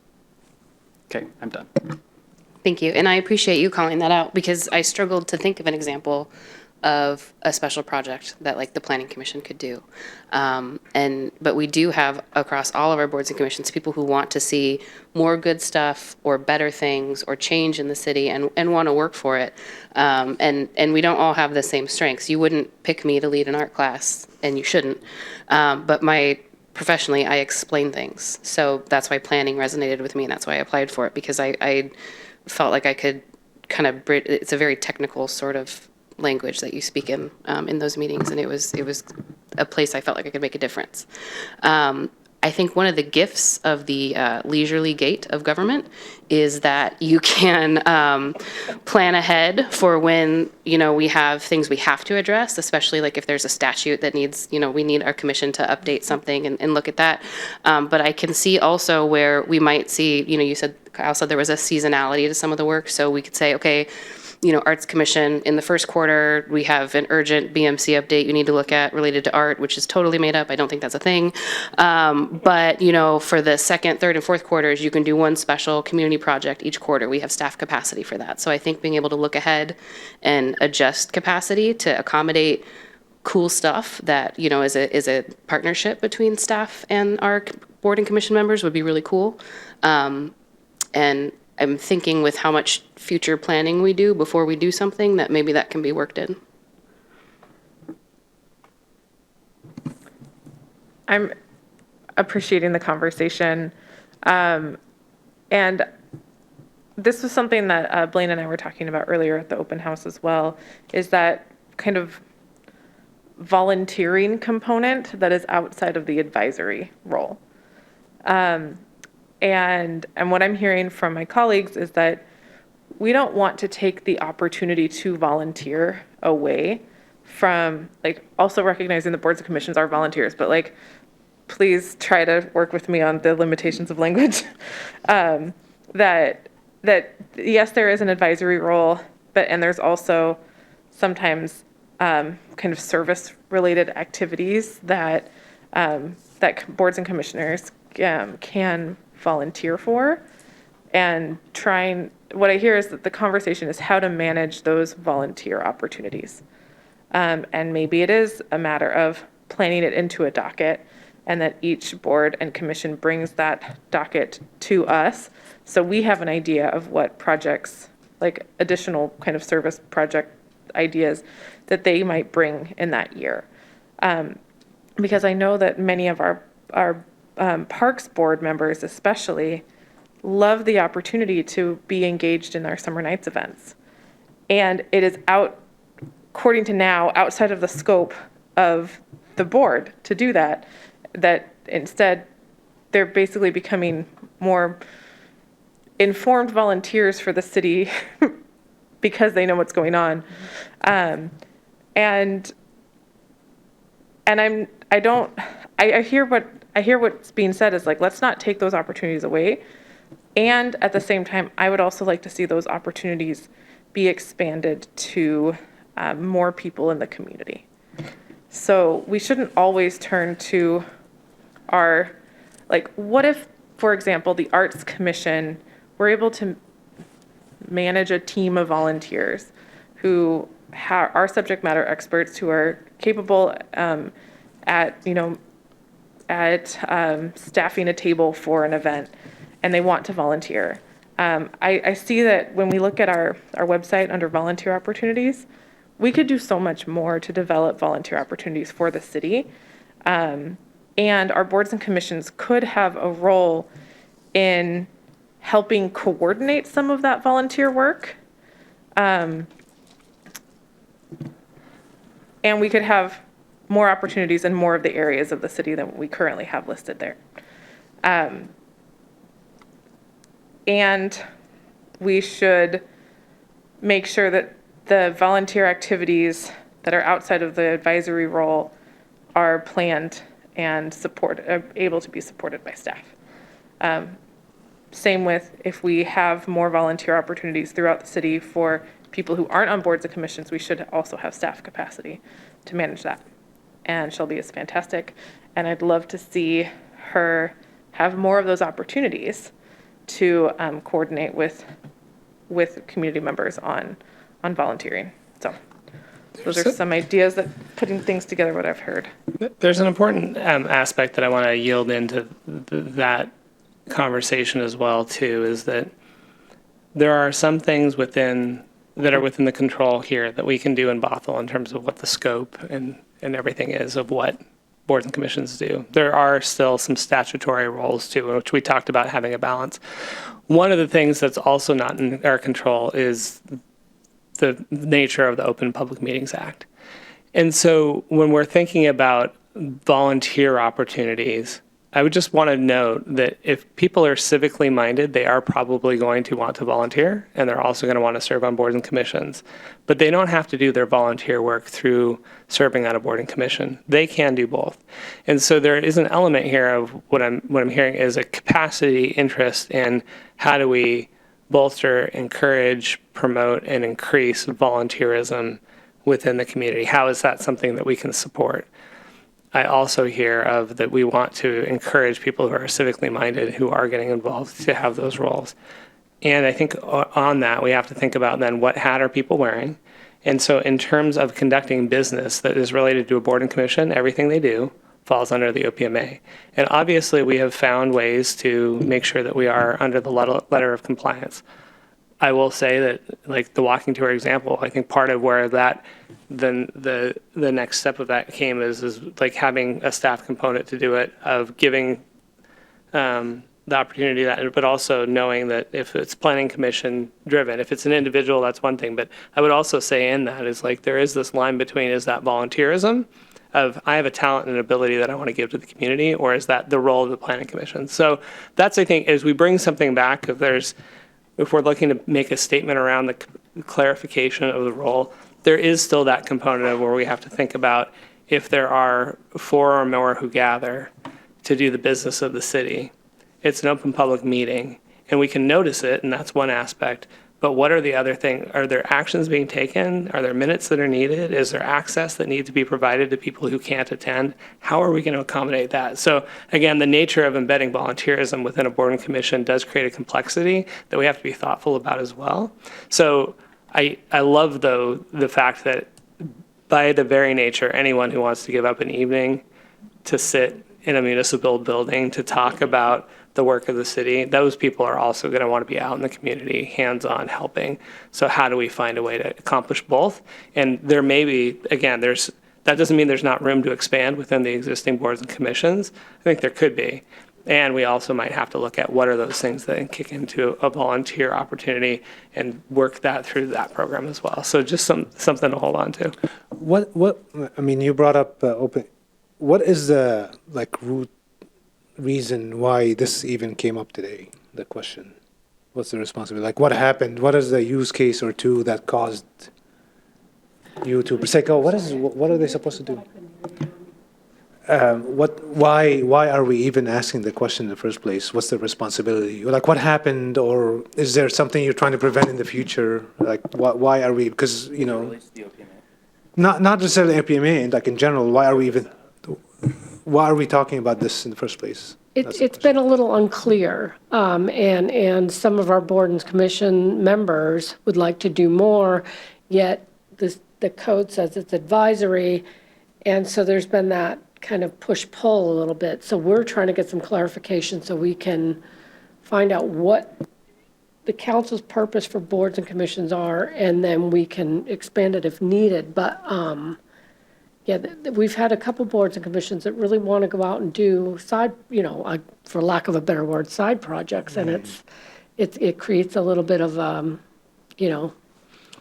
Okay, I'm done. Thank you. And I appreciate you calling that out, because I struggled to think of an example of a special project that the Planning Commission could do. But we do have across all of our boards and commissions people who want to see more good stuff or better things or change in the city and want to work for it. And we don't all have the same strengths. You wouldn't pick me to lead an art class, and you shouldn't. But professionally, I explain things. So that's why planning resonated with me, and that's why I applied for it, because I felt like I could kind of bridge. It's a very technical sort of language that you speak in those meetings, and it was a place I felt like I could make a difference. I think one of the gifts of the leisurely gait of government is that you can plan ahead for when we have things we have to address, especially if there's a statute that needs we need our commission to update something and look at that. But I can see also where we might see you said, Kyle said there was a seasonality to some of the work, so we could say, okay, Arts Commission, in the first quarter, we have an urgent BMC update you need to look at related to art, which is totally made up. I don't think that's a thing. But, for the second, third, and fourth quarters, you can do one special community project each quarter. We have staff capacity for that. So I think being able to look ahead and adjust capacity to accommodate cool stuff that, you know, is a partnership between staff and our board and commission members would be really cool. And I'm thinking with how much future planning we do before we do something, that maybe that can be worked in. I'm appreciating the conversation. And this was something that Blaine and I were talking about earlier at the open house as well, is that kind of volunteering component that is outside of the advisory role. And what I'm hearing from my colleagues is that we don't want to take the opportunity to volunteer away from, like, also recognizing the boards and commissions are volunteers, but like, please try to work with me on the limitations of language. That yes, there is an advisory role, and there's also sometimes kind of service-related activities that boards and commissioners can volunteer for. And what I hear is that the conversation is how to manage those volunteer opportunities. And maybe it is a matter of planning it into a docket, and that each board and commission brings that docket to us, so we have an idea of what projects, like additional kind of service project ideas that they might bring in that year. Because I know that many of our Parks Board members especially love the opportunity to be engaged in our summer nights events. And it is according to now, outside of the scope of the board to do that instead they're basically becoming more informed volunteers for the city because they know what's going on. And I hear what's being said is like, let's not take those opportunities away. And at the same time, I would also like to see those opportunities be expanded to more people in the community. So we shouldn't always turn to what if, for example, the Arts Commission were able to manage a team of volunteers who are subject matter experts, who are capable at staffing a table for an event, and they want to volunteer. I see that when we look at our website under volunteer opportunities, we could do so much more to develop volunteer opportunities for the city. And our boards and commissions could have a role in helping coordinate some of that volunteer work. And we could have more opportunities in more of the areas of the city than we currently have listed there. And we should make sure that the volunteer activities that are outside of the advisory role are planned and able to be supported by staff. Same with if we have more volunteer opportunities throughout the city for people who aren't on boards and commissions, we should also have staff capacity to manage that. And Shelby is fantastic, and I'd love to see her have more of those opportunities to coordinate with community members on volunteering. So those are some ideas that putting things together, what I've heard. There's an important aspect that I want to yield into that conversation as well too, is that there are some things that are within the control here that we can do in Bothell in terms of what the scope and everything is of what boards and commissions do. There are still some statutory roles too, which we talked about having a balance. One of the things that's also not in our control is the nature of the Open Public Meetings Act. And so when we're thinking about volunteer opportunities, I would just want to note that if people are civically minded, they are probably going to want to volunteer, and they're also going to want to serve on boards and commissions. But they don't have to do their volunteer work through serving on a board and commission. They can do both. And so there is an element here of what I'm hearing is a capacity interest in how do we bolster, encourage, promote, and increase volunteerism within the community. How is that something that we can support? I also hear of that we want to encourage people who are civically minded, who are getting involved, to have those roles. And I think on that, we have to think about then what hat are people wearing, And so in terms of conducting business that is related to a board and commission, everything they do falls under the OPMA. And obviously, we have found ways to make sure that we are under the letter of compliance. I will say that, like the walking tour example, I think part of where that then the next step of that came is like having a staff component to do it, of giving the opportunity to that, but also knowing that if it's planning commission driven, if it's an individual, that's one thing. But I would also say in that is like there is this line between, is that volunteerism of I have a talent and an ability that I want to give to the community, or is that the role of the planning commission? So that's, I think, as we bring something back, if we're looking to make a statement around the clarification of the role, there is still that component of where we have to think about if there are 4 or more who gather to do the business of the city. It's an open public meeting, and we can notice it, and that's one aspect. But what are the other things? Are there actions being taken? Are there minutes that are needed? Is there access that needs to be provided to people who can't attend? How are we going to accommodate that? So again, the nature of embedding volunteerism within a board and commission does create a complexity that we have to be thoughtful about as well. So I love, though, the fact that by the very nature, anyone who wants to give up an evening to sit in a municipal building to talk about the work of the city, those people are also going to want to be out in the community, hands-on, helping. So how do we find a way to accomplish both? And there may be, again, that doesn't mean there's not room to expand within the existing boards and commissions. I think there could be. And we also might have to look at what are those things that can kick into a volunteer opportunity and work that through that program as well. So just something to hold on to. I mean, you brought up open. What is the root reason why this even came up today? The question. What's the responsibility? Like, what happened? What is the use case or two that caused you to say, "Oh, what are they supposed to do?" Why are we even asking the question in the first place? What's the responsibility? Like, what happened, or is there something you're trying to prevent in the future? Like, why are we? Because not necessarily APMA, like in general. Why are we talking about this in the first place? It's been a little unclear, and some of our board and commission members would like to do more, yet the code says it's advisory, and so there's been that kind of push-pull a little bit. So we're trying to get some clarification so we can find out what the council's purpose for boards and commissions are, and then we can expand it if needed. But yeah, we've had a couple boards and commissions that really want to go out and do side, for lack of a better word, side projects, and it creates a little bit of,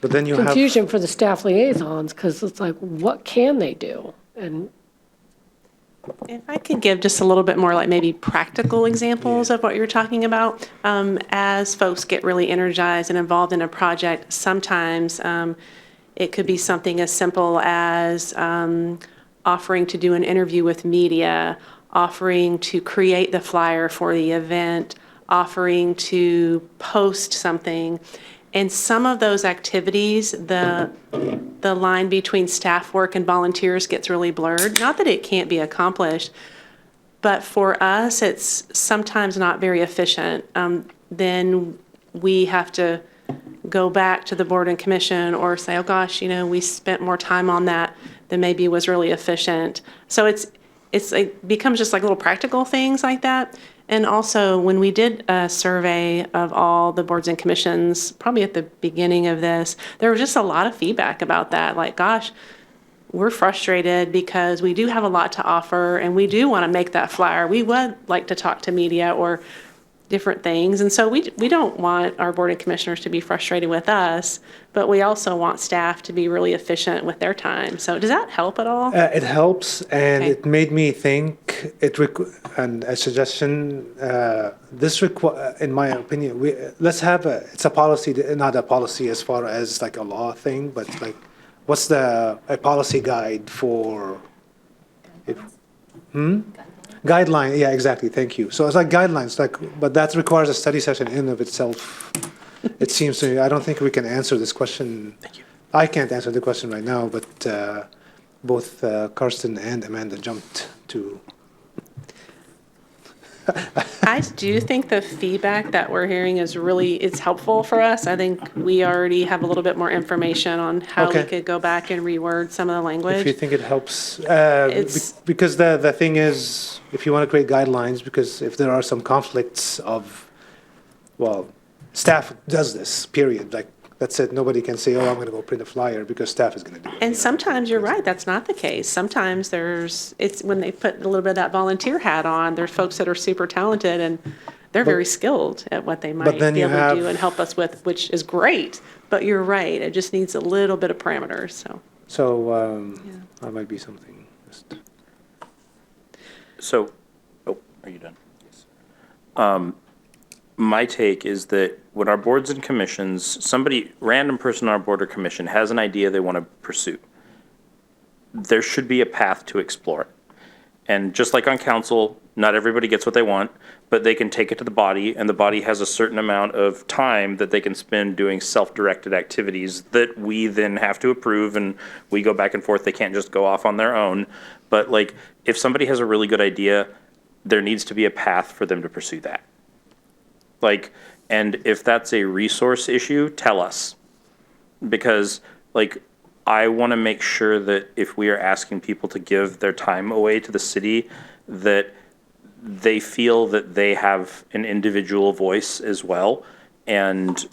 but then you confusion for the staff liaisons, because it's like, what can they do? And if I could give just a little bit more like maybe practical examples of what you're talking about. As folks get really energized and involved in a project, sometimes it could be something as simple as offering to do an interview with media, offering to create the flyer for the event, offering to post something. And some of those activities, the line between staff work and volunteers gets really blurred. Not that it can't be accomplished, but for us, it's sometimes not very efficient. Then we have to go back to the board and commission or say, oh gosh, we spent more time on that than maybe was really efficient. So it becomes just like little practical things like that. And also, when we did a survey of all the boards and commissions, probably at the beginning of this, there was just a lot of feedback about that. Like, gosh, we're frustrated because we do have a lot to offer and we do want to make that flyer. We would like to talk to media or different things. And so we don't want our board and commissioners to be frustrated with us, but we also want staff to be really efficient with their time. So does that help at all? It helps, and it made me think. And a suggestion. In my opinion, let's have it's a policy, not a policy as far as like a law thing, but like, what's a policy guide for? Guideline, yeah, exactly. Thank you. So it's like guidelines, but that requires a study session in of itself. It seems to me. I don't think we can answer this question. Thank you. I can't answer the question right now, but both Karsten and Amanda jumped to. I do think the feedback that we're hearing is really, it's helpful for us. I think we already have a little bit more information on how we Okay. could go back and reword some of the language. If you think it helps, It's- because the thing is, if you want to create guidelines, because if there are some conflicts of, well, staff does this, period. Like, that's it. Nobody can say, oh, I'm going to go print a flyer because staff is going to do it. And sometimes you're right, that's not the case. Sometimes it's when they put a little bit of that volunteer hat on, there's folks that are super talented and they're very skilled at what they might then be you able to have- do and help us with, which is great. But you're right, it just needs a little bit of parameters, so. So that might be something. So, oh, are you done? Yes. My take is that when our boards and commissions, random person on our board or commission has an idea they want to pursue, there should be a path to explore it. And just like on council, not everybody gets what they want, but they can take it to the body, and the body has a certain amount of time that they can spend doing self-directed activities that we then have to approve, and we go back and forth. They can't just go off on their own. But like, if somebody has a really good idea, there needs to be a path for them to pursue that. Like, and if that's a resource issue, tell us. Because, like, I want to make sure that if we are asking people to give their time away to the city, that they feel that they have an individual voice as well. And,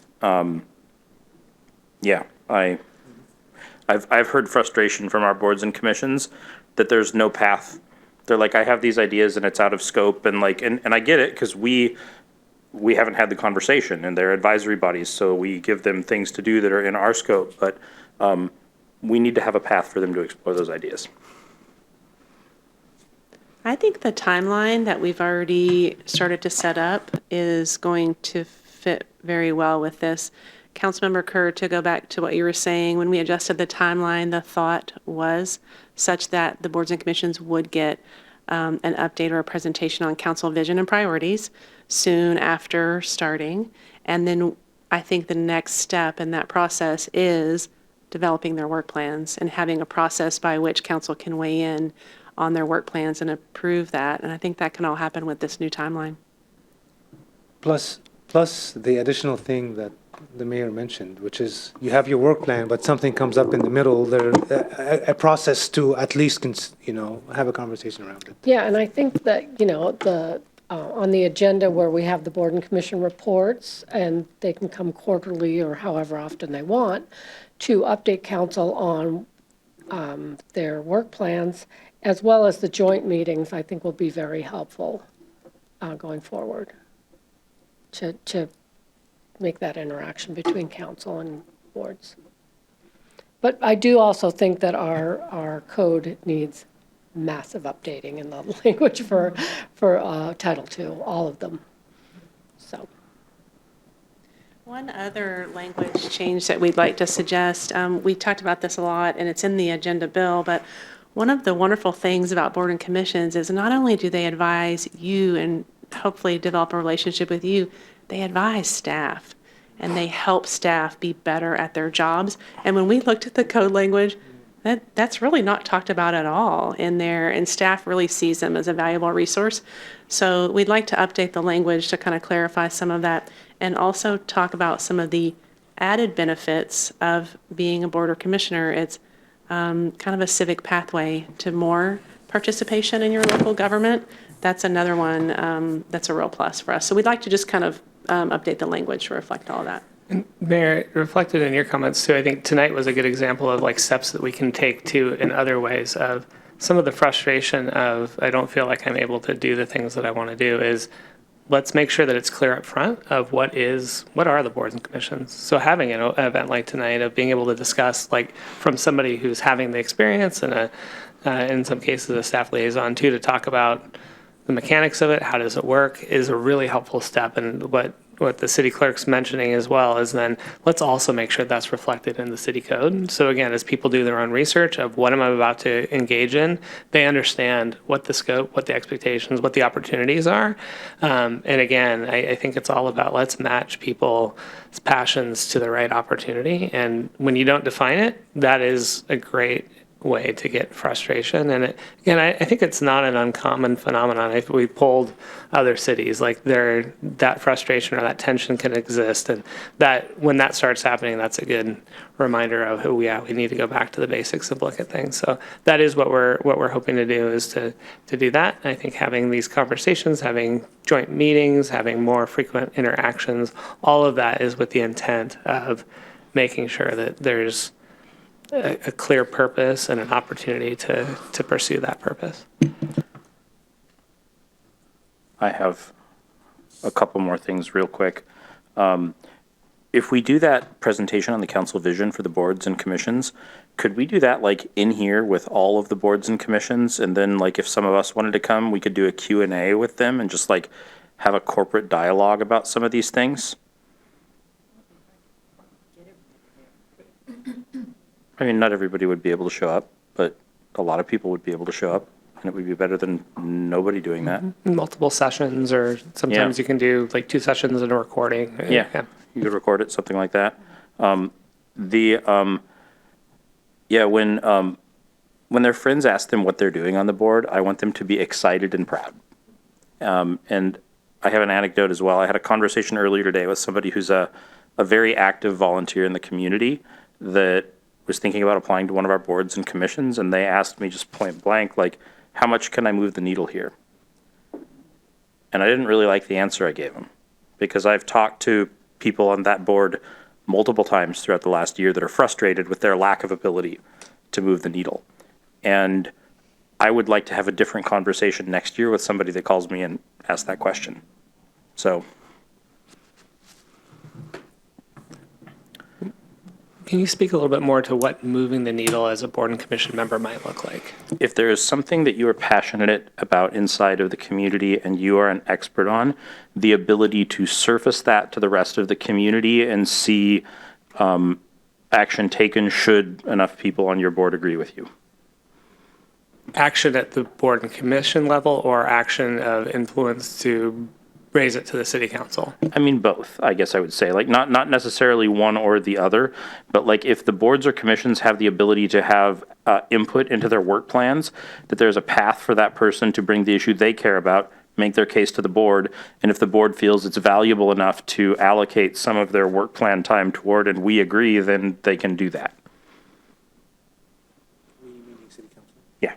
yeah, I've heard frustration from our boards and commissions that there's no path. They're like, I have these ideas and it's out of scope, and like, and I get it, because we haven't had the conversation, and they're advisory bodies, so we give them things to do that are in our scope, but we need to have a path for them to explore those ideas. I think the timeline that we've already started to set up is going to fit very well with this. Councilmember Kerr, to go back to what you were saying, when we adjusted the timeline, the thought was such that the boards and commissions would get an update or a presentation on council vision and priorities soon after starting. And then I think the next step in that process is developing their work plans and having a process by which council can weigh in on their work plans and approve that. And I think that can all happen with this new timeline. Plus the additional thing that the mayor mentioned, which is you have your work plan, but something comes up in the middle, there a process to at least have a conversation around it. Yeah, and I think that, on the agenda where we have the board and commission reports, and they can come quarterly or however often they want, to update council on their work plans, as well as the joint meetings, I think will be very helpful going forward to make that interaction between council and boards. But I do also think that our code needs massive updating in the language for Title II, all of them. So. One other language change that we'd like to suggest, we talked about this a lot and it's in the agenda bill, but one of the wonderful things about board and commissions is not only do they advise you and hopefully develop a relationship with you, they advise staff and they help staff be better at their jobs. And when we looked at the code language, that's really not talked about at all in there, and staff really sees them as a valuable resource. So we'd like to update the language to kind of clarify some of that and also talk about some of the added benefits of being a board or commissioner. It's kind of a civic pathway to more participation in your local government. That's another one that's a real plus for us. So we'd like to just kind of update the language to reflect all that. And Mayor, reflected in your comments too, I think tonight was a good example of like steps that we can take too in other ways of some of the frustration of I don't feel like I'm able to do the things that I want to do is let's make sure that it's clear up front of what are the boards and commissions. So having an event like tonight of being able to discuss like from somebody who's having the experience and in some cases a staff liaison too, to talk about the mechanics of it, how does it work, is a really helpful step. And what the city clerk's mentioning as well is then let's also make sure that's reflected in the city code. So again, as people do their own research of what am I about to engage in, they understand what the scope, what the expectations, what the opportunities are. And again, I think it's all about let's match people's passions to the right opportunity. And when you don't define it, that is a great way to get frustration. And again, I think it's not an uncommon phenomenon. If we polled other cities, like that frustration or that tension can exist, and that when that starts happening, that's a good reminder of we need to go back to the basics and look at things. So that is what we're hoping to do, is to do that. I think having these conversations, having joint meetings, having more frequent interactions, all of that is with the intent of making sure that there's a clear purpose and an opportunity to pursue that purpose. I have a couple more things real quick. If we do that presentation on the council vision for the boards and commissions, could we do that like in here with all of the boards and commissions? And then like if some of us wanted to come, we could do a Q&A with them and just like have a corporate dialogue about some of these things? I mean, not everybody would be able to show up, but a lot of people would be able to show up, and it would be better than nobody doing that. Multiple sessions, or sometimes you can do like 2 sessions and a recording. Yeah, you could record it, something like that. When their friends ask them what they're doing on the board, I want them to be excited and proud. And I have an anecdote as well. I had a conversation earlier today with somebody who's a very active volunteer in the community that was thinking about applying to one of our boards and commissions, and they asked me just point blank, like, how much can I move the needle here? And I didn't really like the answer I gave them, because I've talked to people on that board multiple times throughout the last year that are frustrated with their lack of ability to move the needle. And I would like to have a different conversation next year with somebody that calls me and asks that question. So. Can you speak a little bit more to what moving the needle as a board and commission member might look like? If there is something that you are passionate about inside of the community and you are an expert on, the ability to surface that to the rest of the community and see action taken should enough people on your board agree with you. Action at the board and commission level, or action of influence to raise it to the city council? I mean, both, I guess I would say. Like, not necessarily one or the other, but like if the boards or commissions have the ability to have input into their work plans, that there's a path for that person to bring the issue they care about, make their case to the board, and if the board feels it's valuable enough to allocate some of their work plan time toward, and we agree, then they can do that. Yeah.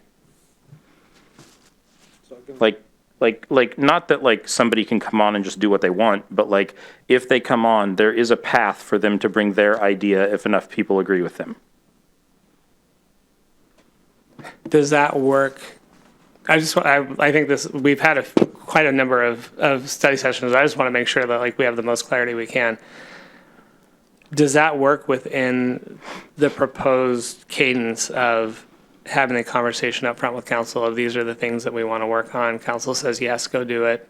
Like not that like somebody can come on and just do what they want, but like if they come on, there is a path for them to bring their idea if enough people agree with them. Does that work? I think we've had quite a number of study sessions. I just want to make sure that like we have the most clarity we can. Does that work within the proposed cadence of having a conversation up front with council of these are the things that we want to work on? Council says, yes, go do it.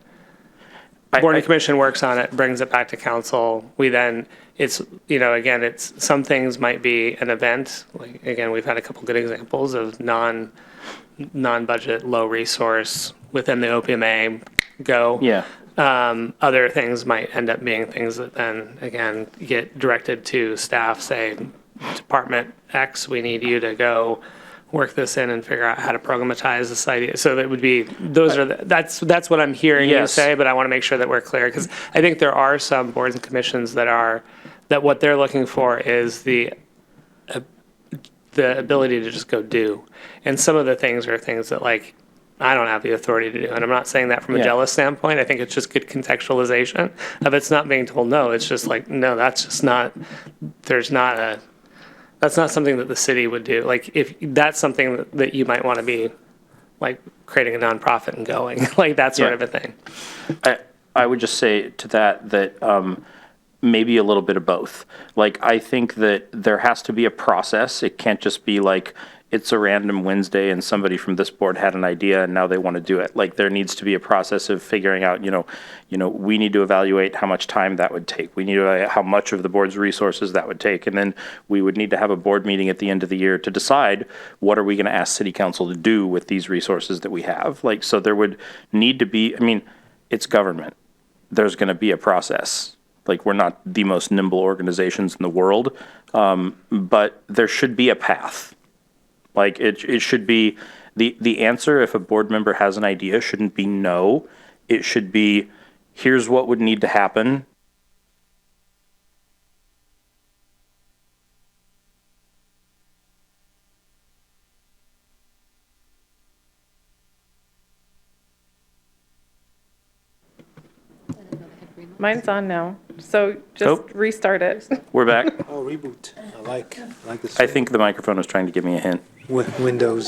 Board and commission works on it, brings it back to council. We then, some things might be an event. Like, again, we've had a couple good examples of non-budget, low resource within the OPMA go. Yeah. Other things might end up being things that then, again, get directed to staff, say, Department X, we need you to go work this in and figure out how to programatize this idea. So that would be, that's what I'm hearing you say, but I want to make sure that we're clear, because I think there are some boards and commissions that what they're looking for is the ability to just go do. And some of the things are things that like, I don't have the authority to do. And I'm not saying that from a jealous standpoint. I think it's just good contextualization of it's not being told no. It's just like, no, that's just not, that's not something that the city would do. Like if that's something that you might want to be like creating a nonprofit and going like that sort of a thing. I would just say to that maybe a little bit of both. Like I think that there has to be a process. It can't just be like it's a random Wednesday and somebody from this board had an idea and now they want to do it. Like there needs to be a process of figuring out, we need to evaluate how much time that would take. We need to evaluate how much of the board's resources that would take. And then we would need to have a board meeting at the end of the year to decide what are we going to ask city council to do with these resources that we have. Like, so there would need to be, it's government. There's going to be a process. Like we're not the most nimble organizations in the world, but there should be a path. Like it should be the answer if a board member has an idea shouldn't be no. It should be here's what would need to happen. Mine's on now, so just restart it. We're back. Oh, reboot. I like this. I think the microphone was trying to give me a hint. With Windows.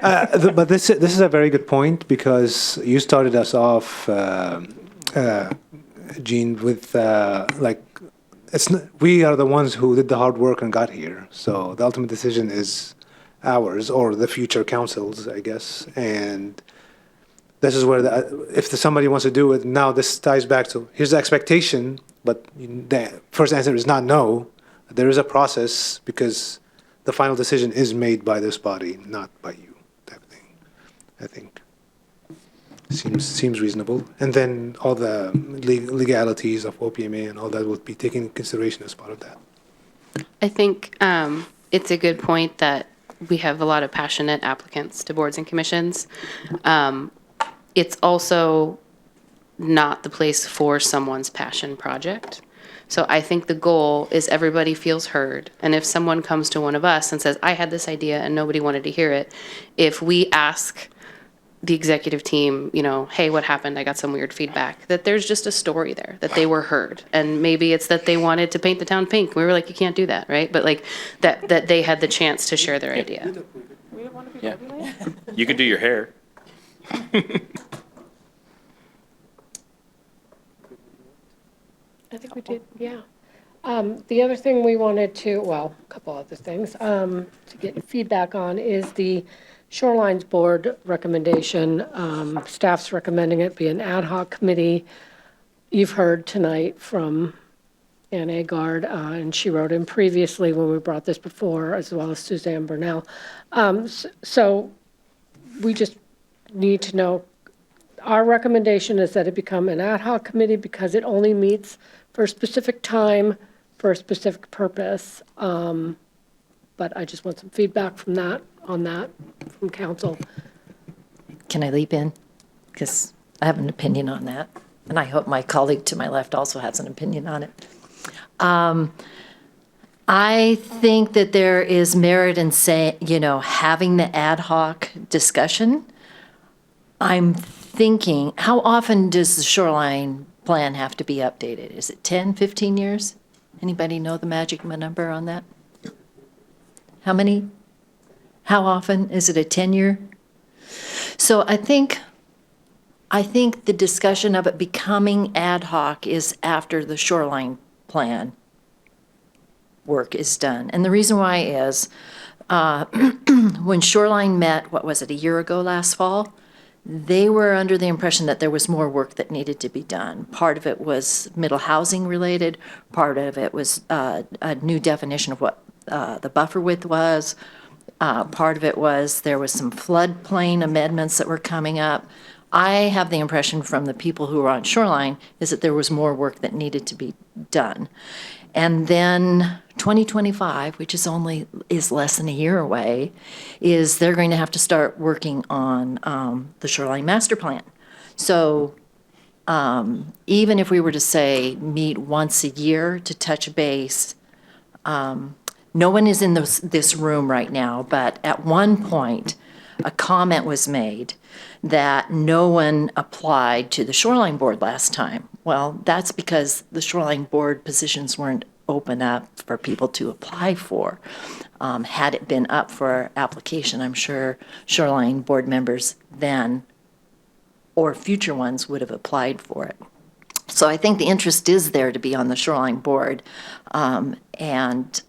But this is a very good point because you started us off, Gene, with like we are the ones who did the hard work and got here. So the ultimate decision is ours or the future councils, I guess. And this is where if somebody wants to do it now, this ties back to here's the expectation, but the first answer is not no. There is a process because the final decision is made by this body, not by you, type of thing. I think seems reasonable. And then all the legalities of OPMA and all that will be taken into consideration as part of that. I think it's a good point that we have a lot of passionate applicants to boards and commissions. It's also not the place for someone's passion project. So I think the goal is everybody feels heard. And if someone comes to one of us and says, I had this idea and nobody wanted to hear it, if we ask the executive team, you know, hey, what happened? I got some weird feedback, that there's just a story there, that they were heard. And maybe it's that they wanted to paint the town pink. We were like, you can't do that, right? But like that they had the chance to share their idea. Yeah. You could do your hair. I think we did, yeah. The other thing we wanted to, well, a couple other things, to get feedback on is the Shorelines Board recommendation. Staff's recommending it be an ad hoc committee. You've heard tonight from Ann Agard, and she wrote in previously when we brought this before, as well as Suzanne Burnell. So we just need to know, our recommendation is that it become an ad hoc committee because it only meets for a specific time, for a specific purpose. But I just want some feedback from that, on that, from council. Can I leap in? Because I have an opinion on that. And I hope my colleague to my left also has an opinion on it. I think that there is merit in saying, having the ad hoc discussion. I'm thinking, how often does the shoreline plan have to be updated? Is it 10, 15 years? Anybody know the magic number on that? How many? How often? Is it a 10-year? So I think the discussion of it becoming ad hoc is after the shoreline plan work is done. And the reason why is when Shoreline met, what was it, a year ago last fall, they were under the impression that there was more work that needed to be done. Part of it was middle housing related. Part of it was a new definition of what the buffer width was. Part of it was there was some floodplain amendments that were coming up. I have the impression from the people who were on Shoreline is that there was more work that needed to be done. And then 2025, which is less than a year away, is they're going to have to start working on the Shoreline Master Plan. So even if we were to say meet once a year to touch base, no one is in this room right now, but at one point, a comment was made that no one applied to the Shoreline Board last time. Well, that's because the Shoreline Board positions weren't open up for people to apply for. Had it been up for application, I'm sure Shoreline Board members then or future ones would have applied for it. So I think the interest is there to be on the Shoreline Board. And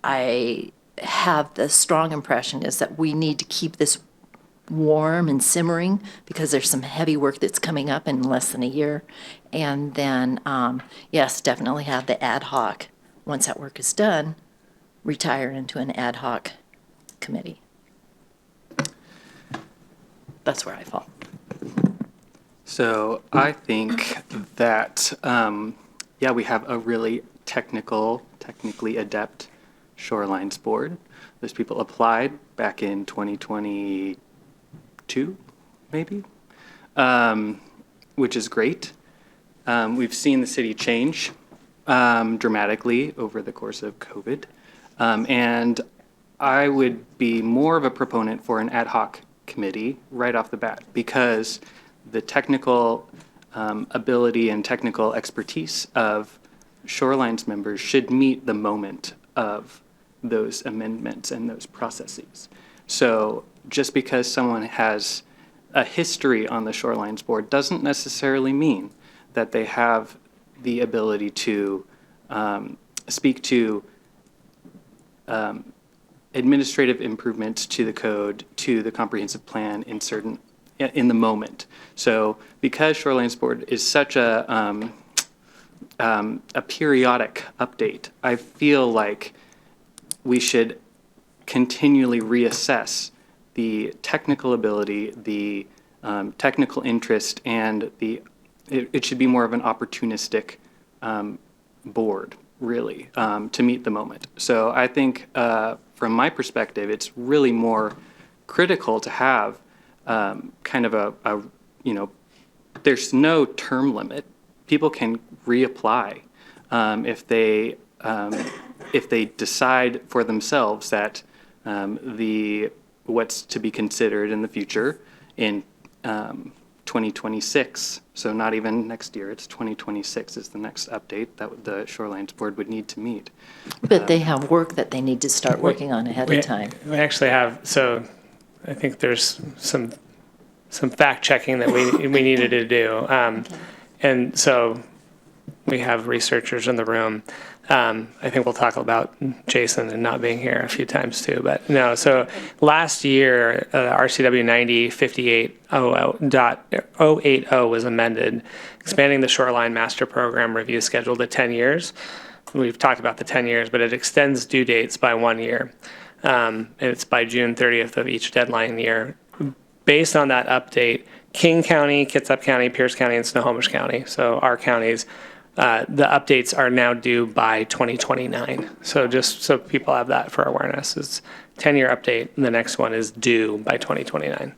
I have the strong impression is that we need to keep this warm and simmering because there's some heavy work that's coming up in less than a year. And then, yes, definitely have the ad hoc, once that work is done, retire into an ad hoc committee. That's where I fall. So I think that, we have a really technically adept Shorelines Board. Those people applied back in 2022, maybe, which is great. We've seen the city change dramatically over the course of COVID. And I would be more of a proponent for an ad hoc committee right off the bat, because the technical ability and technical expertise of Shorelines members should meet the moment of those amendments and those processes. So just because someone has a history on the Shorelines Board doesn't necessarily mean that they have the ability to speak to administrative improvements to the code, to the comprehensive plan in the moment. So because Shorelines Board is such a periodic update, I feel like we should continually reassess the technical ability, the technical interest, and it should be more of an opportunistic board, really, to meet the moment. So I think from my perspective, it's really more critical to have kind of a there's no term limit. People can reapply if they decide for themselves that what's to be considered in the future in 2026. So not even next year, it's 2026 is the next update that the Shorelines Board would need to meet. But they have work that they need to start working on ahead of time. We actually have, so I think there's some fact checking that we needed to do. And so we have researchers in the room. I think we'll talk about Jason and not being here a few times too, but no. So last year, RCW 9058.080 was amended, expanding the Shoreline Master Program review schedule to 10 years. We've talked about the 10 years, but it extends due dates by 1 year. And it's by June 30th of each deadline year. Based on that update, King County, Kitsap County, Pierce County, and Snohomish County, so our counties, the updates are now due by 2029. So just so people have that for awareness, it's 10-year update, and the next one is due by 2029.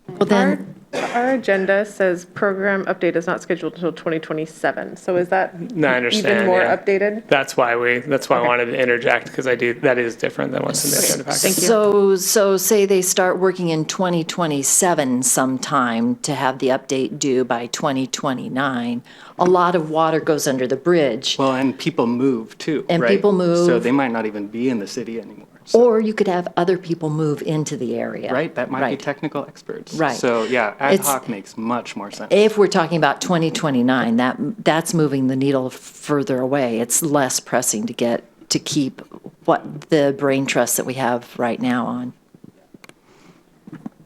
Well, then, Our agenda says program update is not scheduled until 2027. So is that No, I understand, even more yeah. updated? That's why I wanted to interject, because that is different than what's in the agenda package. Thank you. So say they start working in 2027 sometime to have the update due by 2029. A lot of water goes under the bridge. Well, and people move too, And right? people move. So they might not even be in the city anymore. Or you could have other people move into the area. Right, that might be technical experts. Right. So yeah, ad It's- hoc makes much more sense. If we're talking about 2029, that's moving the needle further away. It's less pressing to keep what the brain trust that we have right now on.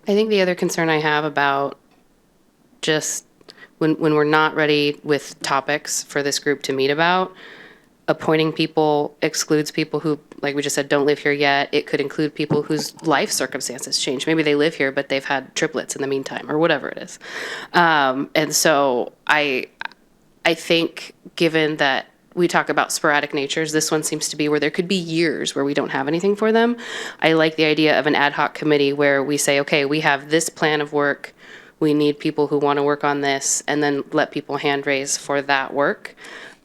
I think the other concern I have about just when we're not ready with topics for this group to meet about, appointing people excludes people who, like we just said, don't live here yet. It could include people whose life circumstances change. Maybe they live here, but they've had triplets in the meantime, or whatever it is. And so I think, given that we talk about sporadic natures, this one seems to be where there could be years where we don't have anything for them. I like the idea of an ad hoc committee where we say, okay, we have this plan of work. We need people who want to work on this, and then let people hand raise for that work.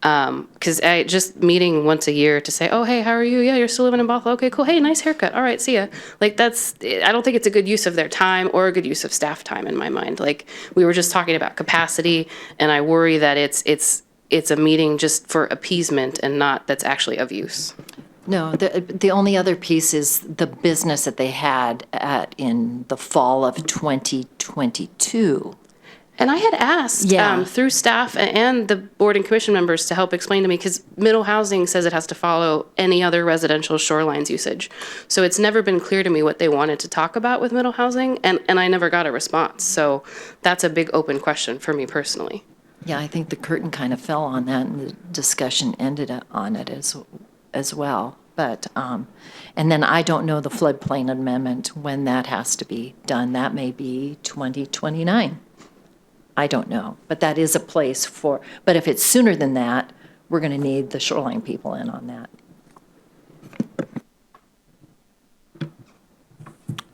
Because just meeting once a year to say, oh, hey, how are you? Yeah, you're still living in Bothell. Okay, cool. Hey, nice haircut. All right, see ya. Like I don't think it's a good use of their time or a good use of staff time in my mind. Like we were just talking about capacity, and I worry that it's a meeting just for appeasement and not that's actually of use. No, the only other piece is the business that they had in the fall of 2022. And I had asked through staff and the board and commission members to help explain to me, because middle housing says it has to follow any other residential shorelines usage. So it's never been clear to me what they wanted to talk about with middle housing, and I never got a response. So that's a big open question for me personally. Yeah, I think the curtain kind of fell on that, and the discussion ended on it as well. But, and then I don't know the floodplain amendment, when that has to be done. That may be 2029. I don't know, but that is a place but if it's sooner than that, we're going to need the shoreline people in on that.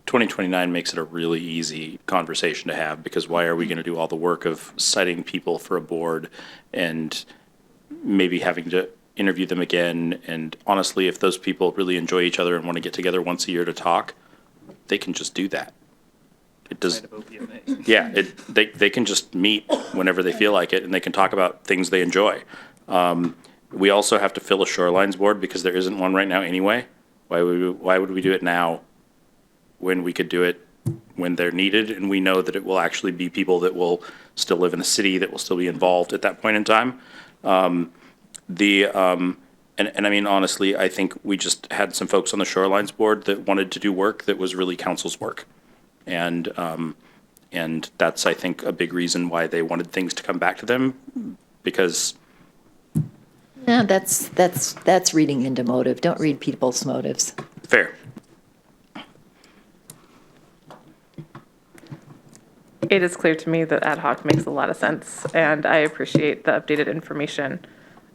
2029 makes it a really easy conversation to have, because why are we going to do all the work of citing people for a board and maybe having to interview them again? And honestly, if those people really enjoy each other and want to get together once a year to talk, they can just do that. It does. Yeah, they can just meet whenever they feel like it, and they can talk about things they enjoy. We also have to fill a shorelines board because there isn't one right now anyway. Why would we do it now when we could do it when they're needed, and we know that it will actually be people that will still live in the city, that will still be involved at that point in time. And I mean, honestly, I think we just had some folks on the Shorelines Board that wanted to do work that was really council's work. And that's, I think, a big reason why they wanted things to come back to them, because. Yeah, that's reading into motive. Don't read people's motives. Fair. It is clear to me that ad hoc makes a lot of sense, and I appreciate the updated information.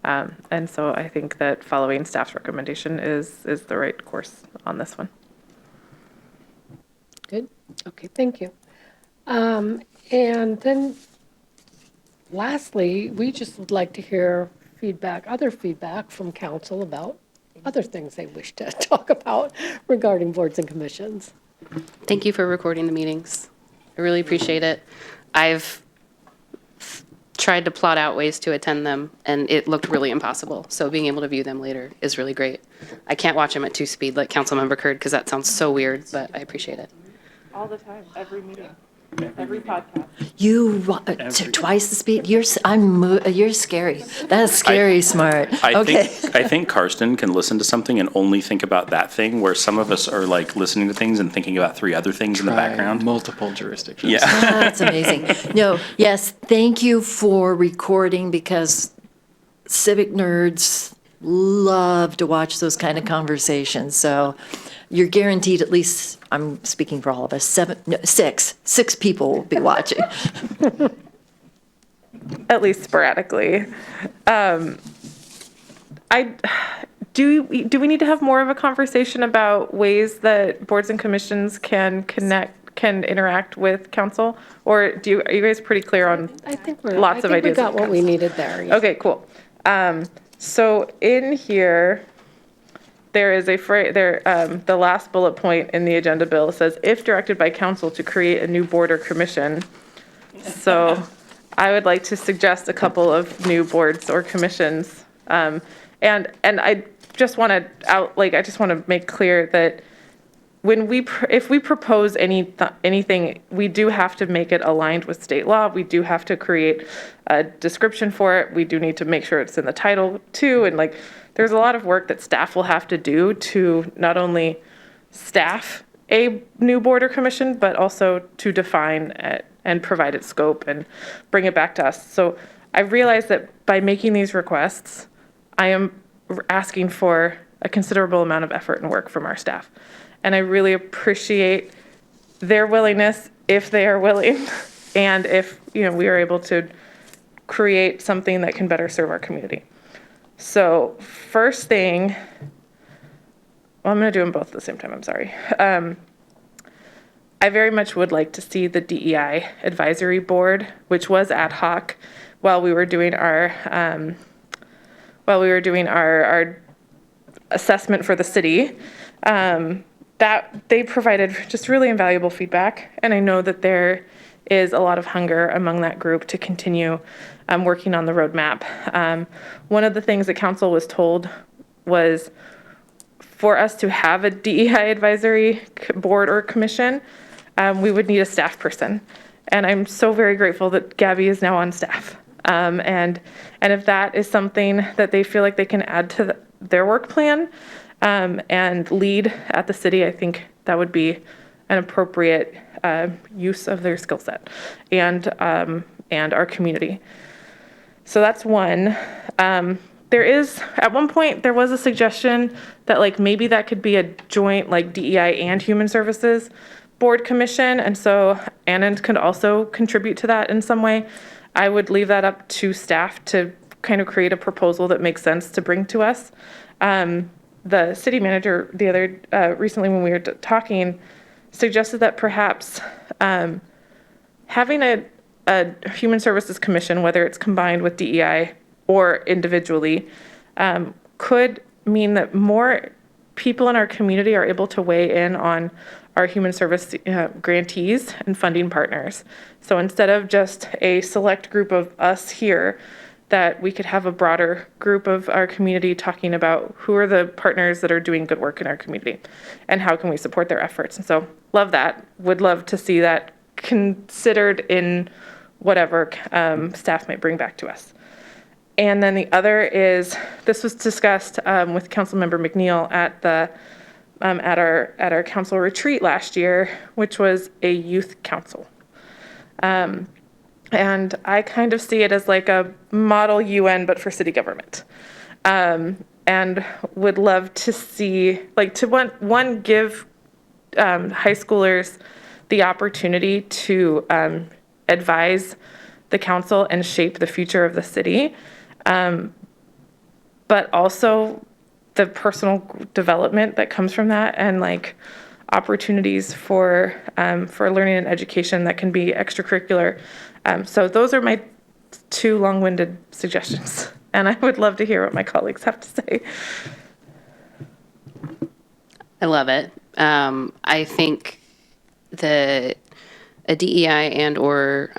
And so I think that following staff's recommendation is the right course on this one. Good. Okay, thank you. And then lastly, we just would like to hear other feedback from council about other things they wish to talk about regarding boards and commissions. Thank you for recording the meetings. I really appreciate it. I've tried to plot out ways to attend them, and it looked really impossible. So being able to view them later is really great. I can't watch them at 2 speed like Councilmember Curd, because that sounds so weird, but I appreciate it. All the time, every meeting, every podcast. You twice the speed. You're scary. That's scary smart. Okay. I think Karsten can listen to something and only think about that thing, where some of us are like listening to things and thinking about 3 other things in the background. Multiple jurisdictions. Yeah. That's amazing. No, yes, thank you for recording, because civic nerds love to watch those kind of conversations. So you're guaranteed, at least, I'm speaking for all of us, 6 people will be watching. At least sporadically. Do we need to have more of a conversation about ways that boards and commissions can interact with council? Or are you guys pretty clear on lots of ideas? We got what we needed there. Yeah. Okay, cool. So in here, there is a phrase there. The last bullet point in the agenda bill says, "If directed by council to create a new board or commission." So I would like to suggest a couple of new boards or commissions, and I just want to make clear that if we propose anything, we do have to make it aligned with state law. We do have to create a description for it. We do need to make sure it's in the title too, and there's a lot of work that staff will have to do to not only staff a new board or commission, but also to define it and provide its scope and bring it back to us. So I realize that by making these requests, I am asking for a considerable amount of effort and work from our staff. And I really appreciate their willingness, if they are willing, and if we are able to create something that can better serve our community. So first thing, I'm going to do them both at the same time, I'm sorry. I very much would like to see the DEI advisory board, which was ad hoc while we were doing our assessment for the city. That they provided just really invaluable feedback, and I know that there is a lot of hunger among that group to continue working on the roadmap. One of the things that council was told was for us to have a DEI advisory board or commission, we would need a staff person. And I'm so very grateful that Gabby is now on staff. And if that is something that they feel like they can add to their work plan and lead at the city, I think that would be an appropriate use of their skill set and our community. So that's one. At one point, there was a suggestion that maybe that could be a joint DEI and Human Services board commission. And so Anand could also contribute to that in some way. I would leave that up to staff to kind of create a proposal that makes sense to bring to us. The city manager recently when we were talking suggested that perhaps having a Human Services Commission, whether it's combined with DEI or individually, could mean that more people in our community are able to weigh in on our human service grantees and funding partners. So instead of just a select group of us here, that we could have a broader group of our community talking about who are the partners that are doing good work in our community and how can we support their efforts. And so love that. Would love to see that considered in whatever staff might bring back to us. And then the other is, this was discussed with Councilmember McNeil at the at our council retreat last year, which was a youth council. And I kind of see it as like a model UN, but for city government. And would love to see, like, to one give high schoolers the opportunity to advise the council and shape the future of the city, but also the personal development that comes from that, and like opportunities for learning and education that can be extracurricular. So those are my two long-winded suggestions, and I would love to hear what my colleagues have to say. I love it. I think a DEI and or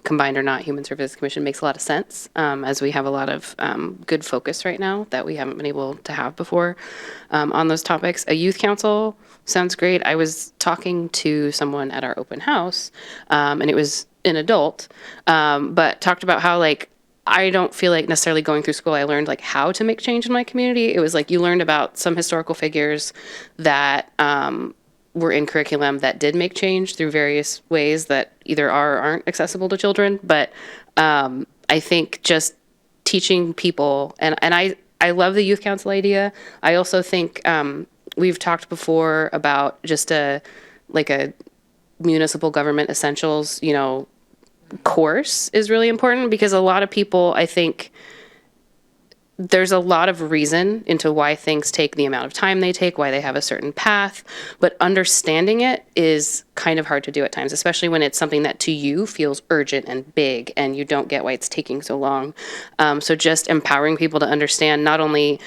combined or not Human Services Commission makes a lot of sense, as we have a lot of good focus right now that we haven't been able to have before on those topics. A youth council sounds great. I was talking to someone at our open house, and it was an adult, but talked about how, like, I don't feel like necessarily going through school I learned like how to make change in my community. It was like you learned about some historical figures that were in curriculum that did make change through various ways that either are or aren't accessible to children. But I think just teaching people, and I love the youth council idea. I also think we've talked before about just a municipal government essentials, course is really important, because a lot of people, I think, there's a lot of reason into why things take the amount of time they take, why they have a certain path, but understanding it is kind of hard to do at times, especially when it's something that to you feels urgent and big and you don't get why it's taking so long. So just empowering people to understand not only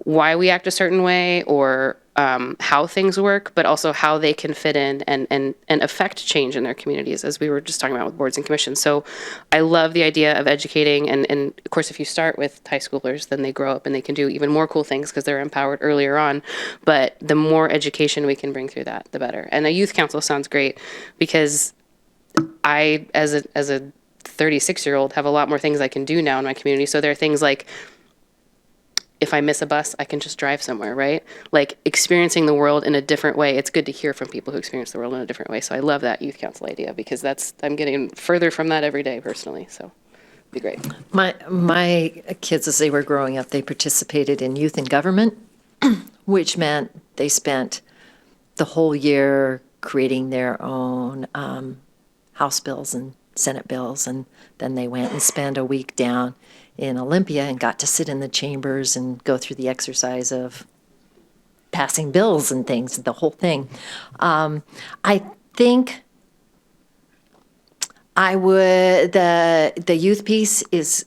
why we act a certain way or how things work, but also how they can fit in and affect change in their communities, as we were just talking about with boards and commissions. So I love the idea of educating. And of course, if you start with high schoolers, then they grow up and they can do even more cool things because they're empowered earlier on. But the more education we can bring through that, the better. And a youth council sounds great, because I, as a 36-year-old, have a lot more things I can do now in my community. So there are things like, if I miss a bus, I can just drive somewhere, right? Like experiencing the world in a different way. It's good to hear from people who experience the world in a different way. So I love that youth council idea, because I'm getting further from that every day personally. So it'd be great. My kids, as they were growing up, they participated in youth in government, which meant they spent the whole year creating their own House bills and Senate bills, and then they went and spent a week down in Olympia and got to sit in the chambers and go through the exercise of passing bills and things, the whole thing. I think I would, the youth piece is,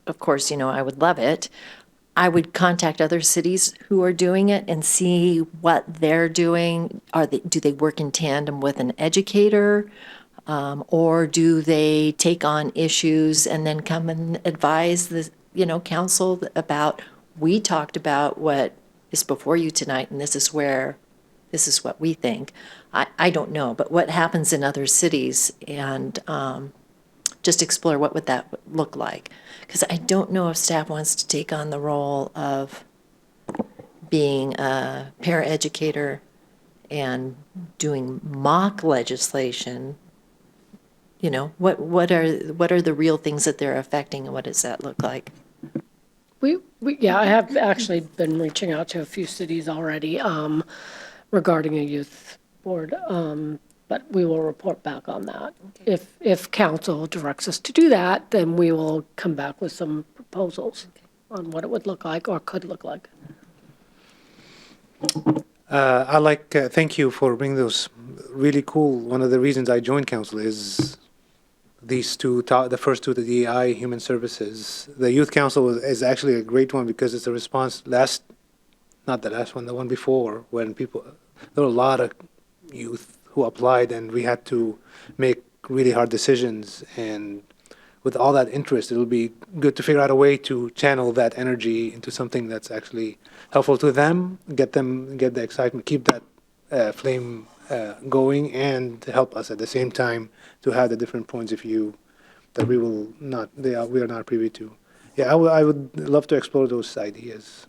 of course, I would love it. I would contact other cities who are doing it and see what they're doing. Do they work in tandem with an educator? Or do they take on issues and then come and advise the, council about, we talked about what is before you tonight, and this is what we think. I don't know, but what happens in other cities, and just explore what would that look like. Because I don't know if staff wants to take on the role of being a paraeducator and doing mock legislation. What are the real things that they're affecting, and what does that look like? I have actually been reaching out to a few cities already regarding a youth board, but we will report back on that. Okay. If council directs us to do that, then we will come back with some proposals on what it would look like or could look like. Thank you for bringing those really cool. One of the reasons I joined council is these two, the first two, the DEI, Human Services. The Youth Council is actually a great one because it's a response not the last one, the one before, when there were a lot of youth who applied and we had to make really hard decisions. And with all that interest, it'll be good to figure out a way to channel that energy into something that's actually helpful to them, get the excitement, keep that flame going, and help us at the same time to have the different points of view that we are not privy to. Yeah, I would love to explore those ideas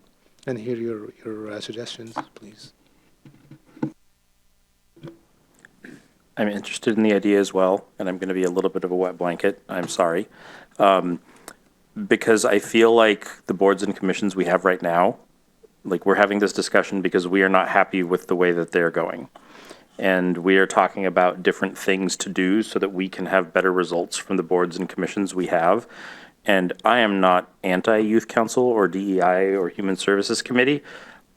and hear your suggestions, please. I'm interested in the idea as well, and I'm going to be a little bit of a wet blanket. I'm sorry. Because I feel like the boards and commissions we have right now, like we're having this discussion because we are not happy with the way that they're going. And we are talking about different things to do so that we can have better results from the boards and commissions we have. And I am not anti-Youth Council or DEI or Human Services Committee.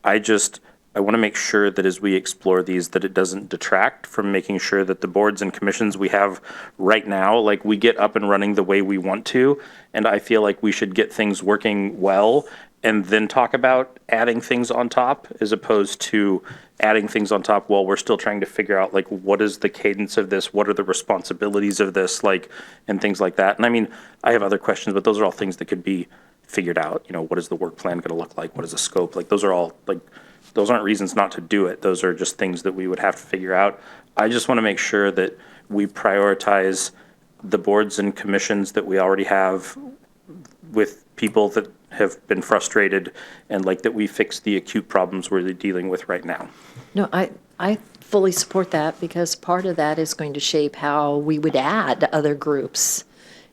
I want to make sure that as we explore these, that it doesn't detract from making sure that the boards and commissions we have right now, like we get up and running the way we want to. And I feel like we should get things working well and then talk about adding things on top, as opposed to adding things on top while we're still trying to figure out, like, what is the cadence of this? What are the responsibilities of this? Like, and things like that. And I mean, I have other questions, but those are all things that could be figured out. You know, what is the work plan going to look like? What is the scope? Like, those are all, like, those aren't reasons not to do it. Those are just things that we would have to figure out. I just want to make sure that we prioritize the boards and commissions that we already have with people that have been frustrated, and like that we fix the acute problems we're dealing with right now. No, I fully support that because part of that is going to shape how we would add other groups.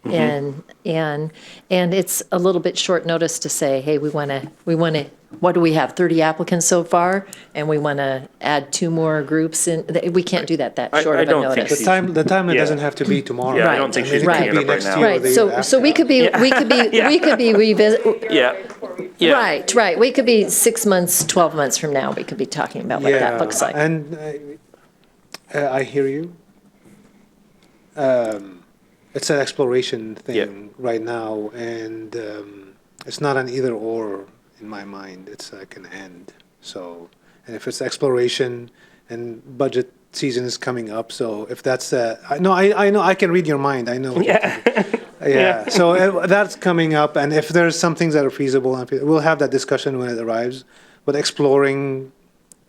And it's a little bit short notice to say, hey, we want to, what do we have, 30 applicants so far? And we want to add 2 more groups in. We can't do that short of a notice. The time it doesn't have to be tomorrow. Yeah, I don't think she's bringing it up right now. Right, so we could be revisit. Yeah. Right. We could be 6 months, 12 months from now, we could be talking about what that looks like. And I hear you. It's an exploration thing right now, and it's not an either or in my mind. It's like an and. So, and if it's exploration, and budget season is coming up, so if that's I know I can read your mind. I know. Yeah. So that's coming up, and if there's some things that are feasible, we'll have that discussion when it arrives. But exploring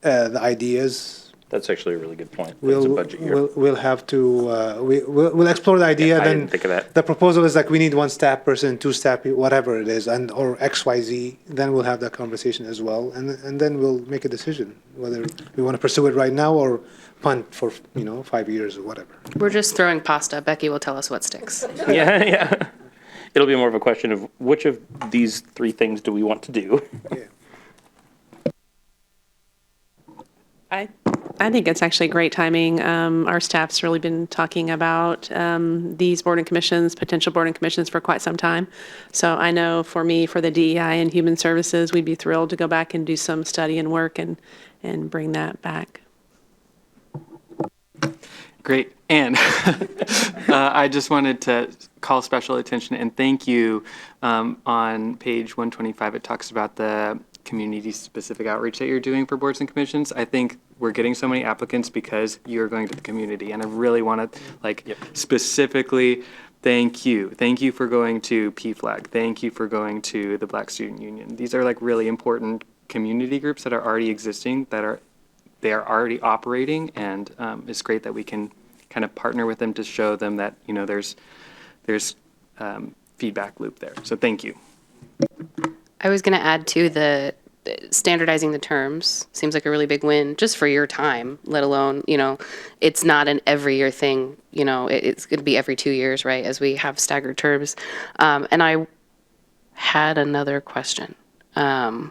the ideas. That's actually a really good point. It's a budget year. We'll have to, we'll explore the idea. I Then didn't think of that. The proposal is like we need 1 staff person, 2 staff, whatever it is, or XYZ. Then we'll have that conversation as well. And then we'll make a decision whether we want to pursue it right now or punt for, 5 years or whatever. We're just throwing pasta. Becky will tell us what sticks. Yeah. It'll be more of a question of which of these 3 things do we want to do? I think it's actually great timing. Our staff's really been talking about these board and commissions, potential board and commissions for quite some time. So I know for me, for the DEI and Human Services, we'd be thrilled to go back and do some study and work and bring that back. Great. And I just wanted to call special attention and thank you. On page 125, it talks about the community-specific outreach that you're doing for boards and commissions. I think we're getting so many applicants because you're going to the community, and I really want to specifically thank you. Thank you for going to PFLAG. Thank you for going to the Black Student Union. These are really important community groups that are already existing, they are already operating, and it's great that we can kind of partner with them to show them that there's feedback loop there. So thank you. I was going to add to the standardizing the terms seems like a really big win just for your time, let alone, it's not an every year thing, it's going to be every 2 years, right, as we have staggered terms. And I had another question. Yeah,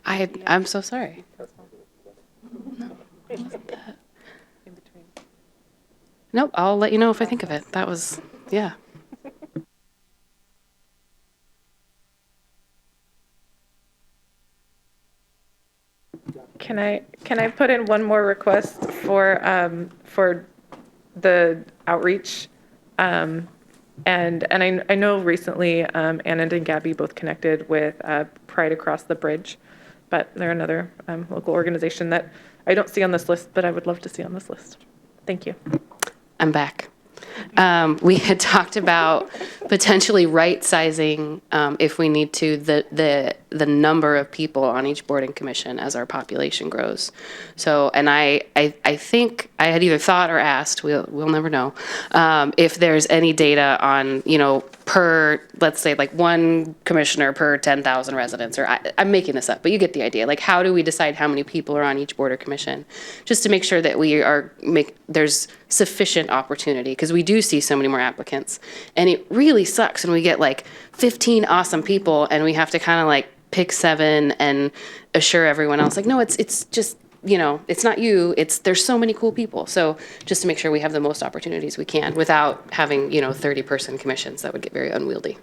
I'm so sorry. No, it wasn't that. Nope, I'll let you know if I think of it. That was, yeah. Can I put in one more request for the outreach? And I know recently Anna and Gabby both connected with Pride Across the Bridge, but they're another local organization that I don't see on this list, but I would love to see on this list. Thank you. I'm back. We had talked about potentially right-sizing, if we need to, the number of people on each board and commission as our population grows. So, and I think I had either thought or asked, we'll never know, if there's any data on, per, let's say, like one commissioner per 10,000 residents, or I'm making this up, but you get the idea. Like, how do we decide how many people are on each board or commission? Just to make sure that there's sufficient opportunity, because we do see so many more applicants. And it really sucks when we get like 15 awesome people and we have to kind of like pick 7 and assure everyone else, like, no, it's just, it's not you, there's so many cool people. So just to make sure we have the most opportunities we can without having, 30-person commissions, that would get very unwieldy.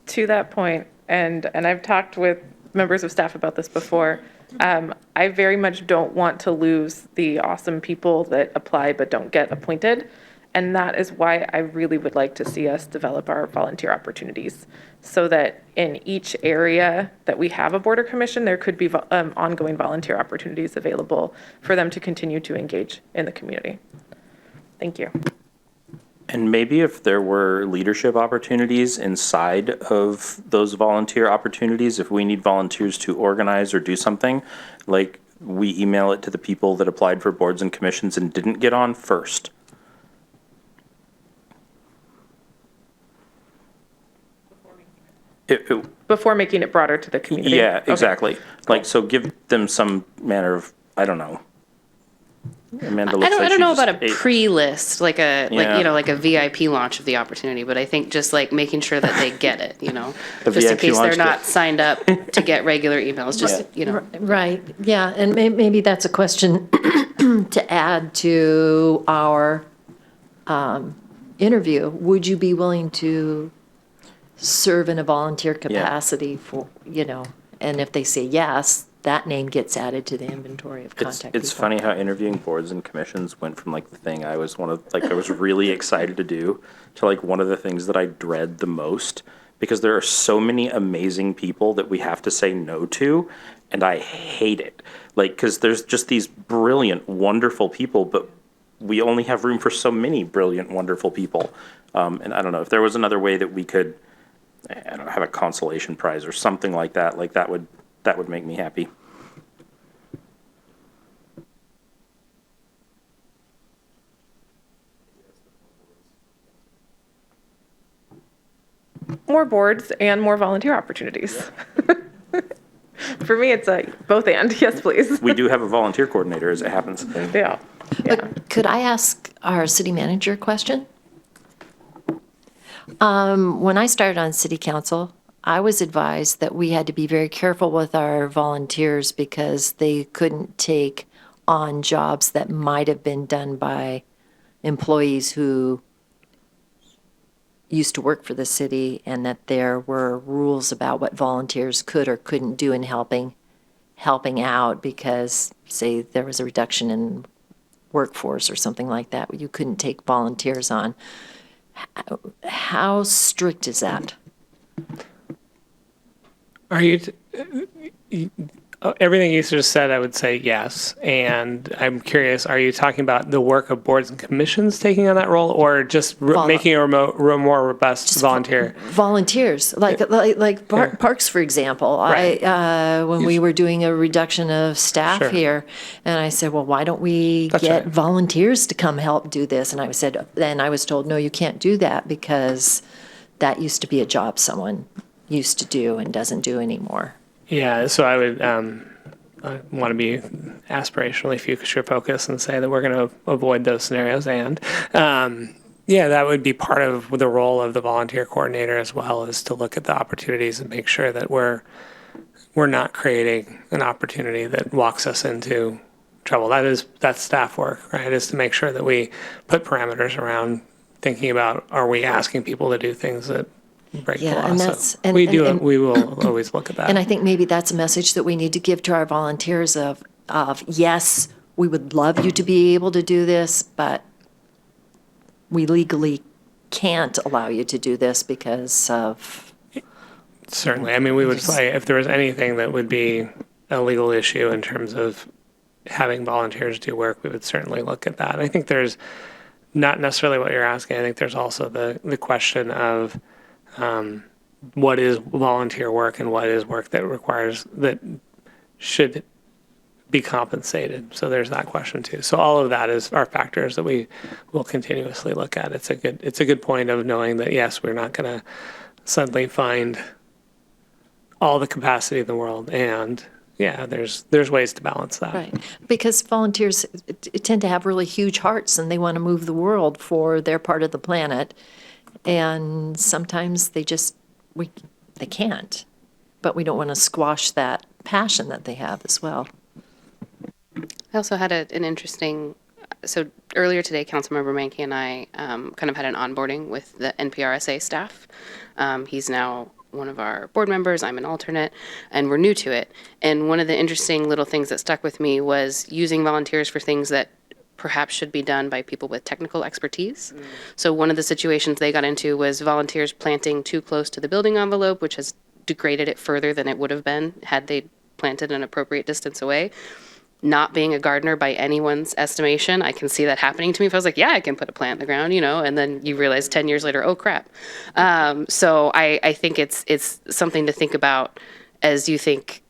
To that point, and I've talked with members of staff about this before, I very much don't want to lose the awesome people that apply but don't get appointed. And that is why I really would like to see us develop our volunteer opportunities so that in each area that we have a board or commission, there could be ongoing volunteer opportunities available for them to continue to engage in the community. Thank you. And maybe if there were leadership opportunities inside of those volunteer opportunities, if we need volunteers to organize or do something, like we email it to the people that applied for boards and commissions and didn't get on first. Before making it broader to the community. Yeah, exactly. Okay. Like, so give them some manner of, I don't know. Amanda looks I like don't she know just about a ate. pre-list, like a Yeah. like a VIP launch of the opportunity, but I think just like making sure that they get it, A just in VIP case they're launch not kit. signed up to get regular emails, just, Right, yeah, and maybe that's a question to add to our interview. Would you be willing to serve in a volunteer capacity for, and if they say yes, that name gets added to the inventory of contact It's people. funny how interviewing boards and commissions went from like the thing I was I was really excited to do to like one of the things that I dread the most, because there are so many amazing people that we have to say no to, and I hate it. Like, because there's just these brilliant, wonderful people, but we only have room for so many brilliant, wonderful people. And I don't know if there was another way that we could, I don't know, have a consolation prize or something like that. Like that would make me happy. More boards and more volunteer opportunities. For me, it's both and. Yes, please. We do have a volunteer coordinator, as it happens. Yeah. Could I ask our city manager a question? When I started on city council, I was advised that we had to be very careful with our volunteers because they couldn't take on jobs that might have been done by employees who used to work for the city, and that there were rules about what volunteers could or couldn't do in helping out because, say, there was a reduction in workforce or something like that. You couldn't take volunteers on. How strict is that? Are you, everything you just said, I would say yes. And I'm curious, are you talking about the work of boards and commissions taking on that role, or just making a more robust volunteer? Volunteers, like parks, for example. Right. When we were doing a reduction of staff Sure. here, and I said, well, why don't we get volunteers to come help do this? And I was told, no, you can't do that because that used to be a job someone used to do and doesn't do anymore. Yeah, so I would I want to be aspirationally future focused and say that we're going to avoid those scenarios. And that would be part of the role of the volunteer coordinator as well, is to look at the opportunities and make sure that we're not creating an opportunity that walks us into trouble. That's staff work, right? Is to make sure that we put parameters around thinking about, are we asking people to do things that break the Yeah, law. and So that's- and- we and- do. and- We will always look at that. And I think maybe that's a message that we need to give to our volunteers of yes, we would love you to be able to do this, but we legally can't allow you to do this because of. Certainly. I mean, we would say if there was anything that would be a legal issue in terms of having volunteers do work, we would certainly look at that. I think there's not necessarily what you're asking. I think there's also the question of what is volunteer work and what is work that should be compensated. So there's that question too. So all of that are factors that we will continuously look at. It's a good point of knowing that yes, we're not going to suddenly find all the capacity in the world, and yeah, there's ways to balance that. Right, because volunteers tend to have really huge hearts and they want to move the world for their part of the planet. And sometimes they can't, but we don't want to squash that passion that they have as well. I also had an interesting, so earlier today, Councilmember Mankey and I kind of had an onboarding with the NPRSA staff. He's now one of our board members, I'm an alternate, and we're new to it. And one of the interesting little things that stuck with me was using volunteers for things that perhaps should be done by people with technical expertise. So one of the situations they got into was volunteers planting too close to the building envelope, which has degraded it further than it would have been had they planted an appropriate distance away. Not being a gardener by anyone's estimation, I can see that happening to me. If I was like, yeah, I can put a plant in the ground, and then you realize 10 years later, oh crap. So I think it's something to think about as you think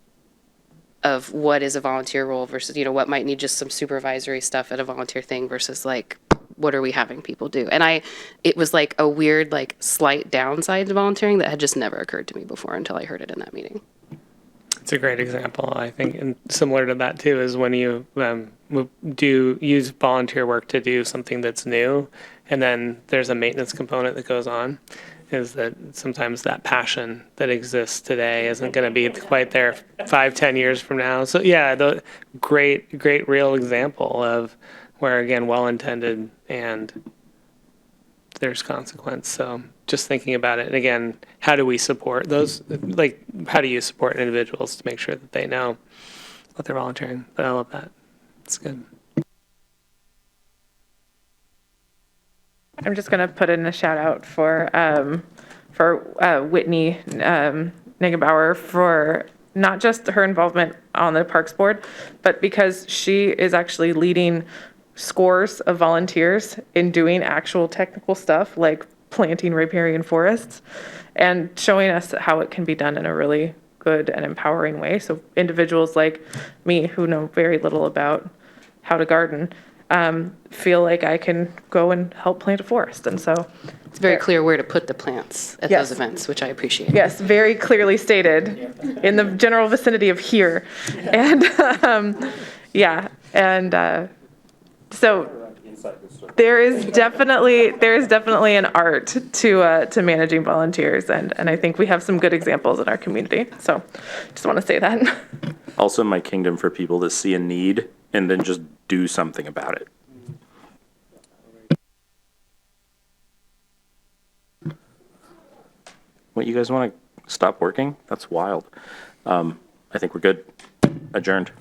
of what is a volunteer role versus, what might need just some supervisory stuff at a volunteer thing versus like, what are we having people do? And it was like a weird, like slight downside to volunteering that had just never occurred to me before until I heard it in that meeting. It's a great example, I think, and similar to that too is when you do use volunteer work to do something that's new, and then there's a maintenance component that goes on, is that sometimes that passion that exists today isn't going to be quite there 5-10 years from now. So yeah, the great real example of where, again, well-intended and there's consequence. So just thinking about it, and again, how do we support those, like, how do you support individuals to make sure that they know what they're volunteering? But I love that. It's good. I'm just going to put in a shout out for Whitney Negebauer for not just her involvement on the Parks Board, but because she is actually leading scores of volunteers in doing actual technical stuff like planting riparian forests and showing us how it can be done in a really good and empowering way. So individuals like me who know very little about how to garden feel like I can go and help plant a forest. And so it's very clear where to put the plants at Yes. those events, which I appreciate. Yes, very clearly stated in the general vicinity of here. And so there is definitely an art to managing volunteers, and I think we have some good examples in our community. So just want to say that. Also in my kingdom for people that see a need and then just do something about it. What, you guys want to stop working? That's wild. I think we're good. Adjourned.